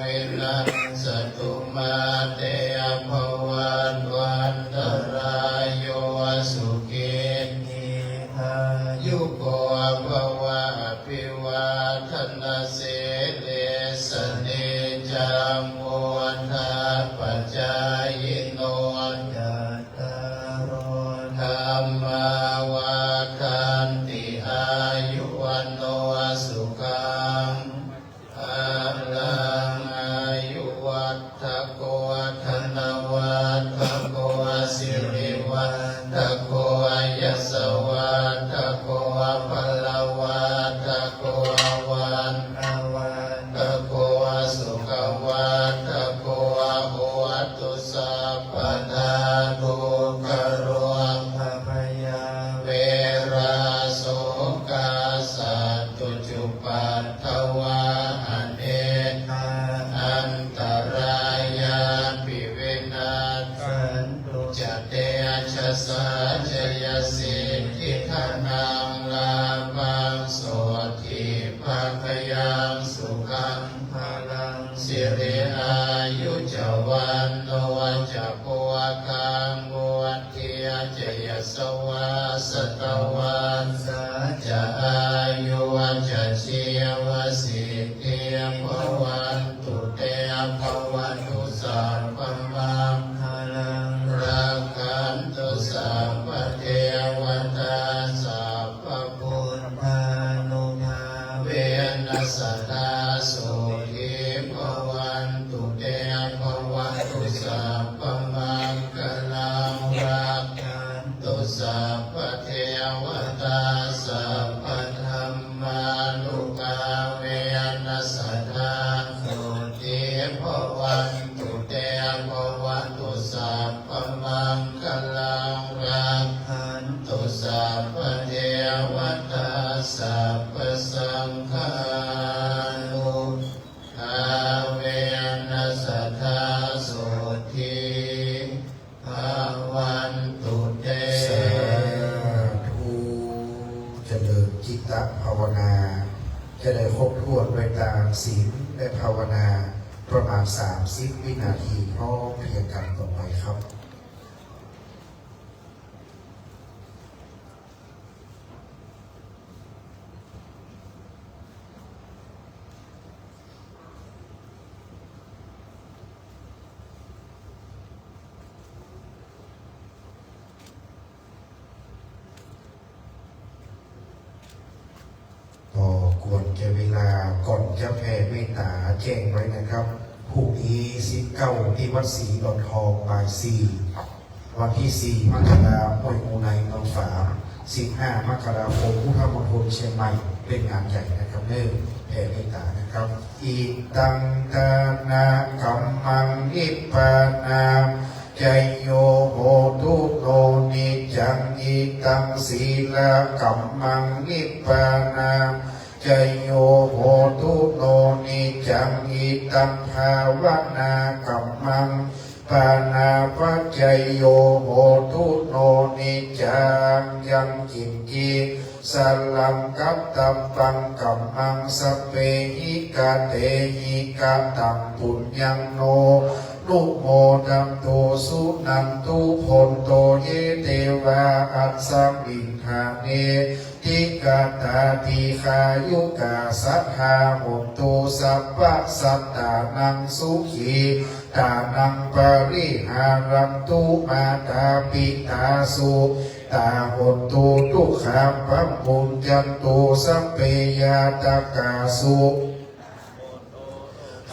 วินาศตุมาเตภวัตวันตรายโยสุขิติขายุโกภวะอภิวาทนาเสเลสเนจังโมทาปัจจายโนจัตตารโอธรรมาวาทันติอายุวันโนสุขังภะลังอายุวัฏฐโกธนวัฏฐโกสิริวัฏฐโกยสวัฏฐโกพลวัฏฐโกวันวัฏโกสุขวัฏโกโหตุสัพพทาทุกขโรภพยาเวราโสกาสัตตุจุปัฏฐวาอเนกาอันตรายาปิเวนัสสันตุจเตชะสาจยสิทธิธนังลาภังโสทิภาคยังสุขังพลังสิริอายุจวันโนจะโพคังวันเทียจยสวาสตวันสาจะอายุวันจะเชียวสิทธิภวันตุเตภวันตุสัพพมังคลังรักขันตุสัพพเทวตาสัพพพุทธานุภาเวนัสสนาสุทิภวันตุเตภวันตุสัพพมังคลังรักขันตุสัพพเทวตาสัพพธรรมานุภาเวนัสสนาสุทิภวันตุเตภวันตุสัพพมังคลังรักขันตุสัพพเทวตาสัพพสังฆานุภาเวนัสสนาสุทิภวันตุเต สาธุเจริญจิตตภาวนา จะได้ครบถ้วนโดยตามศีล และภาวนาประมาณ30 วินาทีพร้อมเพรียงกันต่อไปครับก็ควรจะเวลาก่อนจะแผ่เมตตาแจ้งไว้นะครับพรุ่งนี้19ที่วัดศรีดอนทองบ่าย4วันที่4 มกราคมห้วยมูไนเมืองฝาง15 มกราคมพุทธมณฑลเชียงใหม่เป็นงานใหญ่นะครับเนื่องแผ่เมตตานะครับอิตังตานากัมมังนิพพานาใจโยโหตุโนนิจังอิตังศีลกัมมังนิพพานาใจโยโหตุโนนิจังอิตังภาวนากัมมังปานาปัจจยโยโหตุโนนิจังยังกินจีสัลลังกัตตัมปังกัมมังสเปหิกาเตหิกาตังปุญญังโนนุโมดัมโตสุนันตุพนโตเยเตวาอัสสัมมิหาเนติกาตาติขายุกาสัทธาโหตุสัพพะสัตตานังสุขีตานังปริหารันตุมาตาปิตาสุตาโหตุทุกขามปัมมุญจันตุสัพเพยาตากาสุ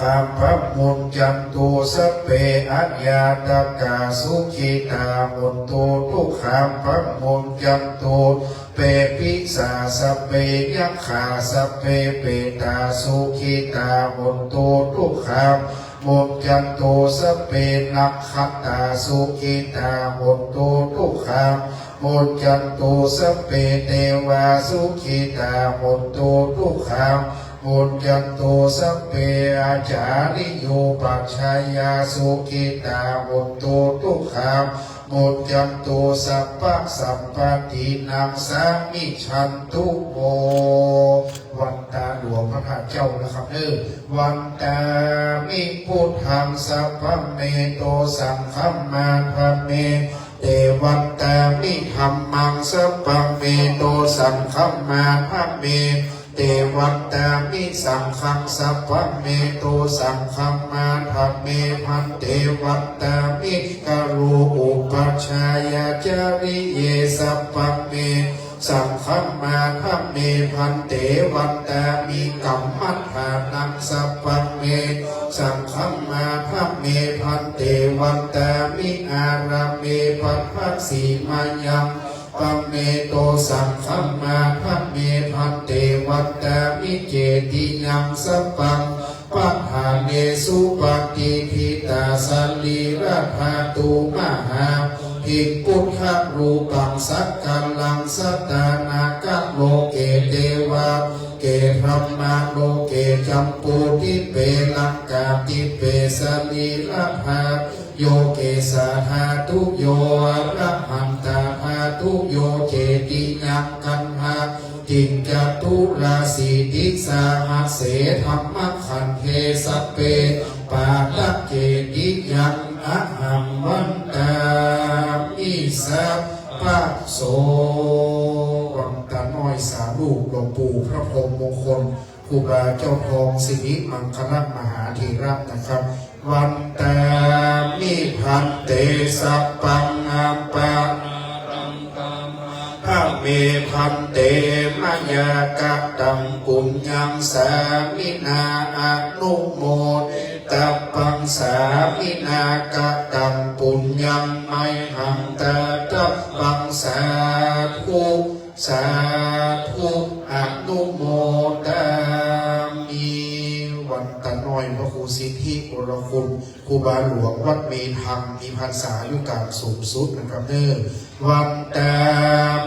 ข้ามพระมุนจันตุสเปอัญญาตกาสุขิตามุนตุทุกขามพระมุนจันตุเปปิสาสเปยักขาสเปเปตาสุขิตามุนตุทุกขามมุนจันตุสเปนักขัตตาสุขิตามุนตุทุกขามมุนจันตุสเปเทวาสุขิตามุนตุทุกขามมุนจันตุสัพเพอาจาริโยปัจฉายาสุขิตามุนตุทุกขามมุนจันตุสัพพะสัมปตินังสามิชันตุโมวันตาหลวงพระธาตุเจ้านะครับวันตามิพุทธังสัพพะเมโตสังฆัมมาพะเมเตวันตามิธัมมังสัพพะเมโตสังฆัมมาพะเมเตวันตามิสังฆังสัพพะเมโตสังฆัมมาธัมเมพันเตวันตามิกรูอุปัชฌายาจาริเยสัพพะเมสังฆัมมาธัมเมพันเตวันตามิกัมมัฏฐานังสัพพะเมสังฆัมมาธัมเมพันเตวันตามิอาราเมปัฏฐสีมายังปัมเมโตสังฆัมมาธัมเมพันเตวันตามิเจติยังสัพพังปัฏฐาเนสุปฏิทิตาสัลลีราภาตุมหาภิกขุทธรูปังสักกัลลังสัตตานาคะโลเกเทวาเกธรรมาโลเกจัมปูทิเปลังกาทิเปสลีราภาโยเกสาธาทุโยอรหันตาภาทุโยเจติยังกันหาจิงจตุราสีติสาหัสเสธรรมขันเทสเปปาตะเกติยังอะหังวันตามิสัพพะโสวังตาน้อยสาลูกหลวงปู่พระพรหมมงคลครูบาเจ้าทองสิริมังคลมหาเถระนะครับวันตามิพันเตสัพพังอัปปะพระเมพันเตมยากะตังปุญญังสามินาอนุโมตปังสามินากะตังปุญญังไมหังตะปังสาธุสาธุอนุโมทามิวันตะน้อยพระครูสิทธิวรคุณครูบาหลวงวัดเมธรรมมีพรรษาอยู่กลางสูงสุดนะครับวันตา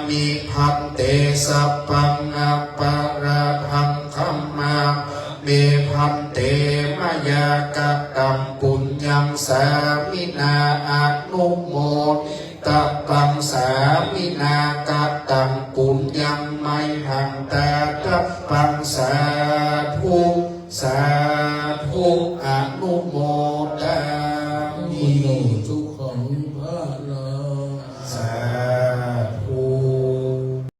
มิพันเตสัพพังอัปปะราทังคัมมาเมพันเตมยากะตัมปุญญังสามินาอนุโมตปังสามินากะตังปุญญังไมหังตาตปังสาธุสา